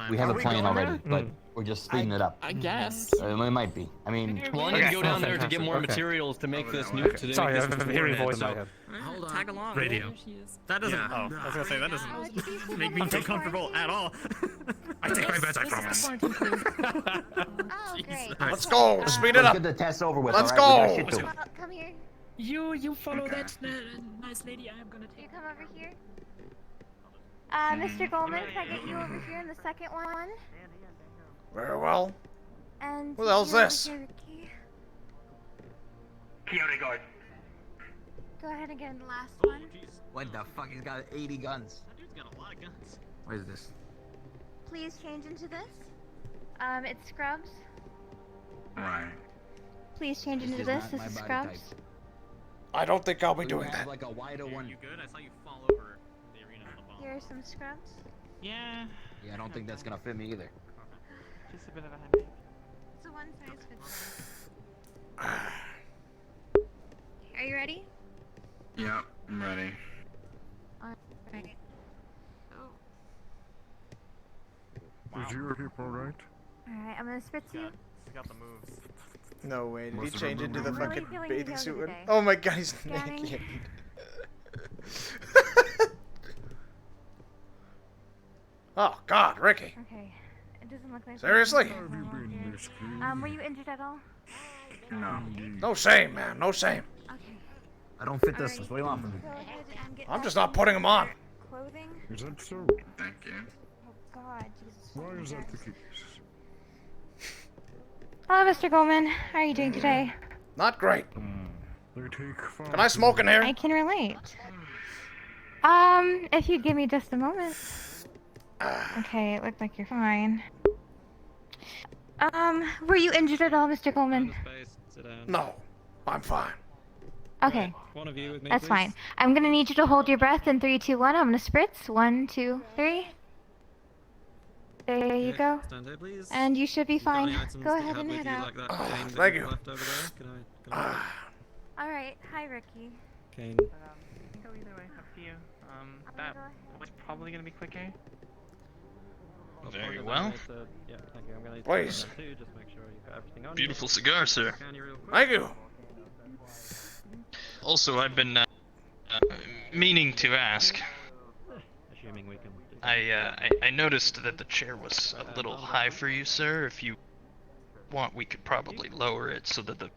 we have a plan already, but we're just speeding it up. I guess. It might be. I mean, Well, I need to go down there to get more materials to make this new. To Sorry, I make this have a hearing voice in my so- head. Hold on. Tag along. Radio. There she is. That doesn't. Oh, I was gonna say that doesn't make me feel comfortable at all. I take my bets, I promise. Let's go. Speed it Let's up. get the test over with. Let's all right? We go. got shit to do. Come here. You follow that nice lady. I'm gonna You take. come over here. Mr. Goldman, can I get you over here in the second one? Very well. And Who the hell's you over this? here, Ricky. Coyote guard. Go ahead and get in the last one. What the fuck? He's got 80 guns. That dude's got a lot of guns. What is this? Please change into this. It's Scrubs. Right. Please change into this. This is Scrubs. I don't think I'll be doing have that. like a wider one. You good? I saw you fall over in the arena on the ball. Here are some Scrubs. Yeah. Yeah, I don't think that's gonna fit me either. Just a bit of a headache. It's a one size fits all. Are you ready? Yeah, I'm ready. Alright. Is your hip alright? Alright, I'm gonna spritz you. Got the moves. No way, did he Must have change been into the I'm really fucking feeling bathing yoga suit? today. Oh my god, he's Scanning. naked. Oh god, Ricky. Okay. It doesn't look like Seriously? Were you injured at all? No. No shame, man, no shame. Okay. I don't fit this. What do you want from me? Go ahead and get I'm just not putting him on. clothing. Is that so? Thank you. Oh god, Jesus. Why is that the case? Hello, Mr. Goldman. How are you doing today? Not great. They take far Can I smoke in here? I can relate. If you give me just a moment. Okay, it looked like you're fine. Were you injured at all, Mr. Goldman? No, I'm fine. Okay, One of you with me, that's please. fine. I'm gonna need you to hold your breath in 3, 2, 1. I'm gonna spritz. 1, 2, 3. There you go. Stand there, please. And you should be You've got fine. any items Go that ahead have and with head you, out. like that cane that thank you've you. left over there? Can I Alright, hi Ricky. cane? Go either way, up to you. That was probably gonna be quicker. Very well. Yeah, thank you. I'm gonna need Please. to too, just make sure you've got everything on Beautiful you. cigar, sir. Scan you real quick. Thank you. Also, I've been meaning to ask. Assuming we can. I noticed that the chair was a little high for you, sir. If you want, we could probably lower it so that the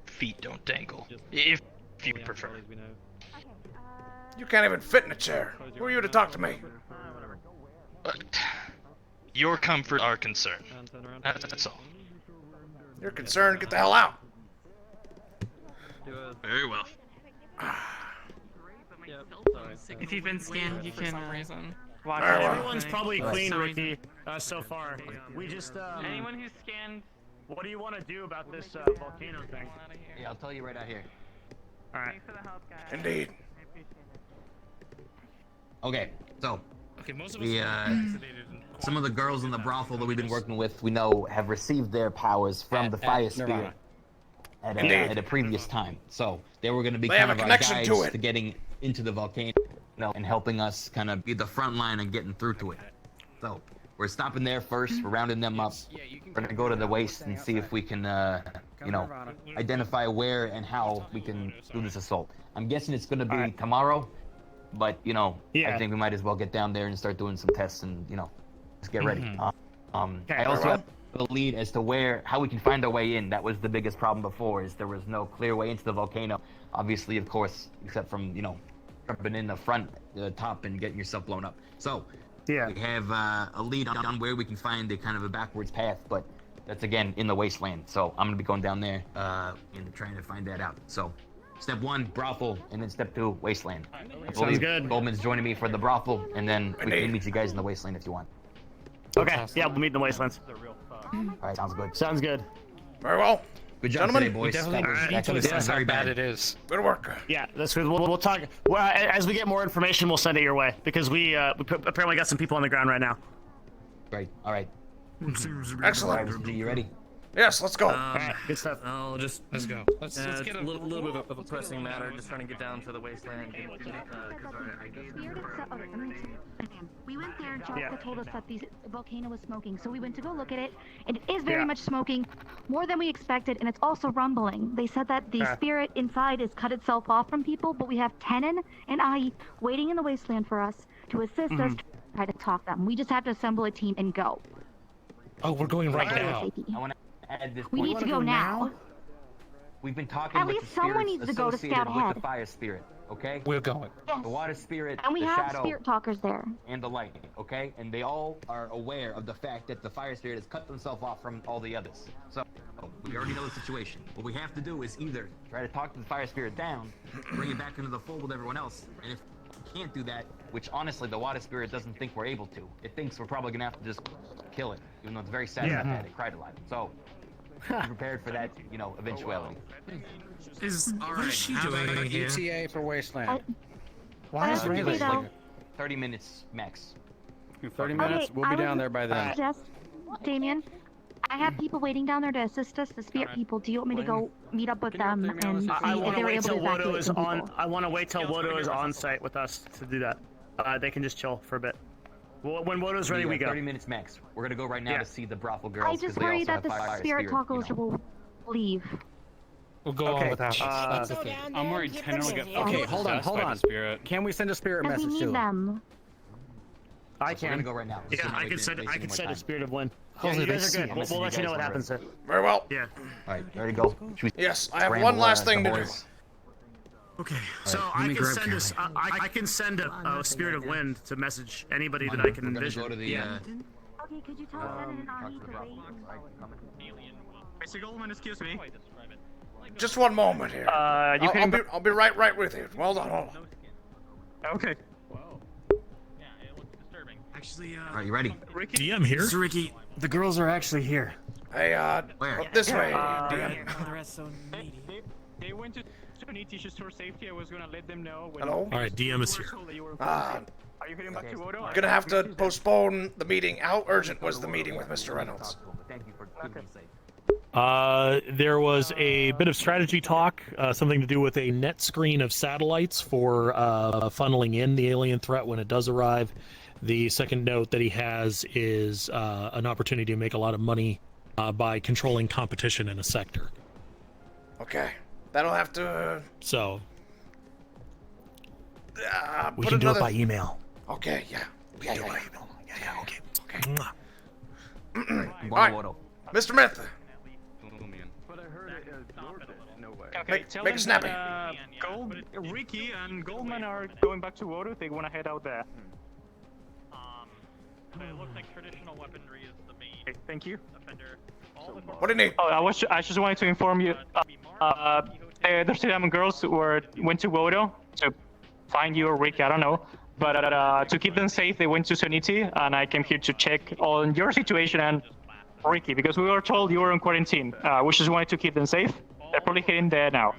feet don't dangle. If you prefer. You can't even fit in a chair. Who are you to talk to me? Your comfort, our concern. That's all. You're concerned, get the hell out. Very well. If you've been scanned, you can watch Everyone's everything. probably For clean, some Ricky, so far. We just, Anyone who's scanned. What do you want to do about this volcano thing? Yeah, I'll tell you right out here. Alright. Indeed. Okay, so most of we some of the girls in the brothel that we've been working with, we know, have received their powers from the fire spirit at a previous time. So they were going to be They kind have of a our connection guides to it. to getting into the volcano, and helping us kind of be the front line and getting through to it. So we're stopping there first. We're rounding them up. We're going to go to the waste and see if we can, identify where and how we can do this assault. I'm guessing it's going to be tomorrow. But I think we might as well get down there and start doing some tests and just get ready. I also have a lead as to how we can find our way in. That was the biggest problem before, is there was no clear way into the volcano. Obviously, of course, except from jumping in the front, the top, and getting yourself blown up. So we have a lead on where we can find a kind of a backwards path, but that's again in the wasteland. So I'm gonna be going down there and trying to find that out. So. Step 1, brothel, and then step 2, wasteland. I believe good. Goldman's joining me for the brothel, and then we can meet you guys in the wasteland if you want. Okay, yeah, we'll meet in the wastelands. Alright, sounds good. Sounds good. Very well. Good job Gentlemen, today, boys. That could have been very bad. It is. Good work. Yeah, that's good. We'll talk. Well, as we get more information, we'll send it your way, because we apparently got some people on the ground right now. Great. Alright. Excellent. Alright, Mr. G, you ready? Yes, let's go. Alright, good stuff. Let's go. Let's get a little bit of a pressing matter. Just trying to get down to the wasteland. We went there, Jessica told us that the volcano was smoking, so we went to go look at it. It is very much smoking, more than we expected, and it's also rumbling. They said that the spirit inside has cut itself off from people, but we have Tenon and I waiting in the wasteland for us to assist us to try to talk them. We just have to assemble a team and go. Oh, we're going right now. I want to add this We point. need to go now. We've been talking At with least the someone spirits needs to go to associated scout with ahead. the fire spirit, okay? We're going. Yes. The water spirit, And we the have shadow, spirit talkers there. and the lightning, okay? And they all are aware of the fact that the fire spirit has cut themselves off from all the others. So, we already know the situation. What we have to do is either try to talk the fire spirit down, bring it back into the fold with everyone else, and if we can't do that, which honestly the water spirit doesn't think we're able to, it thinks we're probably gonna have to just kill it, even though it's very sad about that, it cried a lot. So, Be prepared for that, eventuality. What is she doing here? ETA for Wasteland. Why is Give Ray us though? like 30 minutes max. 30 minutes? Okay, We'll be down there by then. Damien, I have people waiting down there to assist us, the spirit people. Do you want me to go meet up with them and see I if want they to were wait able to till Wodo evacuate is some on. people? I want to wait till Wodo is on site with us to do that. They can just chill for a bit. Well, when Wodo's ready, we go. 30 minutes max. We're gonna go right now to see the brothel girls. I 'cause just they worry also that have the fire spirit talkers will leave. We'll go on without. That's the thing. I'm worried 10 will get okay, hold on. Can we send a spirit Because we message need to them? them. I We're can. gonna go right now. Yeah, I can send. I can send a spirit of wind. Yeah, Hopefully you they guys see are good. us. We'll let you know what happens there. Very well. Yeah. All right, ready to go. Yes, I have one last thing to do. Okay, so I can send us. I can send a spirit of wind to message anybody that I can envision. Go to the, Okay, could you tell Sen and Ani to wait? Mr. Goldman, excuse me. Just one moment here. I'll be right with you. Hold on. Okay. Actually, All right, you ready? DM here. Mr. Ricky, the girls are actually here. Hey, Where? this way, They went to Trinity just for safety. I was gonna let them know. When Hello? All right, DM is here. Are you heading back to Odo? Gonna have to postpone the meeting. How urgent was the meeting with Mr. Reynolds? Thank you for keeping me safe. There was a bit of strategy talk, something to do with a net screen of satellites for funneling in the alien threat when it does arrive. The second note that he has is an opportunity to make a lot of money by controlling competition in a sector. Okay, that'll have to. So we put can do it another- by email. Okay, yeah. We can do it by email. Yeah, okay. All right, Mr. Myth. Okay, tell make them it snappy. that, Ricky and Goldman are going back to Odo. They want to head out there. So it looks like traditional weaponry is the main Okay, thank you. offender. What do you need? Oh, I just wanted to inform you. There's 2 diamond girls who went to Odo to find you or Ricky. I don't know. But to keep them safe, they went to Soniti, and I came here to check on your situation and Ricky, because we were told you were in quarantine. We just wanted to keep them safe. They're probably heading there now.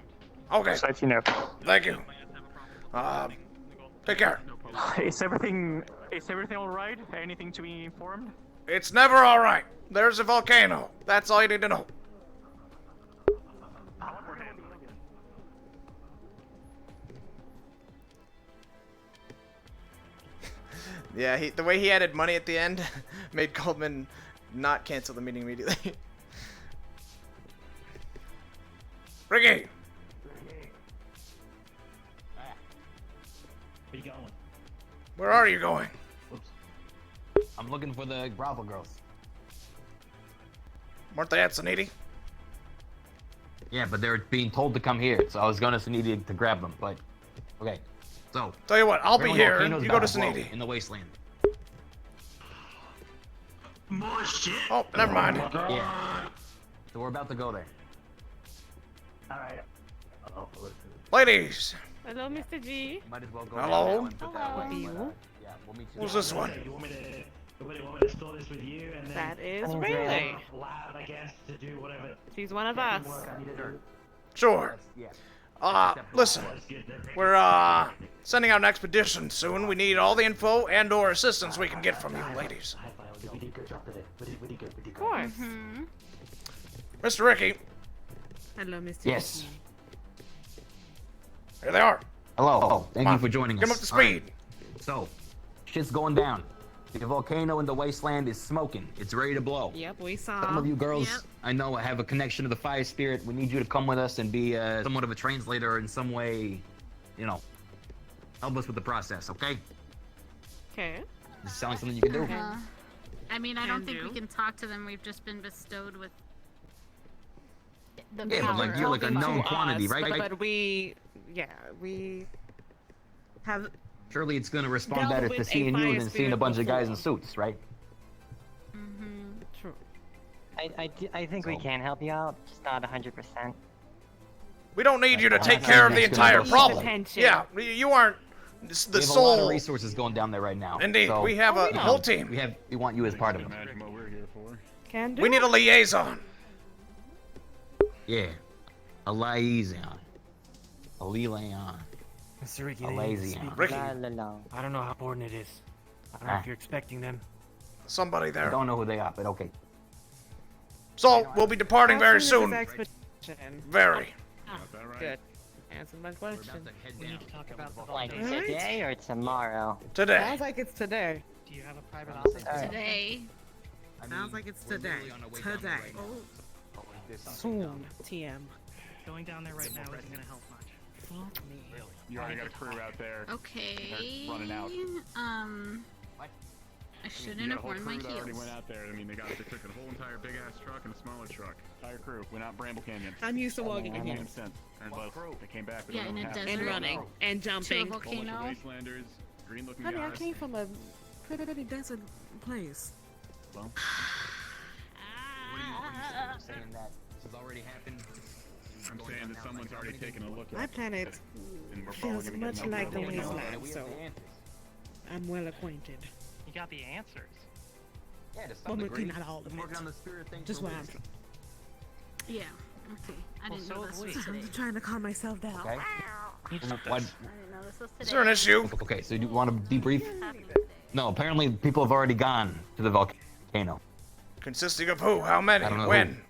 Okay. Just let you know. Thank you. Take care. Is everything all right? Anything to be informed? It's never all right. There's a volcano. That's all you need to know. Yeah, the way he added money at the end made Goldman not cancel the meeting immediately. Ricky! Where are you going? I'm looking for the brothel girls. Weren't they at Saniti? Yeah, but they're being told to come here, so I was going to Saniti to grab them, but okay. So tell you what, I'll be here. Volcano's You go to about blow Saniti. in the wasteland. More shit. Oh, never mind. Yeah. So we're about to go there. Alright. Ladies, Hello, Mr. G. Might as well go Hello? there now and put that Hello. away. You? Yeah, we'll meet you who's there. this one? You want me to store this with you and then That is I'll Riley. lab, I guess, to do whatever. She's one of us. Sure. Yeah. Listen, we're sending out an expedition soon. We need all the info and/or assistance we can get from you, ladies. Of course. Mr. Ricky, Hello, Mr. Yes. G. here they are. Hello. Thank Come you on, for joining us. get 'em up to All right. speed. So, shit's going down. The volcano in the wasteland is smoking. It's ready to blow. Yep, we saw. Some of you girls, Yep. I know, have a connection to the fire spirit. We need you to come with us and be somewhat of a translator in some way, help us with the process, okay? Okay. Does it sound like something you can do? I mean, I Can don't think do. we can talk to them. We've just been bestowed with the Yeah, but like you're like a known quantity, right? But we have. Surely it's gonna respond Dealt better with to a seeing you fire than seeing a spirit bunch of guys in before. suits, right? True. I think we can help you out, just not 100%. We don't need you to Well, take that's care of not the gonna entire be problem. attention. Yeah, you aren't the We have a lot of sole. resources going down there right now. Indeed, so, we have a whole team. We want you as part of it. Can do. We need a liaison. Yeah. A liaison. A liaison. Mr. Ricky, A they need to lazy speak on. with Ricky. you. I don't know how important it is. I don't know if you're expecting them. Somebody I there. don't know who they are, but okay. So, we'll be departing very soon. Very. Good. Answer my question. We need to talk about the like today or tomorrow. Today. Sounds like it's today. Do you have a private office? Today. Sounds like it's today. Today. Soon. TM. Going down there right now isn't gonna help much. Fuck me. You already got a crew out there. Okay. They're running out. I shouldn't You got have a whole worn my crew that already heels. went out there. I mean, they took a whole entire big ass truck and a smaller truck. Entire crew went out Bramble Canyon. I'm used to walking They in here. came sent. And both. They came back. We Yeah, don't know in what a happened. And running. And jumping. To a volcano. Whole bunch of wastelanders, green looking Honey, I guys. came from a pretty desert place. Well, Saying that this has already happened. I'm saying that someone's already taken a look at My it. planet And we're probably feels gonna get much no like the problem. wasteland, so I'm well acquainted. You got the answers. Yeah, to Well, some degree. not all of Been working it. on the spirit thing Just for what I'm weeks. Yeah. Okay. I didn't know this was I'm today. trying to calm myself down. Okay. I What? didn't know this was today. Is there an issue? Okay, so you want to debrief? No, apparently people have already gone to the volcano. Consisting of who? How many? I don't know When?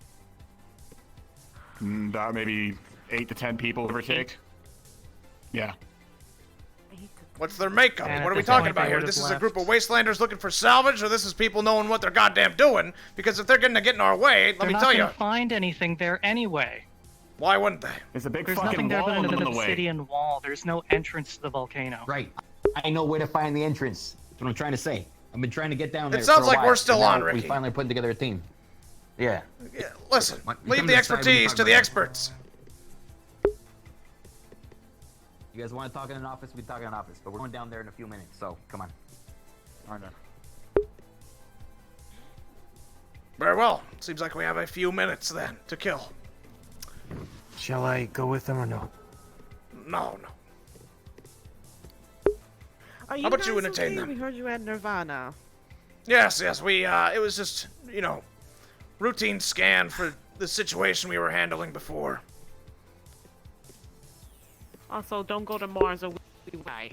About maybe 8 to 10 people, give or take. Yeah. What's their makeup? And What at are we this talking point, about they here? would've This is a left. group of wastelanders looking for salvage, or this is people knowing what they're goddamn doing? Because if they're gonna get in our way, let me tell you. They're not gonna find anything there anyway. Why wouldn't they? It's a big There's fucking nothing there wall but in an the way. obsidian wall. There's no entrance to the volcano. Right. I know where to find the entrance. That's what I'm trying to say. I've been trying to get down there. It sounds for a like while, we're still and now on, Ricky. We finally put together a team. Yeah. Yeah, listen, What? leave Come the to the side, we can expertise talk to the about it. experts. You guys want to talk in an office? We talk in an office, but we're going down there in a few minutes. So come on. Very well. Seems like we have a few minutes then to kill. Shall I go with them or no? No. Are How about you guys entertain okay? them? We heard you at Nirvana. Yes, we, it was just, routine scan for the situation we were handling before. Also, don't go to Mars or we die.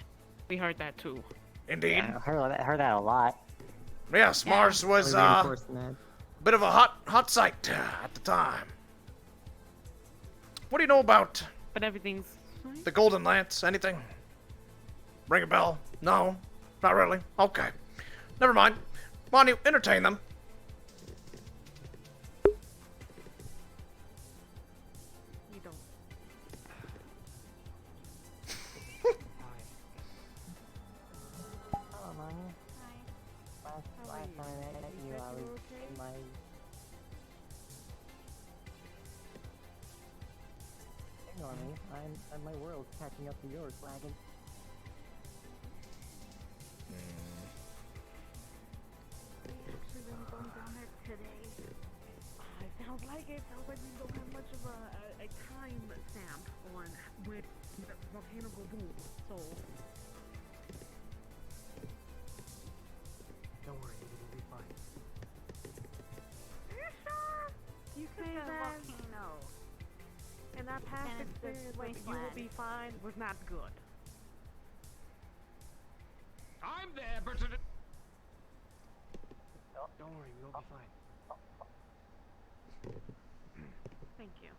We heard that too. Indeed. Yeah, heard that a lot. Yes, Mars was, bit of a hot site at the time. What do you know about But everything's the Golden Lance? Anything? Ring a bell? No? Not really? Okay. Never mind. Why don't you entertain them? you don't. Hello, Mommy. Last time I met you, I was in my... Ignore me. My world's catching up to yours, wagon. Sounds like it. Sounds like we don't have much of a time stamp on when the volcano go boom. So Don't worry, it'll be fine. you sure? You say that? Volcano. And that past And it's experience the with you will wasteland. be fine was not good. I'm there, but Don't worry, we'll be fine. Thank you.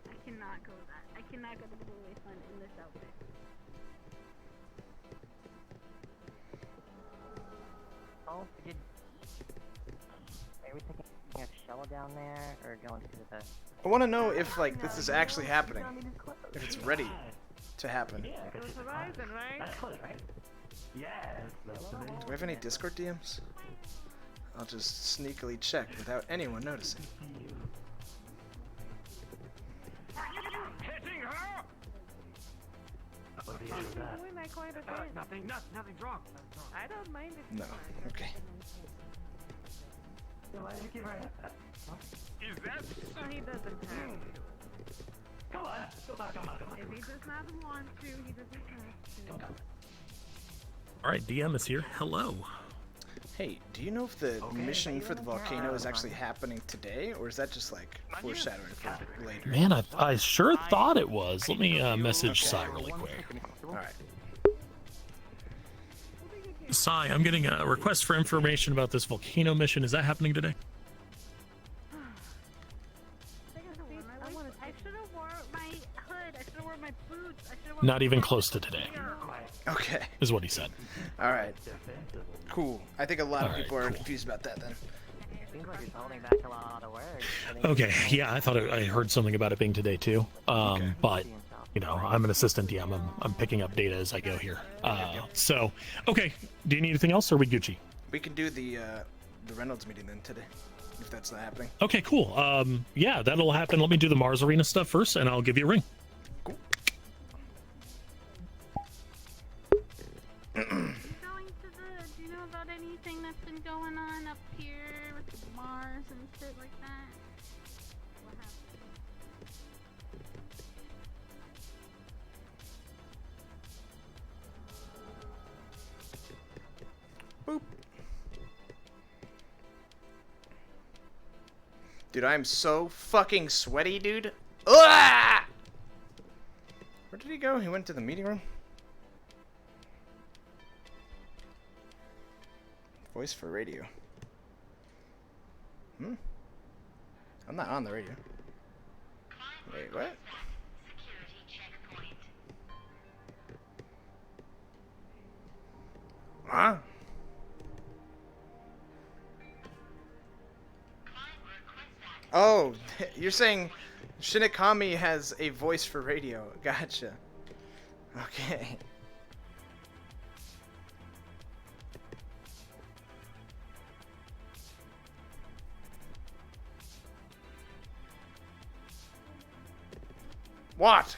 I cannot go that. I cannot go to the Blue Wasteland in this outfit. Oh, did... Are we taking a shuttle down there, or going to the... I want to know if, this is actually happening. If it's ready to happen. It was Horizon, right? Do we have any Discord DMs? I'll just sneakily check without anyone noticing. hitting her. She's doing that quite a bit. Nothing's wrong. I don't mind it. No. Okay. Is that? So he doesn't have to. Come on. If he does not want to, he doesn't have to. All right, DM is here. Hello. Hey, do you know if the mission for the volcano is actually happening today, or is that just like foreshadowing for later? Man, I sure thought it was. Let me message Sai really quick. All right. Sai, I'm getting a request for information about this volcano mission. Is that happening today? I should have wore my hood. I should have worn my boots. I should have. Not even close to today. Okay. Is what he said. All right. Cool. I think a lot of people are confused about that then. Seems like he's holding back a lot of words. Okay, yeah, I thought I heard something about it being today too. But you know, I'm an assistant DM. I'm picking up data as I go here. So, okay. Do you need anything else, or are we Gucci? We can do the Reynolds meeting then today, if that's not happening. Okay, cool. Yeah, that'll happen. Let me do the Mars Arena stuff first, and I'll give you a ring. Cool. Do you know about anything that's been going on up here with Mars and shit like that? What happened? Boop. Dude, I'm so fucking sweaty, dude. Ah! Where did he go? He went to the meeting room? Voice for radio. I'm not on the radio. Wait, what? Huh? Oh, you're saying Shinigami has a voice for radio. Gotcha. Okay. What?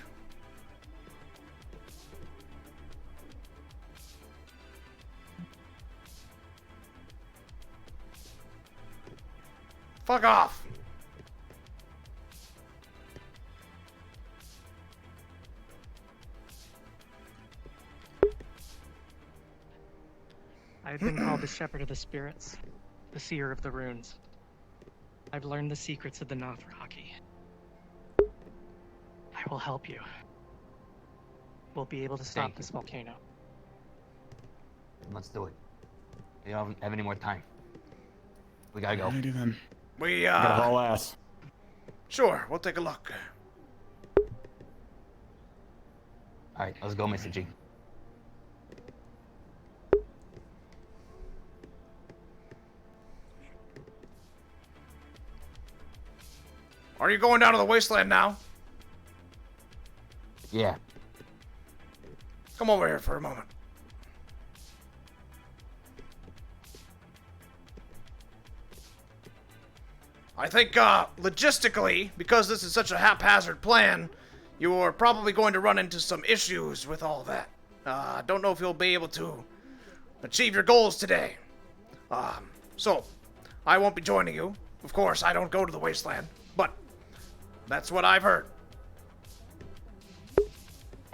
Fuck off. I've been called the Shepherd of the Spirits, the Seer of the Runes. I've learned the secrets of the Dothraki. I will help you. We'll be able to stop this volcano. Let's do it. We don't have any more time. We gotta go. We Gotta haul ass. Sure, we'll take a look. Alright, let's go, Mr. G. Are you going down to the wasteland now? Yeah. Come over here for a moment. I think, logistically, because this is such a haphazard plan, you are probably going to run into some issues with all that. Don't know if you'll be able to achieve your goals today. So, I won't be joining you. Of course, I don't go to the wasteland, but that's what I've heard.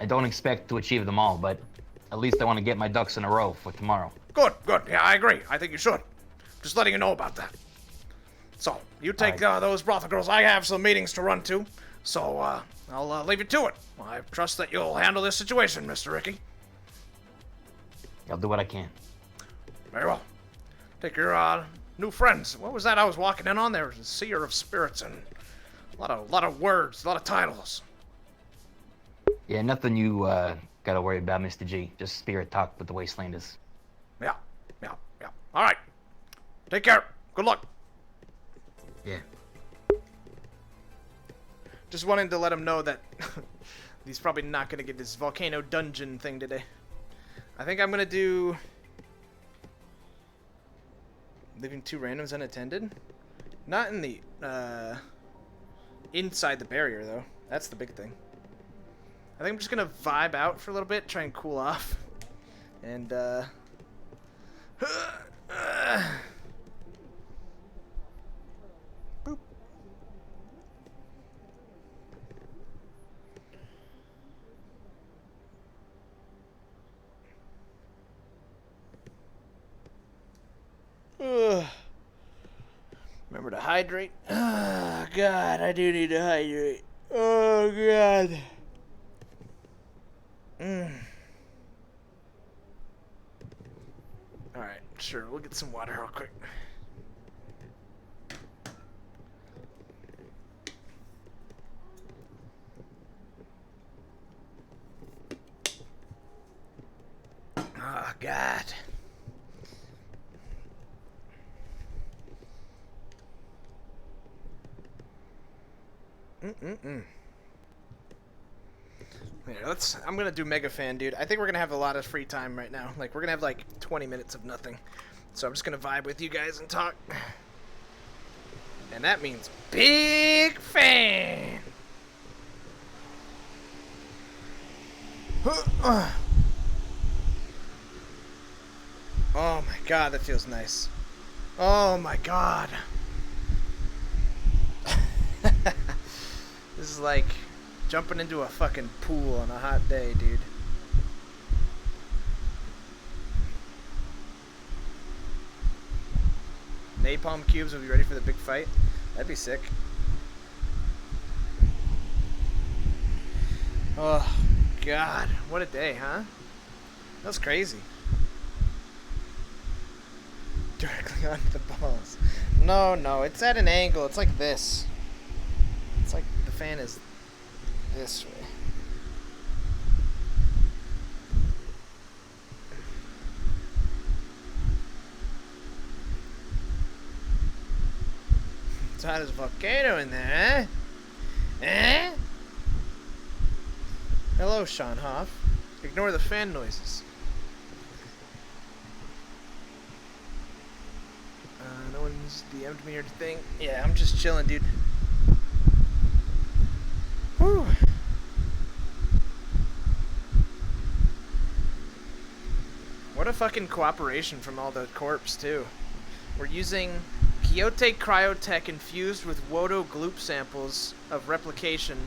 I don't expect to achieve them all, but at least I want to get my ducks in a row for tomorrow. Good, good. Yeah, I agree. I think you should. Just letting you know about that. So, you take those brothel girls. I have some meetings to run to, so I'll leave you to it. I trust that you'll handle this situation, Mr. Ricky. I'll do what I can. Very well. Take your new friends. What was that I was walking in on? There was a Seer of Spirits and a lot of words, a lot of titles. Yeah, nothing you gotta worry about, Mr. G. Just spirit talk with the Wastelanders. Yeah. All right. Take care. Good luck. Yeah. Just wanted to let him know that he's probably not gonna get this volcano dungeon thing today. I think I'm gonna do leaving 2 randoms unattended. Not in the inside the barrier though. That's the big thing. I think I'm just gonna vibe out for a little bit, try and cool off, and boop. hydrate. Oh, God, I do need to hydrate. Oh, God. Alright, sure, we'll get some water real quick. Oh, God. Yeah, I'm gonna do Mega Fan, dude. I think we're gonna have a lot of free time right now. Like, we're gonna have like 20 minutes of nothing. So I'm just gonna vibe with you guys and talk. And that means Big Fan! Oh my God, that feels nice. Oh my God. This is like jumping into a fucking pool on a hot day, dude. Napalm cubes will be ready for the big fight. That'd be sick. Oh, God. What a day, huh? That was crazy. Directly onto the balls. No, no, it's at an angle. It's like this. It's like the fan is this way. It's hot as a volcano in there, eh? Eh? Hello, Sean Hoff. Ignore the fan noises. No one's DM'd me or anything. Yeah, I'm just chilling, dude. Whew. What a fucking cooperation from all the corps, too. We're using Quixote Cryotech infused with Wodo Gloop samples of replication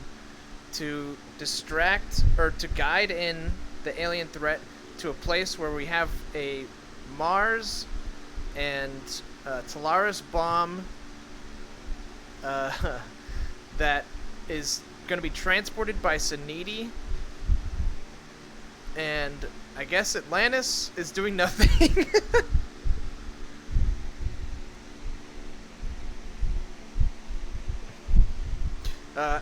to distract, or to guide in the alien threat to a place where we have a Mars and Talaris bomb that is going to be transported by Saniti, and I guess Atlantis is doing nothing.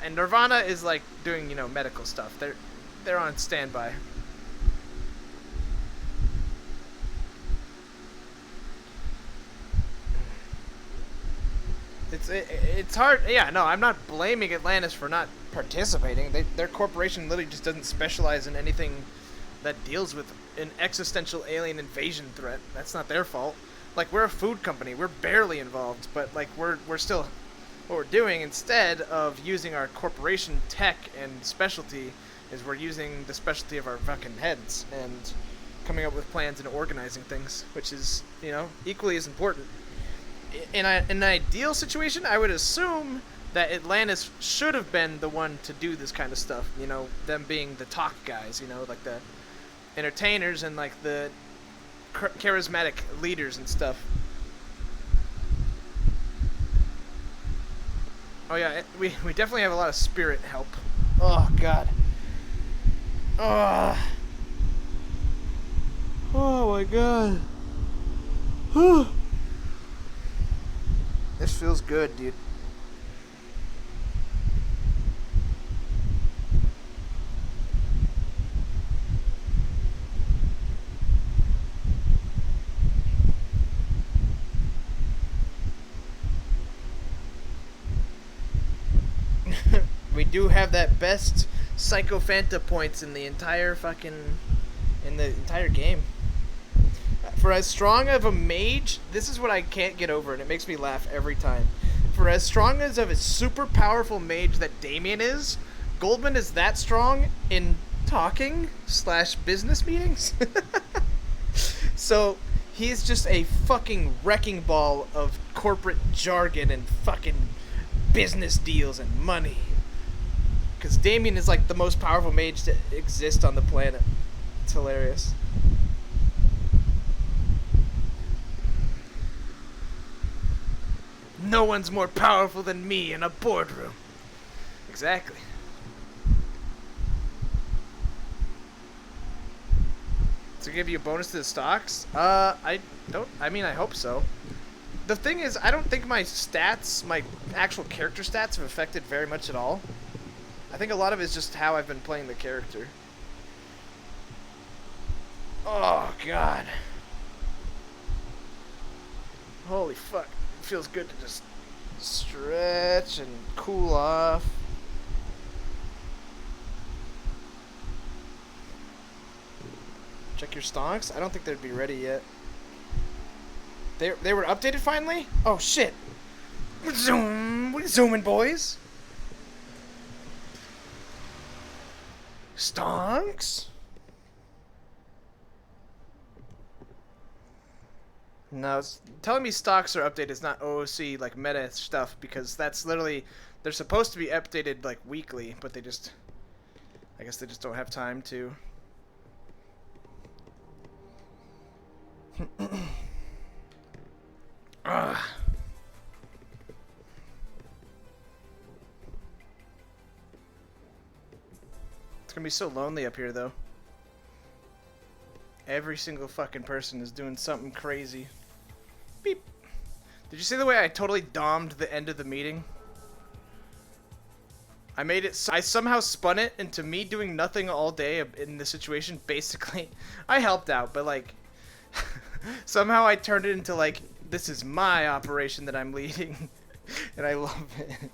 And Nirvana is like doing, you know, medical stuff. They're on standby. It's hard. Yeah, no, I'm not blaming Atlantis for not participating. Their corporation literally just doesn't specialize in anything that deals with an existential alien invasion threat. That's not their fault. Like, we're a food company. We're barely involved, but like we're still. What we're doing, instead of using our corporation tech and specialty, is we're using the specialty of our fucking heads and coming up with plans and organizing things, which is, you know, equally as important. In an ideal situation, I would assume that Atlantis should have been the one to do this kind of stuff, you know, them being the talk guys, you know, like the entertainers and like the charismatic leaders and stuff. Oh yeah, we definitely have a lot of spirit help. Oh God. Oh. Oh my God. Whew. This feels good, dude. We do have that best Psychophanta points in the entire game. For as strong of a mage, this is what I can't get over, and it makes me laugh every time. For as strong as of a super powerful mage that Damien is, Goldman is that strong in talking / business meetings. So he's just a fucking wrecking ball of corporate jargon and fucking business deals and money. Because Damien is like the most powerful mage to exist on the planet. It's hilarious. No one's more powerful than me in a boardroom. Exactly. To give you a bonus to the stocks? I mean, I hope so. The thing is, I don't think my stats, my actual character stats, have affected very much at all. I think a lot of it is just how I've been playing the character. Oh, God. Holy fuck. It feels good to just stretch and cool off. Check your stonks? I don't think they'd be ready yet. They were updated finally? Oh shit. We're zooming, boys. Stonks? No, it's telling me stocks are updated. It's not OOC like meta stuff, because that's literally, they're supposed to be updated like weekly, but they just, I guess they just don't have time to. It's gonna be so lonely up here, though. Every single fucking person is doing something crazy. Beep. Did you see the way I totally domed the end of the meeting? I made it. I somehow spun it into me doing nothing all day in the situation. Basically, I helped out, but like, somehow I turned it into like, this is my operation that I'm leading, and I love it.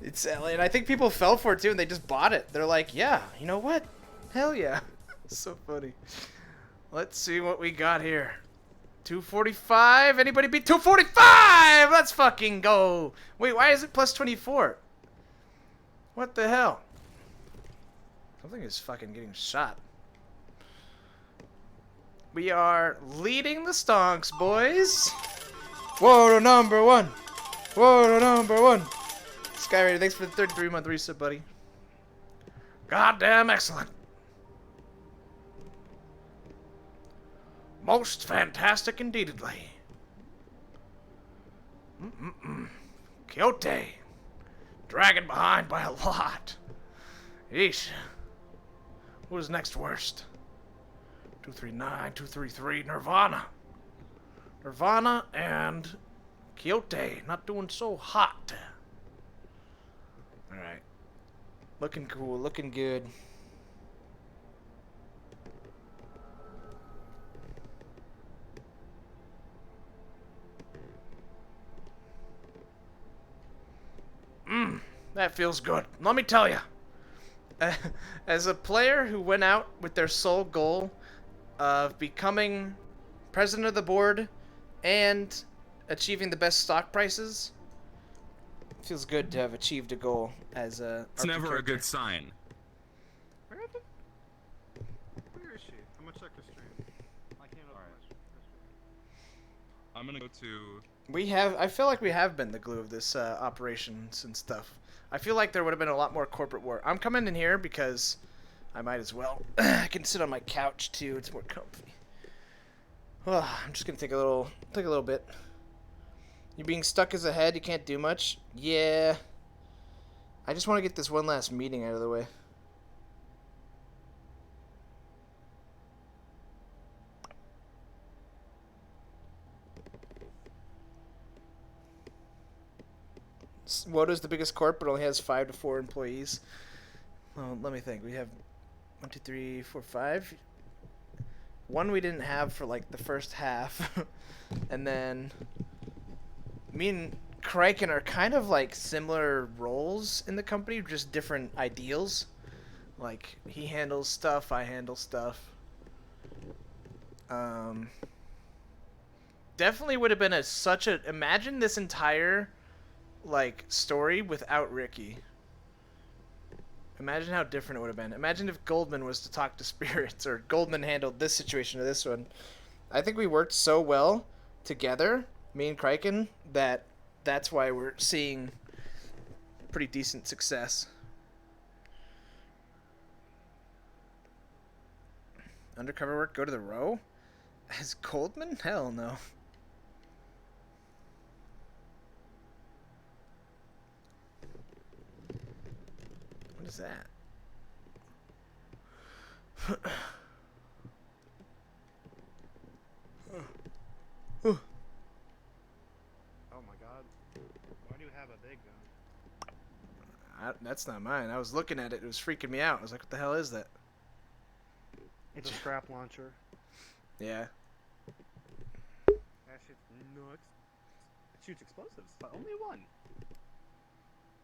And I think people fell for it too, and they just bought it. They're like, yeah, you know what? Hell yeah. So funny. Let's see what we got here. 245. Anybody beat 245? Let's fucking go. Wait, why is it plus 24? What the hell? Something is fucking getting shot. We are leading the stonks, boys. Whoa, number one. Whoa, number one. Skyraider, thanks for the 33-month reset, buddy. Goddamn excellent. Most fantastic indeedly. Quixote. Dragging behind by a lot. Yeesh. What is next worst? 239, 233, Nirvana. Nirvana and Quixote. Not doing so hot. Alright. Looking cool, looking good. That feels good. Let me tell you. As a player who went out with their sole goal of becoming president of the board and achieving the best stock prices, it feels good to have achieved a goal as a. It's never a good sign. Where is she? I'm gonna check the stream. I can't open I'm gonna go to. We have. I feel like we have been the glue of this operations and stuff. I feel like there would have been a lot more corporate war. I'm coming in here because I might as well. I can sit on my couch too. It's more comfy. Oh, I'm just gonna take a little bit. You being stuck as a head, you can't do much. Yeah. I just want to get this one last meeting out of the way. Woda's the biggest corp, but only has 5 to 4 employees. Well, let me think. We have 1, 2, 3, 4, 5. One we didn't have for like the first half, and then me and Kraken are kind of like similar roles in the company, just different ideals. Like he handles stuff, I handle stuff. Definitely would have been imagine this entire like story without Ricky. Imagine how different it would have been. Imagine if Goldman was to talk to spirits, or Goldman handled this situation or this one. I think we worked so well together, me and Kraken, that's why we're seeing pretty decent success. Undercover work, go to the row? As Goldman? Hell no. What is that? Oh my god. Why do you have a big gun? That's not mine. I was looking at it. It was freaking me out. I was like, what the hell is that? It's a scrap launcher. Yeah. That shit's nuts. It shoots explosives, but only one.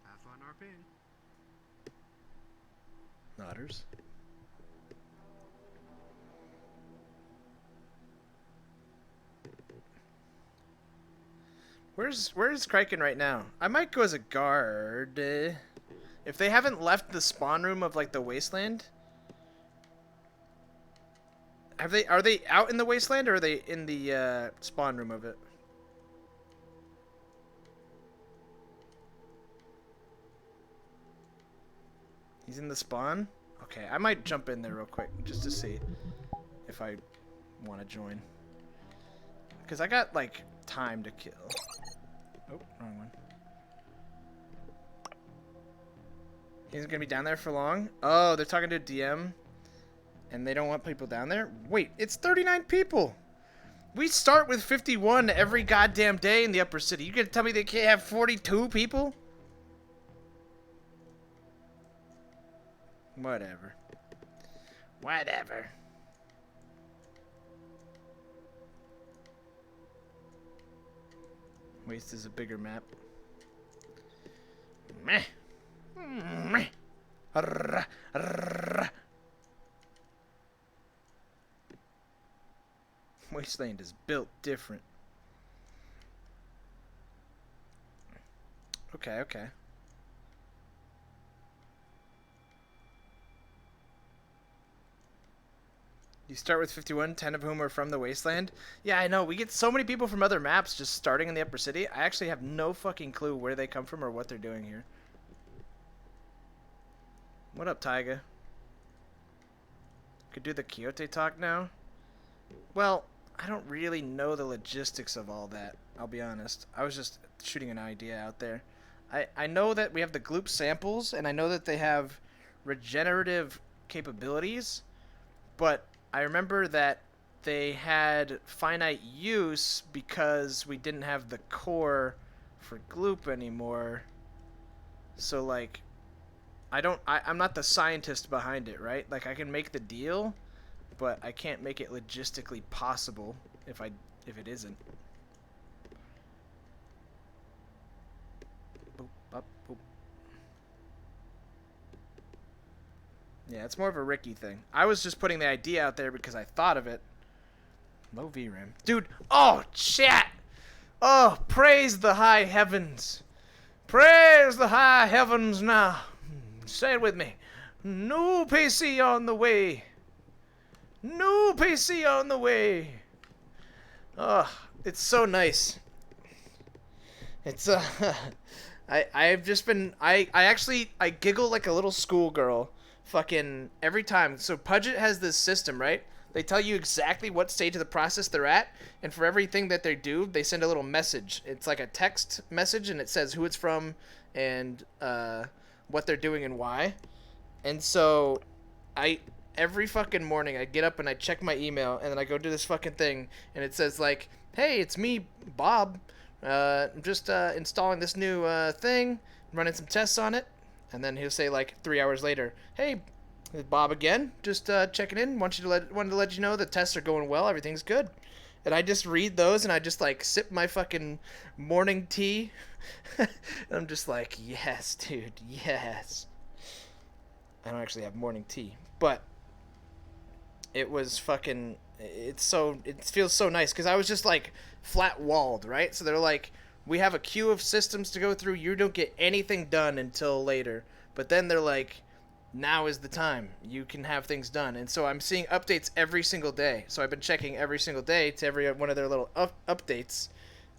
Have fun RPing. Nodders. Where's Kraken right now? I might go as a guard. If they haven't left the spawn room of like the wasteland. Are they out in the wasteland or are they in the spawn room of it? He's in the spawn? Okay, I might jump in there real quick just to see if I want to join. Because I got like time to kill. Oh, wrong one. He's gonna be down there for long? Oh, they're talking to a DM and they don't want people down there? Wait, it's 39 people! We start with 51 every goddamn day in the upper city. You gonna tell me they can't have 42 people? Whatever. Whatever. Waste is a bigger map. Meh. Meh. Arrgh. Arrgh. Wasteland is built different. Okay, okay. You start with 51, 10 of whom are from the Wasteland. Yeah, I know. We get so many people from other maps just starting in the Upper City. I actually have no fucking clue where they come from or what they're doing here. What up, Taiga? Could do the Quixote talk now? Well, I don't really know the logistics of all that, I'll be honest. I was just shooting an idea out there. I know that we have the Gloop samples, and I know that they have regenerative capabilities, but I remember that they had finite use because we didn't have the core for Gloop anymore. So, like, I'm not the scientist behind it, right? Like, I can make the deal, but I can't make it logistically possible if it isn't. Boop, up, boop. Yeah, it's more of a Ricky thing. I was just putting the idea out there because I thought of it. Low VRAM. Dude, oh, chat! Oh, praise the high heavens. Praise the high heavens now. Say it with me. New PC on the way. New PC on the way. Oh, it's so nice. It's I've just been I giggle like a little schoolgirl fucking every time. So Pudget has this system, right? They tell you exactly what stage of the process they're at, and for everything that they do, they send a little message. It's like a text message, and it says who it's from and what they're doing and why. And so every fucking morning I get up and I check my email, and then I go do this fucking thing, and it says like, hey, it's me, Bob. I'm just installing this new thing, running some tests on it. And then he'll say like 3 hours later, hey, Bob again, just checking in. Wanted to let you know the tests are going well, everything's good. And I just read those and I just like sip my fucking morning tea. And I'm just like, yes, dude, yes. I don't actually have morning tea, but it was fucking, it feels so nice because I was just like flat walled, right? So they're like, we have a queue of systems to go through. You don't get anything done until later. But then they're like, now is the time. You can have things done. And so I'm seeing updates every single day. So I've been checking every single day to every one of their little updates.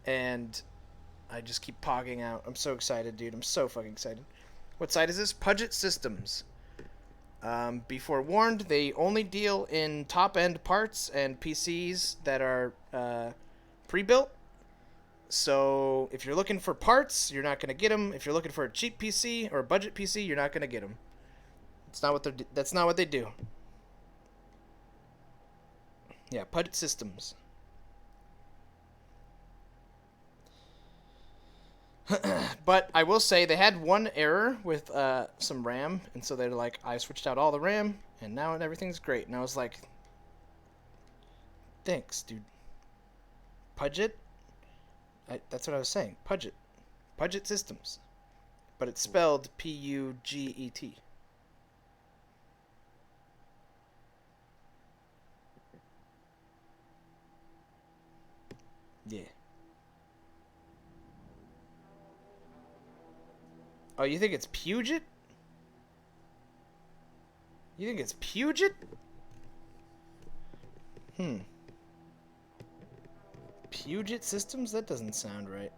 And I just keep pogging out. I'm so excited, dude. I'm so fucking excited. What site is this? Pudget Systems. Be forewarned, they only deal in top-end parts and PCs that are pre-built. So if you're looking for parts, you're not going to get them. If you're looking for a cheap PC or a budget PC, you're not going to get them. It's not what they're. That's not what they do. Yeah, Puddit Systems. But I will say they had one error with some RAM, and so they're like, I switched out all the RAM, and now everything's great. And I was like, thanks, dude. Puget? That's what I was saying. Puget. Puget Systems. But it's spelled P-U-G-E-T. Yeah. Oh, you think it's Puget? You think it's Puget? Puget Systems? That doesn't sound right.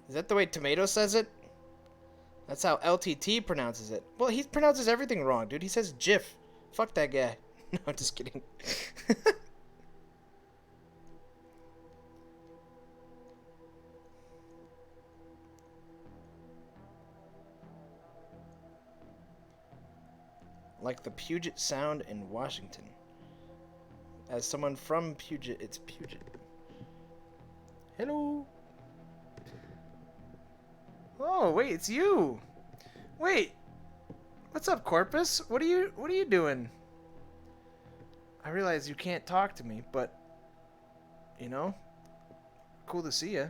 Is that the way Tomato says it? That's how LTT pronounces it. Well, he pronounces everything wrong, dude. He says Jif. Fuck that guy. No, I'm just kidding. Like the Puget Sound in Washington. As someone from Puget, it's Puget. Hello. Oh, wait, it's you. Wait. What's up, Corpus? What are you doing? I realize you can't talk to me, but you know, cool to see you.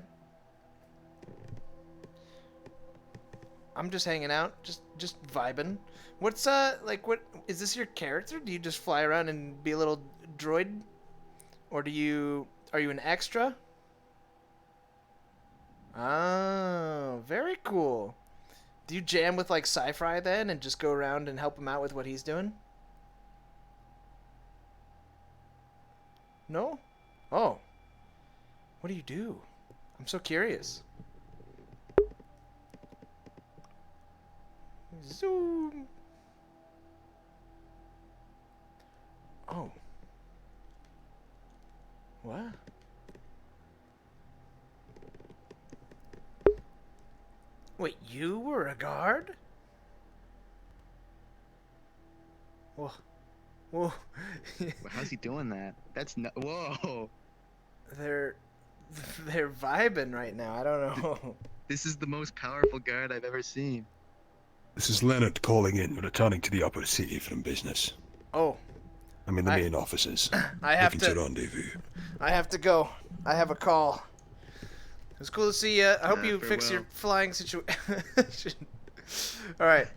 I'm just hanging out, just vibing. What's like, what is this your character? Do you just fly around and be a little droid, or are you an extra? Oh, very cool. Do you jam with like Sci-Fi then, and just go around and help him out with what he's doing? No? Oh. What do you do? I'm so curious. Zoom. Oh. What? Wait, you were a guard? Whoa. Whoa. How's he doing that? That's no. Whoa. They're vibing right now. I don't know. This is the most powerful guard I've ever seen. This is Leonard calling in, returning to the upper city from business. Oh. I'm in the main offices. I have looking to rendezvous. I have to go. I have a call. It was cool to see you. I hope you fix your flying situation. All right.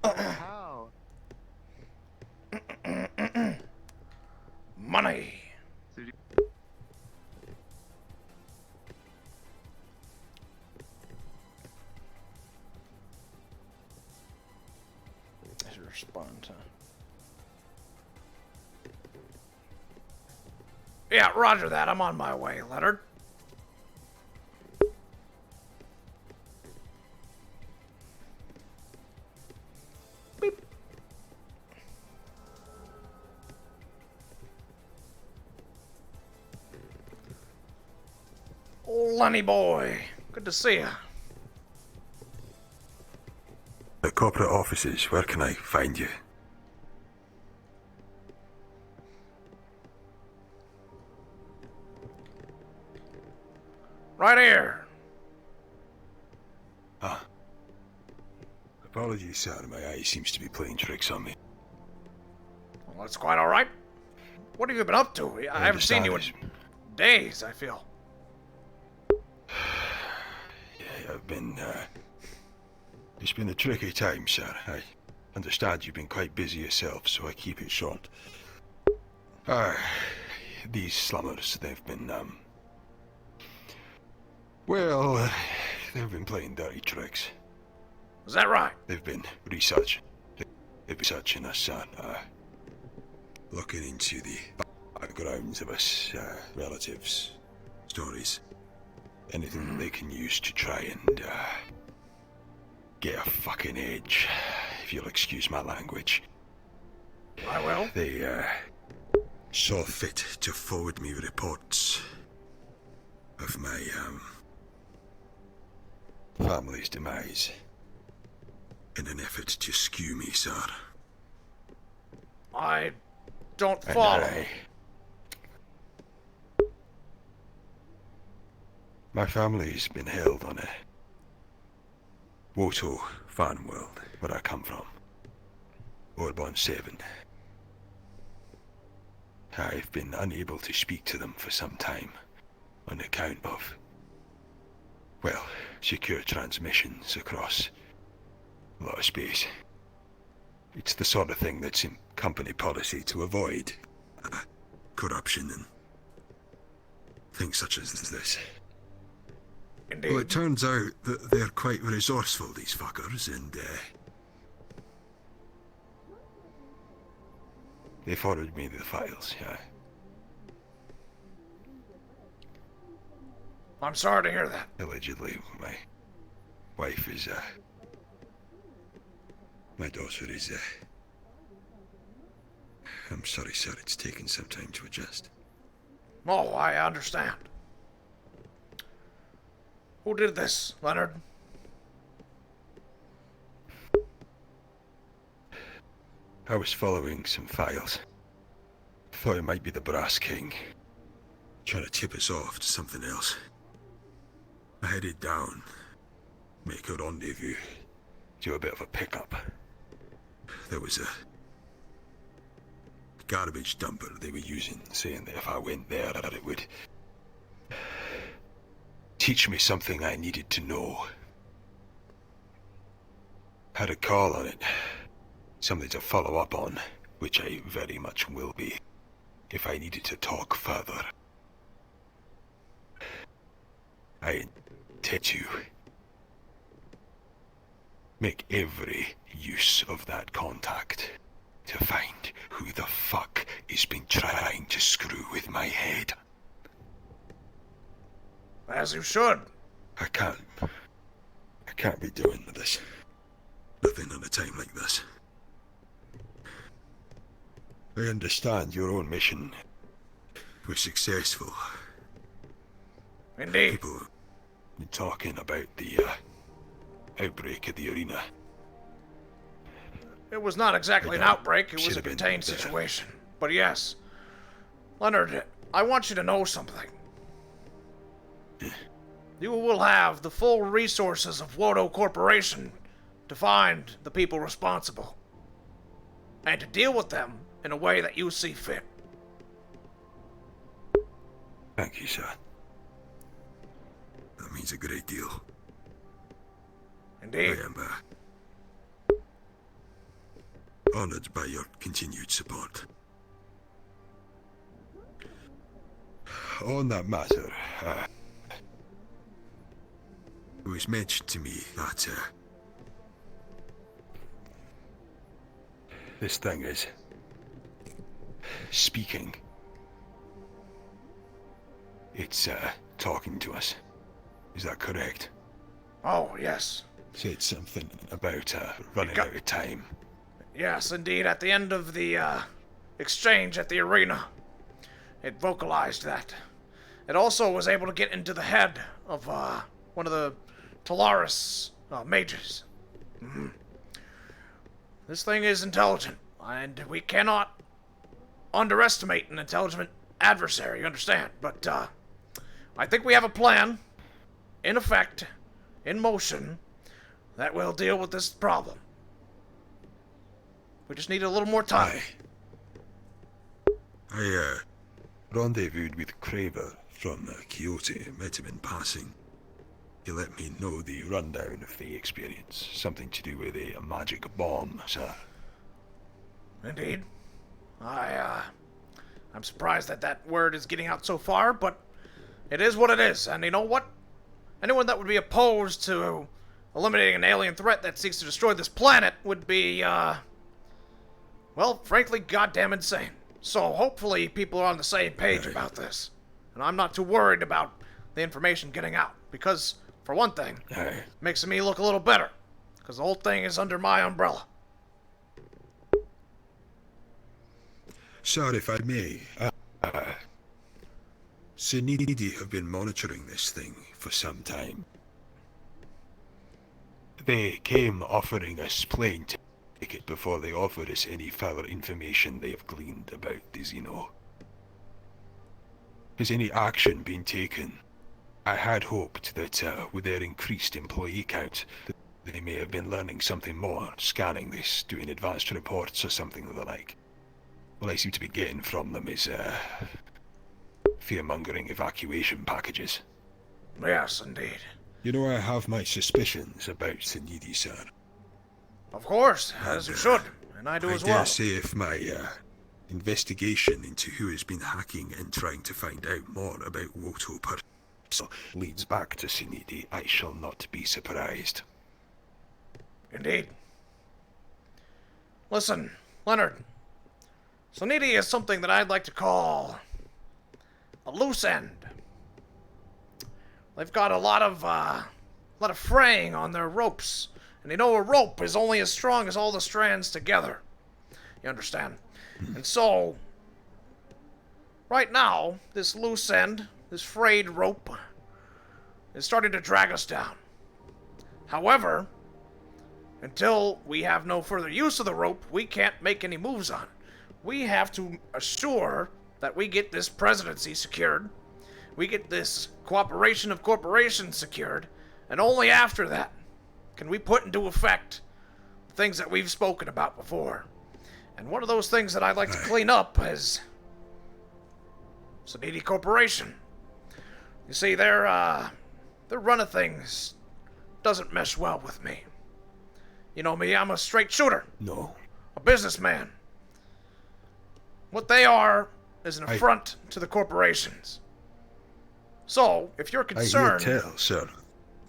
How? Money. I should respond, huh? Yeah, roger that. I'm on my way, Leonard. Beep. Lenny boy, good to see you. The corporate offices, where can I find you? Right here. Ah. Apologies, sir. My eye seems to be playing tricks on me. Well, that's quite all right. What have you been up to? I haven't seen you in days, I feel. Yeah, I've been, it's been a tricky time, sir. I understand you've been quite busy yourself, so I keep it short. These slummers, they've been, well, they've been playing dirty tricks. Is that right? They've been researching us, looking into the backgrounds of us, relatives, stories, anything that they can use to try and, get a fucking edge, if you'll excuse my language. I will. They, saw fit to forward me reports of my, family's demise. in an effort to skew me, sir. I don't And follow. My family's been held on a Woto farm world, where I come from. Orbon 7. I've been unable to speak to them for some time, on account of, well, secure transmissions across a lot of space. It's the sort of thing that's in company policy to avoid corruption and things such as this. Indeed. Well, it turns out that they're quite resourceful, these fuckers, and they forwarded me the files, yeah. I'm sorry to hear that. Allegedly, my wife is, my daughter is, I'm sorry, sir, it's taken some time to adjust. Oh, I understand. Who did this, Leonard? I was following some files. Thought it might be the Brass King, trying to tip us off to something else. I headed down, make a rendezvous, do a bit of a pickup. There was a garbage dumper they were using, saying that if I went there, that it would teach me something I needed to know. Had a call on it, something to follow up on, which I very much will be, if I needed to talk further. I intend to make every use of that contact to find who the fuck has been trying to screw with my head. As you should. I can't be doing this. Nothing on a time like this. I understand your own mission was successful. Indeed. People have been talking about the outbreak at the arena. It was not exactly an outbreak, it was a contained situation. But yes, Leonard, I want you to know something. You will have the full resources of Woto Corporation to find the people responsible. And to deal with them in a way that you see fit. Thank you, sir. That means a great deal. Indeed. I am honored by your continued support. On that matter, it was mentioned to me that this thing is speaking. It's talking to us. Is that correct? Oh, yes. Said something about running out of time. Yes, indeed. At the end of the exchange at the arena, it vocalized that. It also was able to get into the head of one of the Callous mages. Mm-hmm. This thing is intelligent, and we cannot underestimate an intelligent adversary, you understand? But I think we have a plan, in effect, in motion, that will deal with this problem. We just need a little more time. I rendezvoused with Craver from Kyoto. Met him in passing. He let me know the rundown of the experience. Something to do with a magic bomb, sir. Indeed. I'm surprised that that word is getting out so far, but it is what it is. And you know what? Anyone that would be opposed to eliminating an alien threat that seeks to destroy this planet would be, well, frankly, goddamn insane. So hopefully people are on the same page about this. And I'm not too worried about the information getting out. Because, for one thing, it makes me look a little better. Because the whole thing is under my umbrella. Sir, if I may, Senidi have been monitoring this thing for some time. They came offering us plane ticket before they offered us any further information they have gleaned about the Xeno. Has any action been taken? I had hoped that with their increased employee count, that they may have been learning something more, scanning this, doing advanced reports or something of the like. All I seem to be getting from them is fear-mongering evacuation packages. Yes, indeed. You know, I have my suspicions about Senidi, sir. Of course, as you should, and I do as well. I dare say if my investigation into who has been hacking and trying to find out more about Woto leads back to Senidi, I shall not be surprised. Indeed. Listen, Leonard. Senidi is something that I'd like to call a loose end. They've got a lot of fraying on their ropes, and you know a rope is only as strong as all the strands together. You understand? And so, right now, this loose end, this frayed rope, is starting to drag us down. However, until we have no further use of the rope, we can't make any moves on it. We have to assure that we get this presidency secured, we get this cooperation of corporations secured, and only after that can we put into effect things that we've spoken about before. And one of those things that I'd like to clean up is Senidi Corporation. You see, their run of things doesn't mesh well with me. You know me, I'm a straight shooter. No. A businessman. What they are is an affront to the corporations. So, if you're concerned... I hear tell, sir.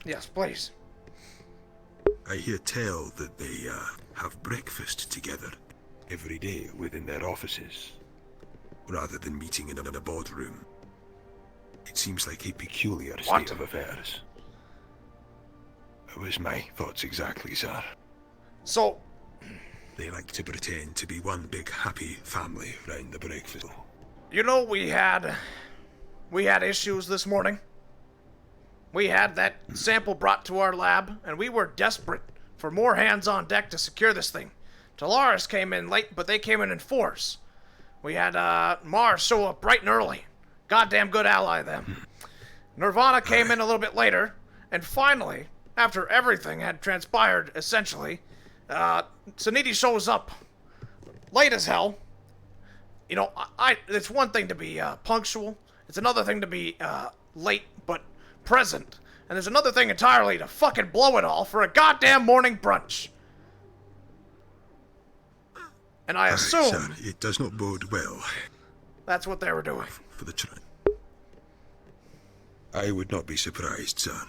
Yes, please. I hear tell that they have breakfast together every day within their offices, rather than meeting in a boardroom. It seems like a peculiar state of affairs. That was my thoughts exactly, sir. So... They like to pretend to be one big happy family round the breakfast. You know, we had issues this morning. We had that sample brought to our lab, and we were desperate for more hands on deck to secure this thing. Callous came in late, but they came in force. We had Mars show up bright and early. Goddamn good ally, them. Nirvana came in a little bit later, and finally, after everything had transpired, essentially, Senidi shows up late as hell. You know, it's one thing to be punctual. It's another thing to be late but present. And there's another thing entirely to fucking blow it all for a goddamn morning brunch. And I assume... Sir, it does not bode well. That's what they were doing. For the I would not be surprised, sir.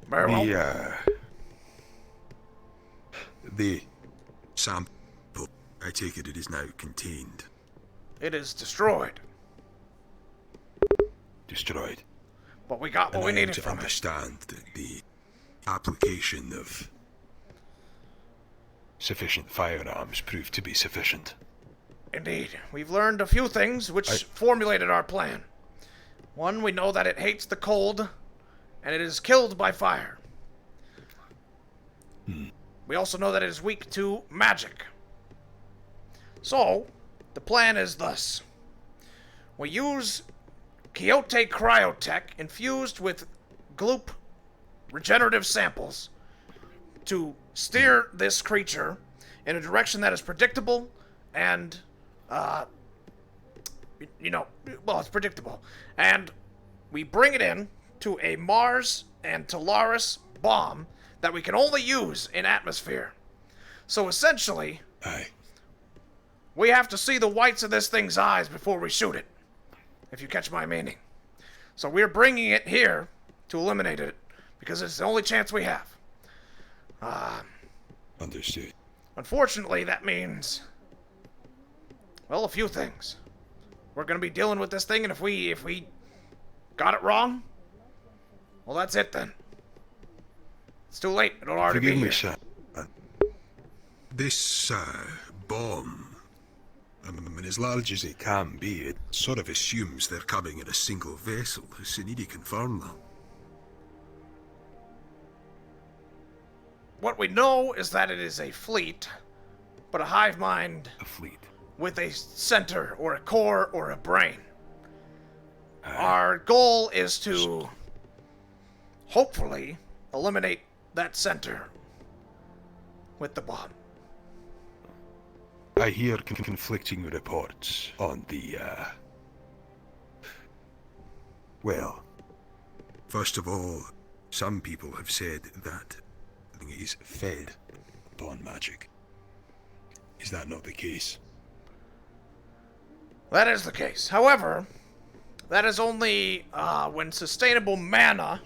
Very well. The sample, I take it is now contained. It is destroyed. Destroyed. But we got what we needed to from it. understand that the application of sufficient firearms proved to be sufficient. Indeed. We've learned a few things which formulated our plan. One, we know that it hates the cold, and it is killed by fire. We also know that it is weak to magic. So, the plan is thus. We use Quixote Cryotech infused with gloop regenerative samples to steer this creature in a direction that is predictable and, it's predictable. And we bring it in to a Mars and Callous bomb that we can only use in atmosphere. So essentially, we have to see the whites of this thing's eyes before we shoot it, if you catch my meaning. So we're bringing it here to eliminate it, because it's the only chance we have. Understood. Unfortunately, that means, well, a few things. We're gonna be dealing with this thing, and if we got it wrong, well, that's it then. It's too late. It'll already be here. Forgive me, sir. This bomb, I mean, as large as it can be, it sort of assumes they're coming in a single vessel. Has Senidi confirmed that? what we know is that it is a fleet, but a hive mind. A fleet. With a center, or a core, or a brain. Our goal is to hopefully eliminate that center with the bomb. I hear conflicting reports on the, Well, first of all, some people have said that it is fed upon magic. Is that not the case? That is the case. However, that is only when sustainable mana...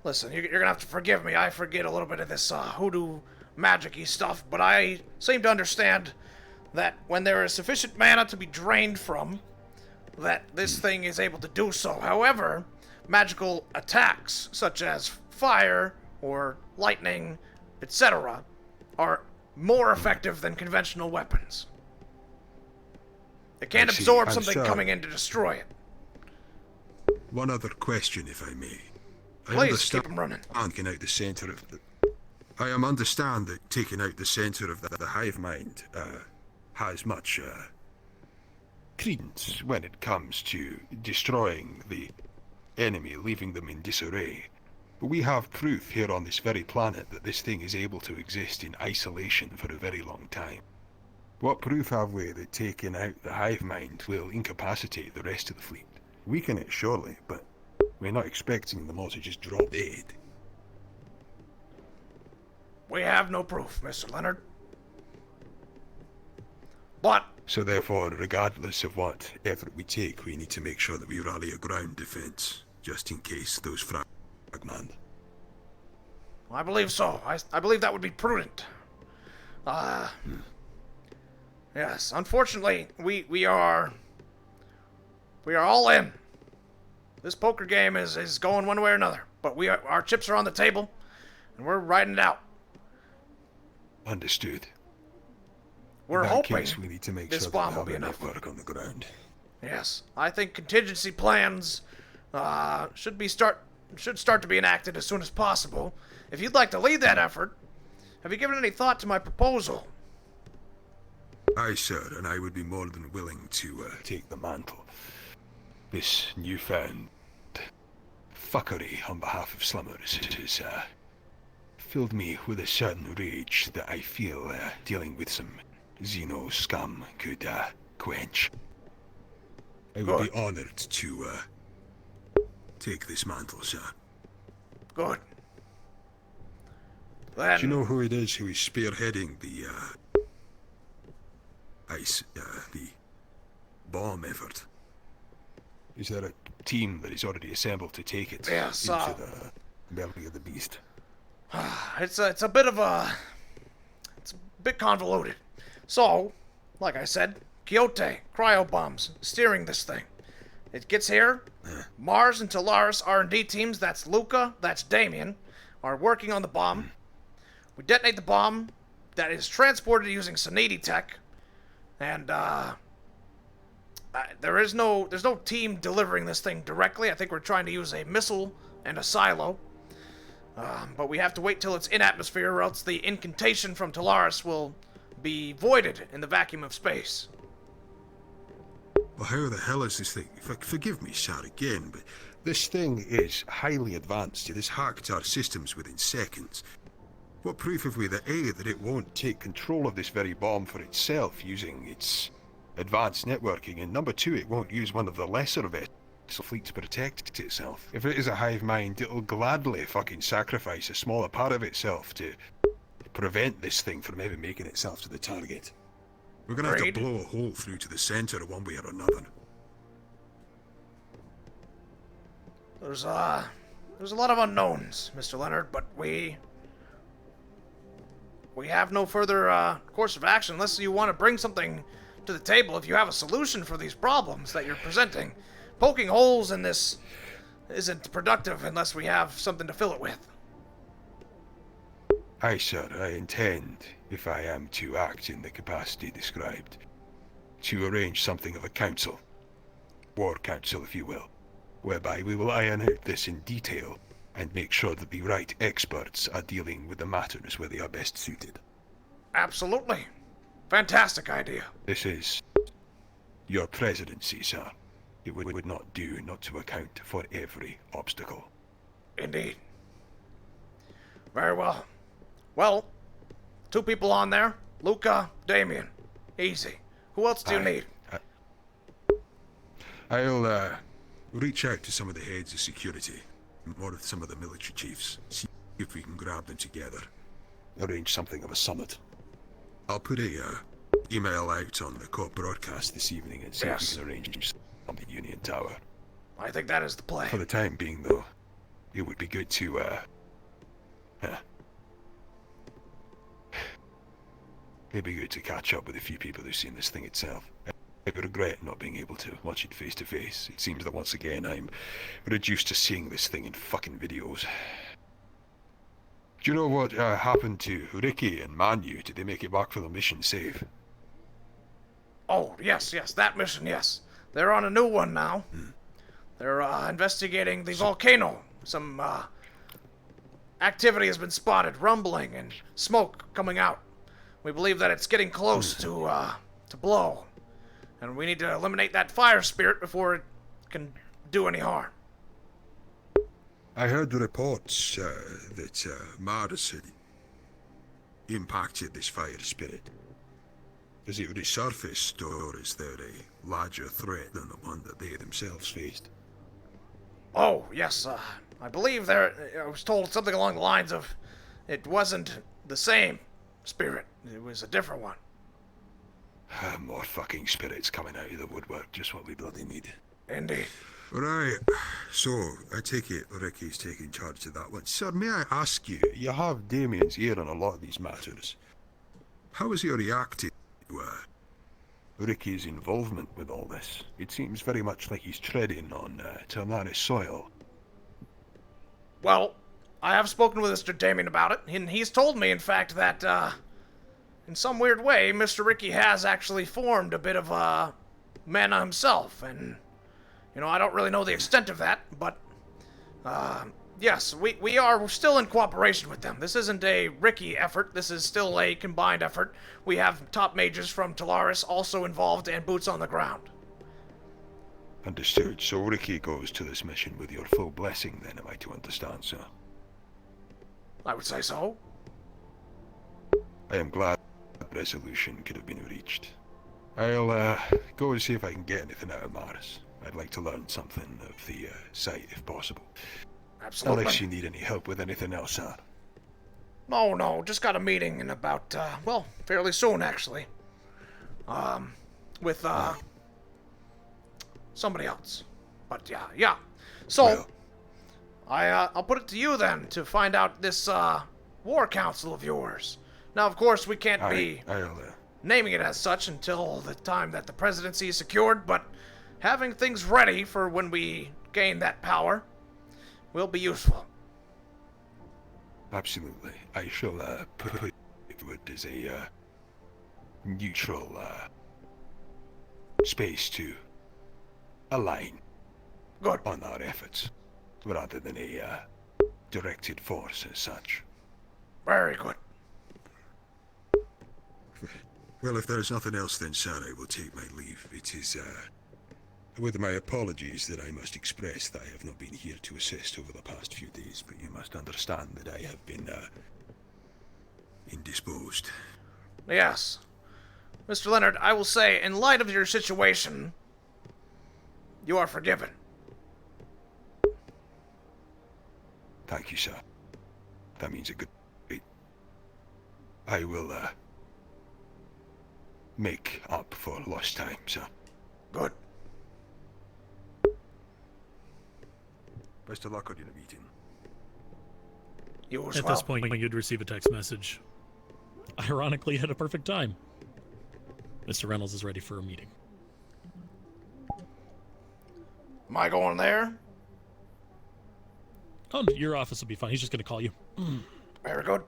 Listen, you're gonna have to forgive me. I forget a little bit of this hoodoo magic-y stuff, but I seem to understand that when there is sufficient mana to be drained from, that this thing is able to do so. However, magical attacks, such as fire or lightning, etc., are more effective than conventional weapons. It can't absorb something coming in to destroy it. One other question, if I may. Please, keep 'em running. Taking out the center of the... I understand that taking out the center of the hive mind has much credence when it comes to destroying the enemy, leaving them in disarray. But we have proof here on this very planet that this thing is able to exist in isolation for a very long time. What proof have we that taking out the hive mind will incapacitate the rest of the fleet? Weaken it, surely, but we're not expecting them all to just drop dead. We have no proof, Mr. Leonard. But... So therefore, regardless of what effort we take, we need to make sure that we rally a ground defense, just in case those fragment. I believe so. I believe that would be prudent. Yes, unfortunately, we are all in. This poker game is going one way or another, but our chips are on the table, and we're riding it out. Understood. We're hoping we need to make this sure bomb that will we be have enough. network on the ground. Yes, I think contingency plans should start to be enacted as soon as possible. If you'd like to lead that effort, have you given any thought to my proposal? Aye, sir, and I would be more than willing to take the mantle. This newfound fuckery on behalf of slummers has filled me with a certain rage that I feel dealing with some Xeno scum could quench. I would be honored to take this mantle, sir. Good. Then... Do you know who it is who is spearheading the the bomb effort? Is there a team that is already assembled to take it into the belly of the beast? It's a bit convoluted. So, like I said, Quixote, cryo bombs, steering this thing. It gets here. Mars and Talaris R&D teams, that's Luca, that's Damien, are working on the bomb. We detonate the bomb that is transported using Sanity tech, and there's no team delivering this thing directly. I think we're trying to use a missile and a silo. But we have to wait till it's in atmosphere, or else the incantation from Talaris will be voided in the vacuum of space. Well, how the hell is this thing? Forgive me, sir, again, but this thing is highly advanced. It has hacked our systems within seconds. What proof have we that A, that it won't take control of this very bomb for itself using its advanced networking, and number two, it won't use one of the lesser vessel fleet to protect itself. If it is a hive mind, it'll gladly fucking sacrifice a smaller part of itself to prevent this thing from ever making itself to the target. We're gonna have to blow a hole through to the center one way or another. There's a lot of unknowns, Mr. Leonard, but we have no further course of action unless you want to bring something to the table. If you have a solution for these problems that you're presenting, poking holes in this isn't productive unless we have something to fill it with. Aye, sir, I intend, if I am to act in the capacity described, to arrange something of a council, war council if you will, whereby we will iron out this in detail and make sure that the right experts are dealing with the matters where they are best suited. Absolutely. Fantastic idea. This is your presidency, sir. It would not do not to account for every obstacle. Indeed. Very well. Well, 2 people on there. Luca, Damien. Easy. Who else do you need? I'll reach out to some of the heads of security, or with some of the military chiefs, see if we can grab them together, arrange something of a summit. I'll put a email out on the co-op broadcast this evening and see if we can arrange on the Union Tower. I think that is the play. For the time being, though, it would be good to, it'd be good to catch up with a few people who've seen this thing itself. I regret not being able to watch it face to face. It seems that once again I'm reduced to seeing this thing in fucking videos. Do you know what happened to Ricky and Manu? Did they make it back for the mission safe? Oh, yes, that mission, yes. They're on a new one now. They're investigating the volcano. Some activity has been spotted, rumbling and smoke coming out. We believe that it's getting close to blow. And we need to eliminate that fire spirit before it can do any harm. I heard the reports that Mars had impacted this fire spirit. Has it resurfaced, or is there a larger threat than the one that they themselves faced? Oh, yes, I believe I was told something along the lines of it wasn't the same spirit. It was a different one. More fucking spirits coming out of the woodwork, just what we bloody need. Indeed. Right, so I take it Ricky's taking charge of that one. Sir, may I ask you, you have Damien's ear on a lot of these matters. How has he reacted to Ricky's involvement with all this? It seems very much like he's treading on Ternaris soil. Well, I have spoken with Mr. Damien about it, and he's told me, in fact, that, in some weird way, Mr. Ricky has actually formed a bit of a mana himself, and, you know, I don't really know the extent of that, but, yes, we are still in cooperation with them. This isn't a Ricky effort, this is still a combined effort. We have top mages from Callous also involved and boots on the ground. Understood. So Ricky goes to this mission with your full blessing, then, am I to understand, sir? I would say so. I am glad that resolution could have been reached. I'll go and see if I can get anything out of Mars. I'd like to learn something of the site, if possible. Absolutely. Unless you need any help with anything else, sir. No, just got a meeting in about, well, fairly soon, actually. With, somebody else. But, yeah. So, well, I'll put it to you, then, to find out this, war council of yours. Now, of course, we can't be naming it as such until the time that the presidency is secured, but having things ready for when we gain that power will be useful. Absolutely. I shall put it as a neutral space to align on our efforts, rather than a directed force as such. Very good. Well, if there's nothing else, then, sir, I will take my leave. It is, with my apologies that I must express that I have not been here to assist over the past few days, but you must understand that I have been, indisposed. Yes. Mr. Leonard, I will say, in light of your situation, you are forgiven. Thank you, sir. That means a good deal. I will, make up for lost time, sir. Good. Best of luck on your meeting. You as At well. this point, you'd receive a text message. Ironically, at a perfect time. Mr. Reynolds is ready for a meeting. Am I going there? Oh, your office will be fine. He's just going to call you. Very good.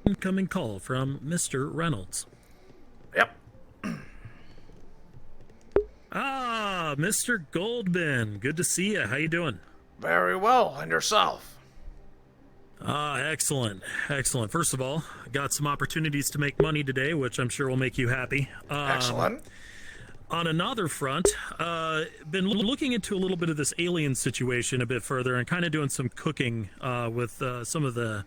Incoming call from Mr. Reynolds. Yep. Ah, Mr. Goldman. Good to see you. How you doing? Very well. And yourself? Ah, excellent. Excellent. First of all, I got some opportunities to make money today, which I'm sure will make you happy. Excellent. On another front, been looking into a little bit of this alien situation a bit further and kind of doing some cooking with some of the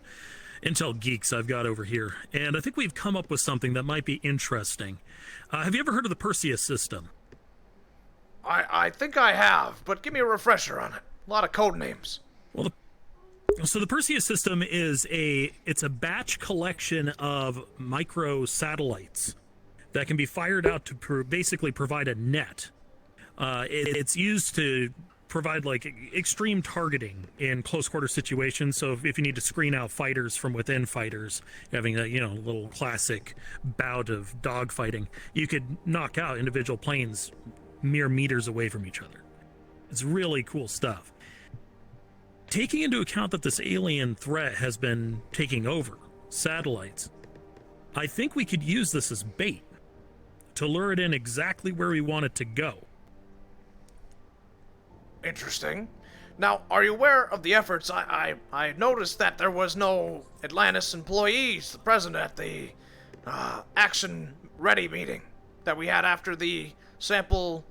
intel geeks I've got over here. And I think we've come up with something that might be interesting. Have you ever heard of the Perseus system? I think I have, but give me a refresher on it. A lot of code names. Well, so the Perseus system is it's a batch collection of micro satellites that can be fired out to basically provide a net. It's used to provide like extreme targeting in close quarter situations. So if you need to screen out fighters from within fighters, having a little classic bout of dogfighting, you could knock out individual planes mere meters away from each other. It's really cool stuff. Taking into account that this alien threat has been taking over satellites, I think we could use this as bait to lure it in exactly where we want it to go. Interesting. Now, are you aware of the efforts? I noticed that there was no Atlantis employees present at the Action Ready meeting that we had after the sample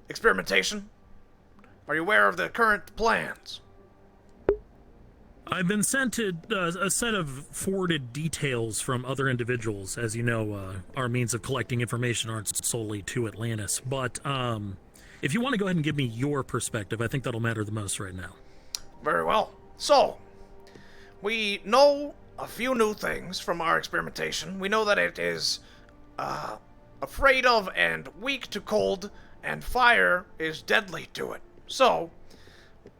experimentation. Are you aware of the current plans? I've been sent a set of forwarded details from other individuals. As you know, our means of collecting information aren't solely to Atlantis. But if you want to go ahead and give me your perspective, I think that'll matter the most right now. Very well. So, we know a few new things from our experimentation. We know that it is afraid of and weak to cold, and fire is deadly to it. So,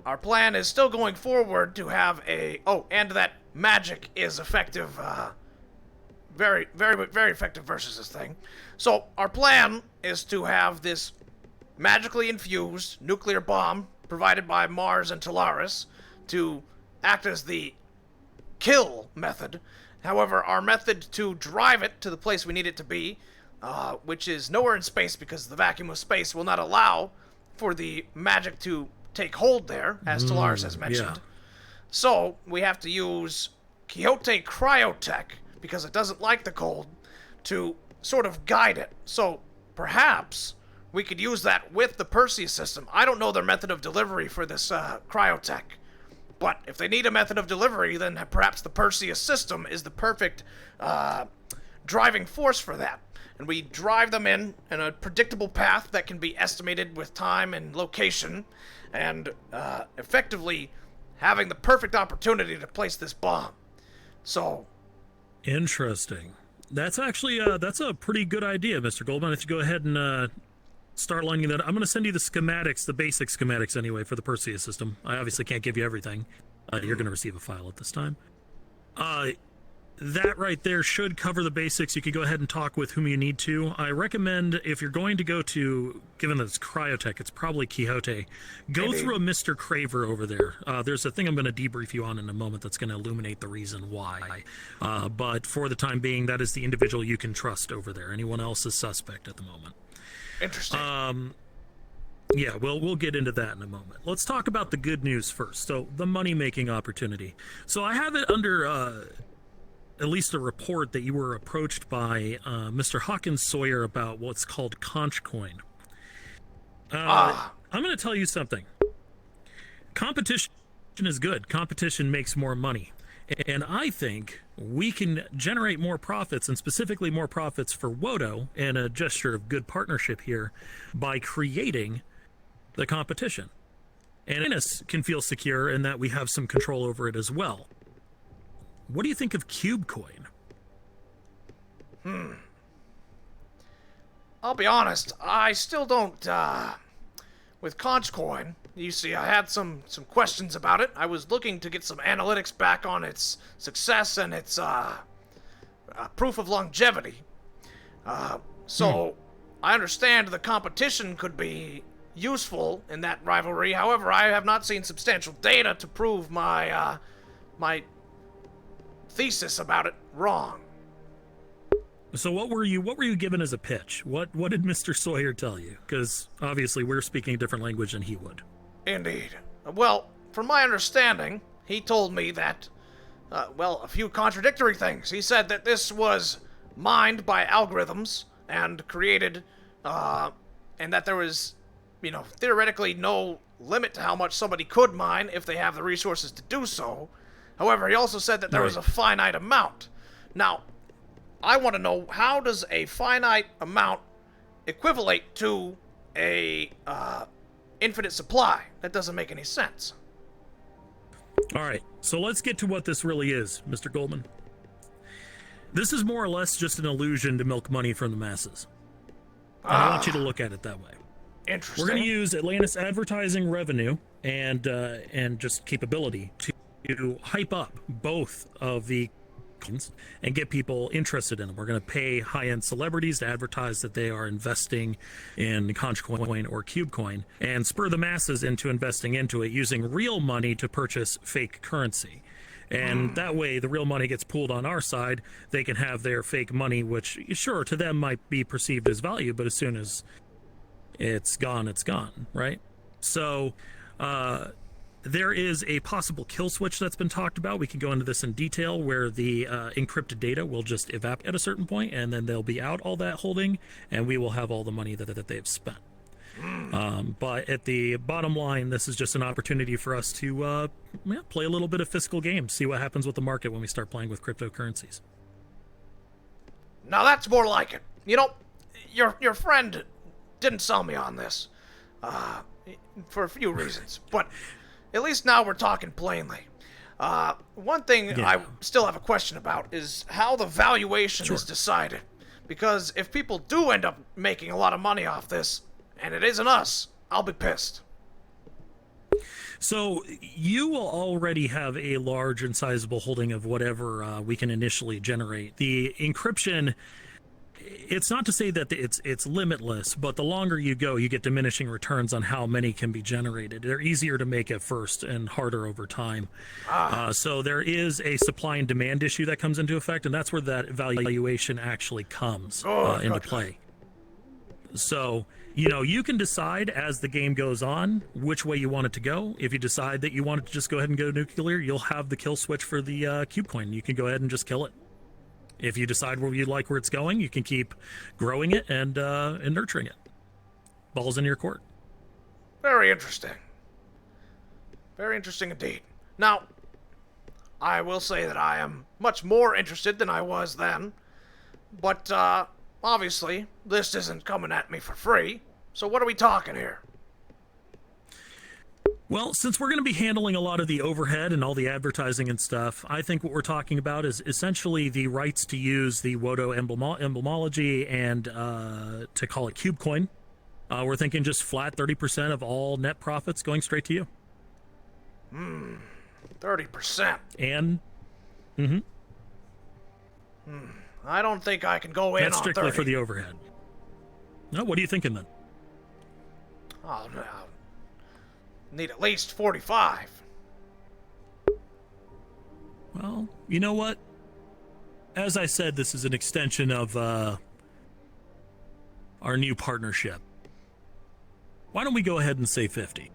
our plan is still going forward to have and that magic is effective, very, very, very effective versus this thing. So, our plan is to have this magically infused nuclear bomb provided by Mars and Talaris to act as the kill method. However, our method to drive it to the place we need it to be, which is nowhere in space because the vacuum of space will not allow for the magic to take hold there, as Talaris has mentioned. Yeah. So, we have to use Quixote Cryotech, because it doesn't like the cold, to sort of guide it. So, perhaps we could use that with the Perseus system. I don't know their method of delivery for this Cryotech, but if they need a method of delivery, then perhaps the Perseus system is the perfect driving force for that. And we drive them in a predictable path that can be estimated with time and location, and effectively having the perfect opportunity to place this bomb. So, interesting. That's actually that's a pretty good idea, Mr. Goldman. If you go ahead and start lining that, I'm going to send you the schematics, the basic schematics anyway, for the Perseus system. I obviously can't give you everything. You're going to receive a file at this time. That right there should cover the basics. You could go ahead and talk with whom you need to. I recommend, if you're going to go to, given that it's Cryotech, it's probably Quixote, go through a Mr. Craver over there. There's a thing I'm going to debrief you on in a moment that's going to illuminate the reason why. But for the time being, that is the individual you can trust over there. Anyone else is suspect at the moment. Interesting. Yeah, we'll get into that in a moment. Let's talk about the good news first. So, the money-making opportunity. So I have it under at least a report that you were approached by Mr. Hawkins Sawyer about what's called conch coin. I'm going to tell you something. Competition is good. Competition makes more money. And I think we can generate more profits, and specifically more profits for Wodo, and a gesture of good partnership here, by creating the competition. And Innis can feel secure in that we have some control over it as well. What do you think of Cube Coin? I'll be honest, I still don't, with Conch Coin, you see, I had some questions about it. I was looking to get some analytics back on its success and its, proof of longevity. So, I understand the competition could be useful in that rivalry. However, I have not seen substantial data to prove my, my thesis about it wrong. So what were you given as a pitch? What did Mr. Sawyer tell you? Because obviously we're speaking a different language than he would. Indeed. Well, from my understanding, he told me that, a few contradictory things. He said that this was mined by algorithms and created, and that there was, theoretically no limit to how much somebody could mine if they have the resources to do so. However, he also said that there was a finite amount. Now, I want to know, how does a finite amount equivalent to a infinite supply? That doesn't make any sense. All right, so let's get to what this really is, Mr. Goldman. This is more or less just an illusion to milk money from the masses. And I want you to look at it that way. Interesting. We're going to use Atlantis advertising revenue and just capability to hype up both of the coins and get people interested in them. We're going to pay high-end celebrities to advertise that they are investing in Conchcoin or Cubecoin and spur the masses into investing into it using real money to purchase fake currency. And that way, the real money gets pooled on our side. They can have their fake money, which, sure, to them might be perceived as value, but as soon as it's gone, right? So, there is a possible kill switch that's been talked about. We can go into this in detail, where the encrypted data will just evaporate at a certain point, and then they'll be out all that holding, and we will have all the money that they've spent. But at the bottom line, this is just an opportunity for us to play a little bit of fiscal games, see what happens with the market when we start playing with cryptocurrencies. Now that's more like it. Your friend didn't sell me on this for a few reasons, but at least now we're talking plainly. One thing I still have a question about is how the valuation is decided. Because if people do end up making a lot of money off this, and it isn't us, I'll be pissed. So you will already have a large and sizable holding of whatever we can initially generate. The encryption, it's not to say that it's limitless, but the longer you go, you get diminishing returns on how many can be generated. They're easier to make at first and harder over time. So there is a supply and demand issue that comes into effect, and that's where that valuation actually comes into play. So, you can decide as the game goes on which way you want it to go. If you decide that you want it to just go ahead and go nuclear, you'll have the kill switch for the Cubecoin. You can go ahead and just kill it. If you decide where you like where it's going, you can keep growing it and nurturing it. Ball's in your court. Very interesting. Very interesting indeed. Now, I will say that I am much more interested than I was then. But, obviously, this isn't coming at me for free. So what are we talking here? Well, since we're going to be handling a lot of the overhead and all the advertising and stuff, I think what we're talking about is essentially the rights to use the Wodo emblemology and to call it Cubecoin. We're thinking just flat 30% of all net profits going straight to you. 30%. And, I don't think I can go in that's on 30. strictly for the overhead. No, what are you thinking then? Oh, no. Need at least 45. Well, you know what? As I said, this is an extension of our new partnership. Why don't we go ahead and say 50?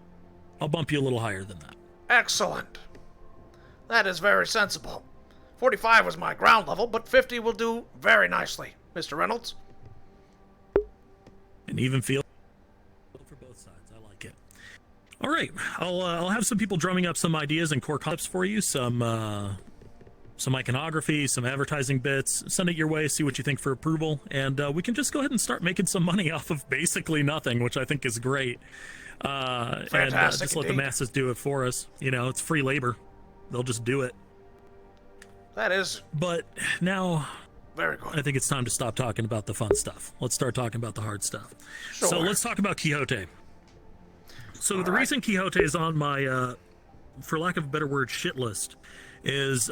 I'll bump you a little higher than that. Excellent. That is very sensible. 45 was my ground level, but 50 will do very nicely, Mr. Reynolds. An even feel for both sides. I like it. All right, I'll have some people drumming up some ideas and core concepts for you. Some iconography, some advertising bits. Send it your way. See what you think for approval, and we can just go ahead and start making some money off of basically nothing, which I think is great. And just let the masses do it for us. It's free labor. They'll just do it. That is. But now, very good. I think it's time to stop talking about the fun stuff. Let's start talking about the hard stuff. Sure. So let's talk about Quixote. So the reason Quixote is on my, for lack of a better word, shit list is,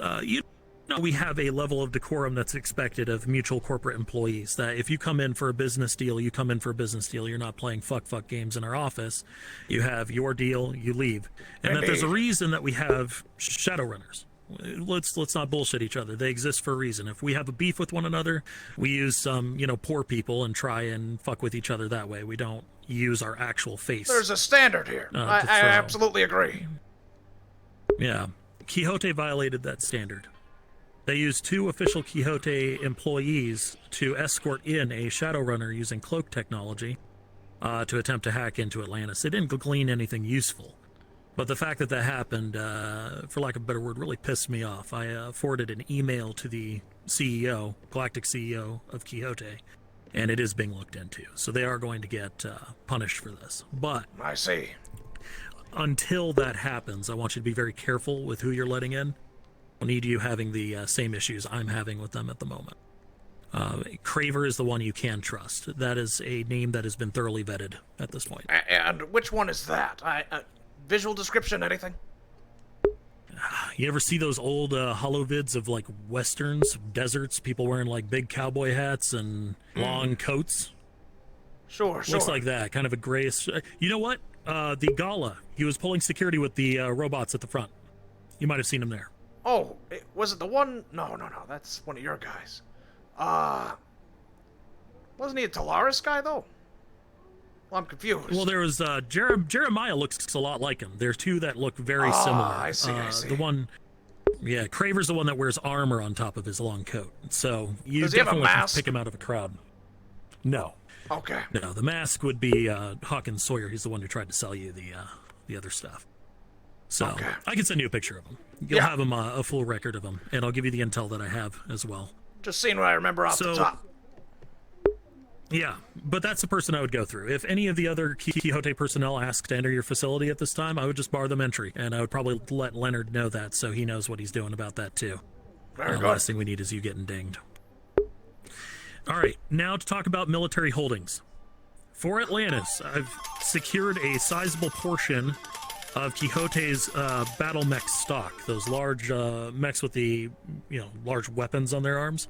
we have a level of decorum that's expected of mutual corporate employees, that if you come in for a business deal, you come in for a business deal. You're not playing fuck games in our office. You have your deal, you leave. And that there's a reason that we have Shadowrunners. Let's not bullshit each other. They exist for a reason. If we have a beef with one another, we use some, poor people and try and fuck with each other that way. We don't use our actual face. There's a standard here. I absolutely agree. Yeah. Quixote violated that standard. They used 2 official Quixote employees to escort in a Shadowrunner using cloak technology to attempt to hack into Atlantis. They didn't glean anything useful. But the fact that happened, for lack of a better word, really pissed me off. I forwarded an email to the CEO, Galactic CEO of Quixote, and it is being looked into. So they are going to get punished for this. But I see. Until that happens, I want you to be very careful with who you're letting in. I need you having the same issues I'm having with them at the moment. Craver is the one you can trust. That is a name that has been thoroughly vetted at this point. And which one is that? Visual description, anything? You ever see those old holo vids of like westerns, deserts, people wearing like big cowboy hats and long coats? Sure. Looks like that, kind of a grayish. You know what? The Gala. He was pulling security with the robots at the front. You might have seen him there. Oh, was it the one? No. That's one of your guys. Wasn't he a Talaris guy though? Well, I'm confused. Well, there was Jeremiah looks a lot like him. There's 2 that look very similar. I see. The one, Craver's the one that wears armor on top of his long coat. So you Does he have a definitely can mask? pick him out of a crowd. No. Okay. No, the mask would be Hawkins Sawyer. He's the one who tried to sell you the other stuff. So I can send you a picture of him. You'll have him a full record of him, and I'll give you the intel that I have as well. Just seeing what I remember off the top. Yeah, but that's the person I would go through. If any of the other Quixote personnel ask to enter your facility at this time, I would just bar them entry, and I would probably let Leonard know that so he knows what he's doing about that too. Very The good. last thing we need is you getting dinged. All right, now to talk about military holdings. For Atlantis, I've secured a sizable portion of Quixote's battle mech stock, those large mechs with the large weapons on their arms.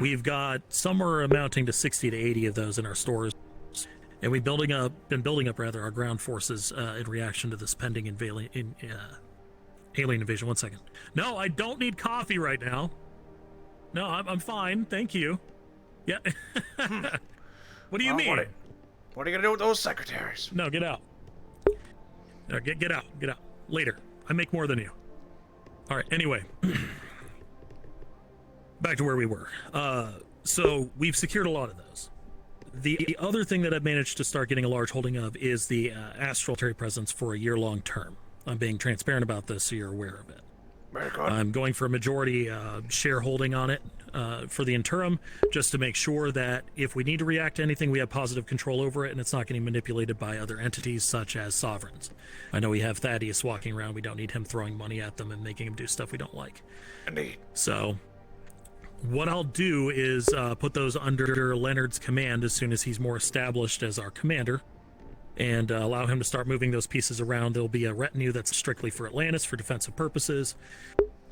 We've got somewhere amounting to 60 to 80 of those in our stores, and we've been building up our ground forces in reaction to this pending alien invasion. 1 second. No, I don't need coffee right now. No, I'm fine, thank you. Yeah. What do you mean? What are you gonna do with those secretaries? No, get out. No, get out. Later. I make more than you. All right, anyway. Back to where we were. So we've secured a lot of those. The other thing that I've managed to start getting a large holding of is the astral presence for a year-long term. I'm being transparent about this so you're aware of it. Very good. I'm going for a majority shareholding on it for the interim, just to make sure that if we need to react to anything, we have positive control over it, and it's not getting manipulated by other entities such as sovereigns. I know we have Thaddeus walking around. We don't need him throwing money at them and making him do stuff we don't like. Indeed. So what I'll do is put those under Leonard's command as soon as he's more established as our commander, and allow him to start moving those pieces around. There'll be a retinue that's strictly for Atlantis for defensive purposes.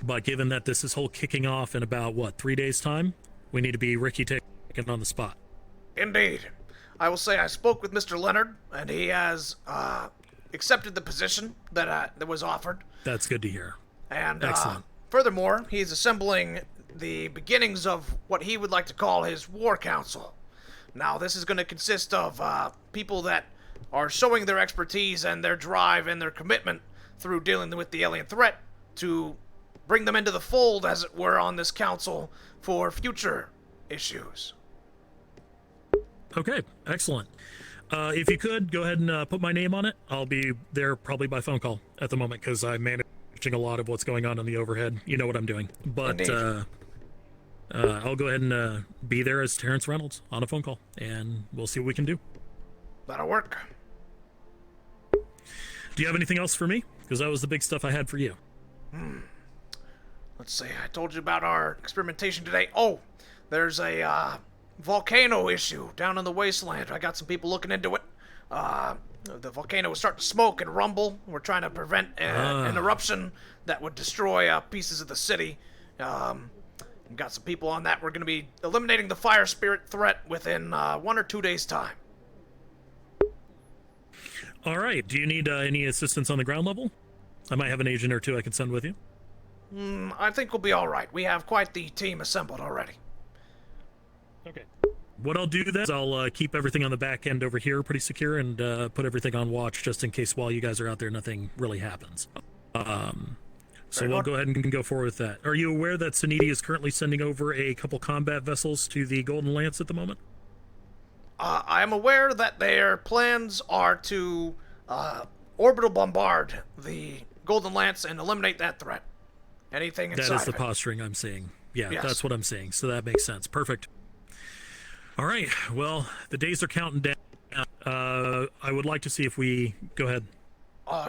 But given that this is whole kicking off in about, 3 days' time, we need to be Ricky taken on the spot. Indeed. I will say I spoke with Mr. Leonard, and he has accepted the position that was offered. That's good to hear. And excellent. Furthermore, he's assembling the beginnings of what he would like to call his war council. Now, this is going to consist of people that are showing their expertise and their drive and their commitment through dealing with the alien threat to bring them into the fold, as it were, on this council for future issues. Okay, excellent. If you could, go ahead and put my name on it. I'll be there probably by phone call at the moment because I'm managing a lot of what's going on the overhead. You know what I'm doing. But I'll go ahead and be there as Terrence Reynolds on a phone call, and we'll see what we can do. That'll work. Do you have anything else for me? Because that was the big stuff I had for you. Let's see, I told you about our experimentation today. Oh, there's a volcano issue down in the wasteland. I got some people looking into it. The volcano was starting to smoke and rumble. We're trying to prevent an eruption that would destroy pieces of the city. We've got some people on that. We're going to be eliminating the fire spirit threat within 1 or 2 days' time. All right. Do you need any assistance on the ground level? I might have an agent or two I can send with you. I think we'll be all right. We have quite the team assembled already. Okay. What I'll do then is I'll keep everything on the back end over here pretty secure and put everything on watch just in case while you guys are out there nothing really happens. So we'll go ahead and go forward with that. Are you aware that Suniti is currently sending over a couple combat vessels to the Golden Lance at the moment? I am aware that their plans are to orbital bombard the Golden Lance and eliminate that threat. Anything inside That is the of it. posturing I'm seeing. Yeah, Yes. that's what I'm seeing. So that makes sense. Perfect. All right. Well, the days are counting down. I would like to see if we go ahead.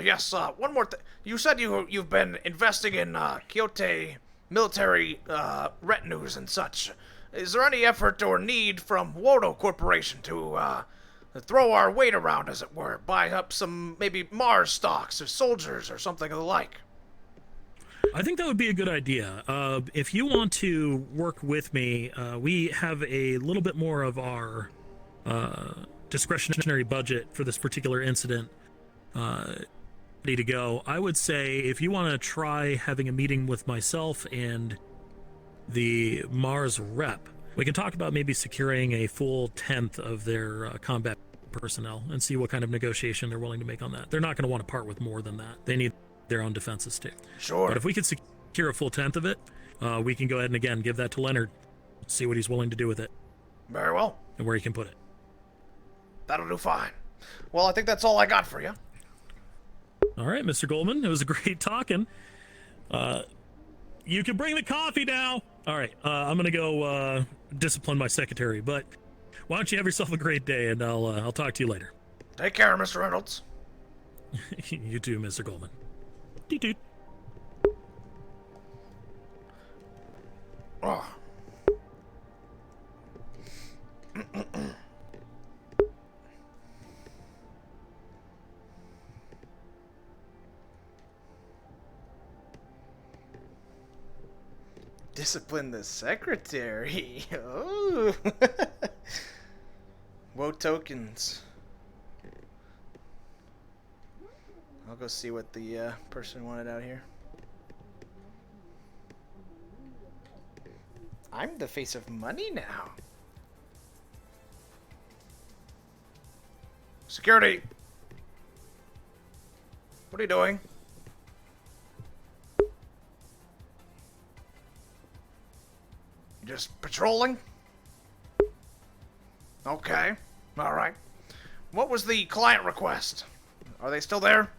Yes, one more thing. You said you've been investing in Kyoto military retinues and such. Is there any effort or need from Wodo Corporation to throw our weight around, as it were? Buy up some maybe Mars stocks or soldiers or something of the like? I think that would be a good idea. If you want to work with me, we have a little bit more of our discretionary budget for this particular incident ready to go. I would say if you want to try having a meeting with myself and the Mars rep, we can talk about maybe securing a full 10th of their combat personnel and see what kind of negotiation they're willing to make on that. They're not going to want to part with more than that. They need their own defenses too. Sure. But if we could secure a full 10th of it, we can go ahead and again give that to Leonard, see what he's willing to do with it. Very well. And where he can put it. That'll do fine. Well, I think that's all I got for you. All right, Mr. Goldman, it was a great talking. You can bring the coffee now. All right, I'm gonna go discipline my secretary, but why don't you have yourself a great day, and I'll talk to you later. Take care, Mr. Reynolds. You too, Mr. Goldman. Doot. Oh. Discipline the secretary. Oh. Woe tokens. I'll go see what the person wanted out here. I'm the face of money now. Security. What are you doing? Just patrolling? Okay. All right. What was the client request? Are they still there?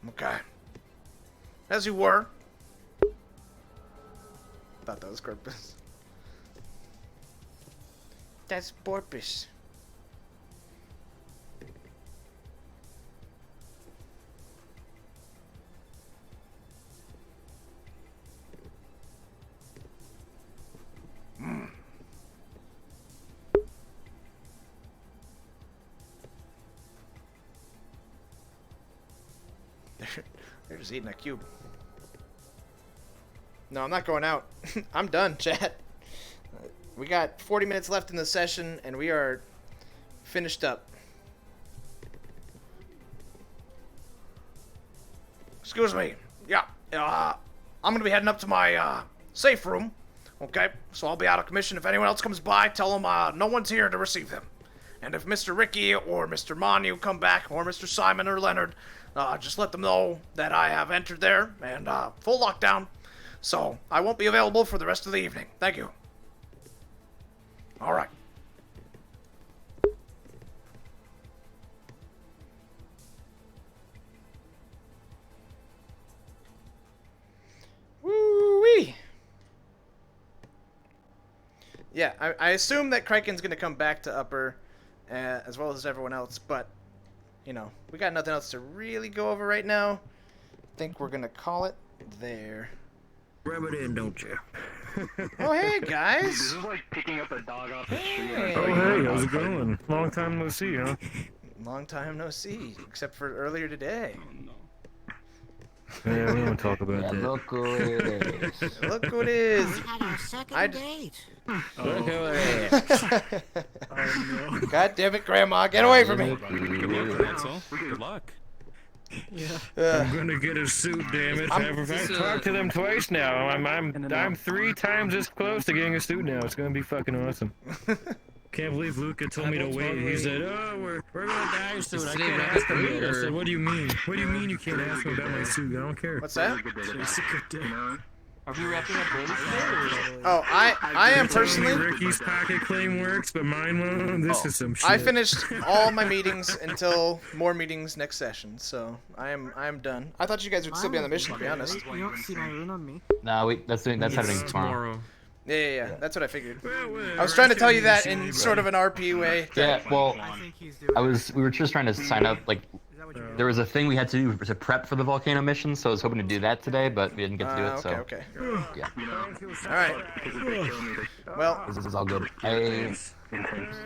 Okay. As you were. Thought that was Corpus. That's Porpoise. They're just eating a cube. No, I'm not going out. I'm done, chat. We got 40 minutes left in the session, and we are finished up. Excuse me. Yeah. I'm going to be heading up to my safe room. Okay? So I'll be out of commission. If anyone else comes by, tell them no one's here to receive them. And if Mr. Ricky or Mr. Manu come back, or Mr. Simon or Leonard, just let them know that I have entered there and full lockdown. So I won't be available for the rest of the evening. Thank you. All right. Woo-wee. Yeah, I assume that Kraken's going to come back to Upper, as well as everyone else, but, you know, we got nothing else to really go over right now. I think we're going to call it there. Rub it in, don't you? Oh, hey, guys. This is like picking up a dog off the street. Hey. Oh, hey, how's it going? Long time no see, huh? Long time no see, except for earlier today. Yeah, we won't talk about that. Look who it is. Look who it is. We had our second date. Look who it is. God damn it, Grandma, get away from me. Good luck. I'm gonna get a suit, damn it. I've talked to them twice now. I'm 3 times as close to getting a suit now. It's gonna be fucking awesome. Can't believe Luca told me to wait. He said, "Oh, we're gonna buy a suit. I can't ask him yet." I said, "What do you mean? What do you mean you can't ask me about my suit? I don't care." What's that? It's a good day. Are we wrapping up early today? Oh, I am personally. Ricky's pocket claim works, but mine won't. This is some shit. I finished all my meetings until more meetings next session, so I'm done. I thought you guys would still be on the mission, to be honest. You don't see my rune on me. No, that's happening tomorrow. Yeah. That's what I figured. I was trying to tell you that in sort of an RP way. Yeah, well, we were just trying to sign up, like, there was a thing we had to do to prep for the volcano mission, so I was hoping to do that today, but we didn't get to do it, so. Okay. Yeah. Alright. Well, this is all good. I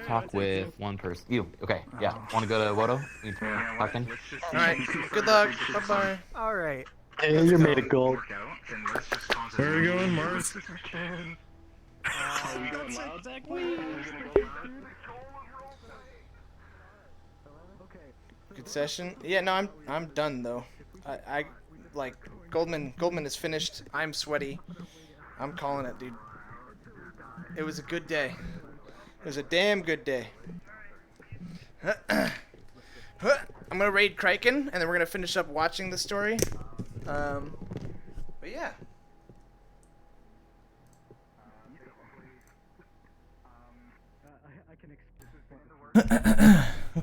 talk with one person. You, okay, yeah. Want to go to Wodo? We talk in? Alright, good luck. Bye-bye. Alright. Hey, you're made of gold. Where are we going, Mars? Good session. Yeah, no, I'm done though. I like Goldman is finished. I'm sweaty. I'm calling it, dude. It was a good day. It was a damn good day. I'm gonna raid Kraken, and then we're gonna finish up watching the story. But yeah.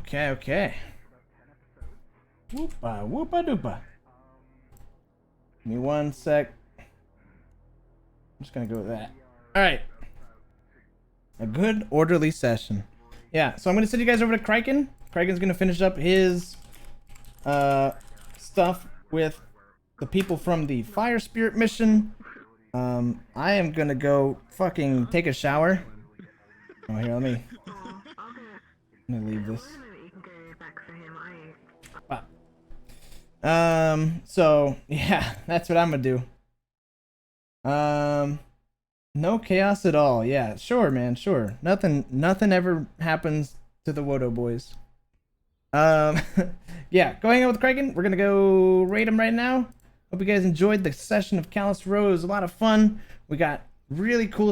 Okay. Whoopa doopa. Give me 1 sec. I'm just gonna go with that. Alright. A good orderly session. Yeah, so I'm gonna send you guys over to Kraken. Kraken's gonna finish up his stuff with the people from the Fire Spirit mission. I am gonna go fucking take a shower. Oh, here, let me leave this. So yeah, that's what I'm gonna do. No chaos at all. Yeah, sure, man, sure. Nothing ever happens to the Wodo boys. Yeah, going out with Kraken. We're gonna go raid him right now. Hope you guys enjoyed the session of Callous Row. It was a lot of fun. We got really cool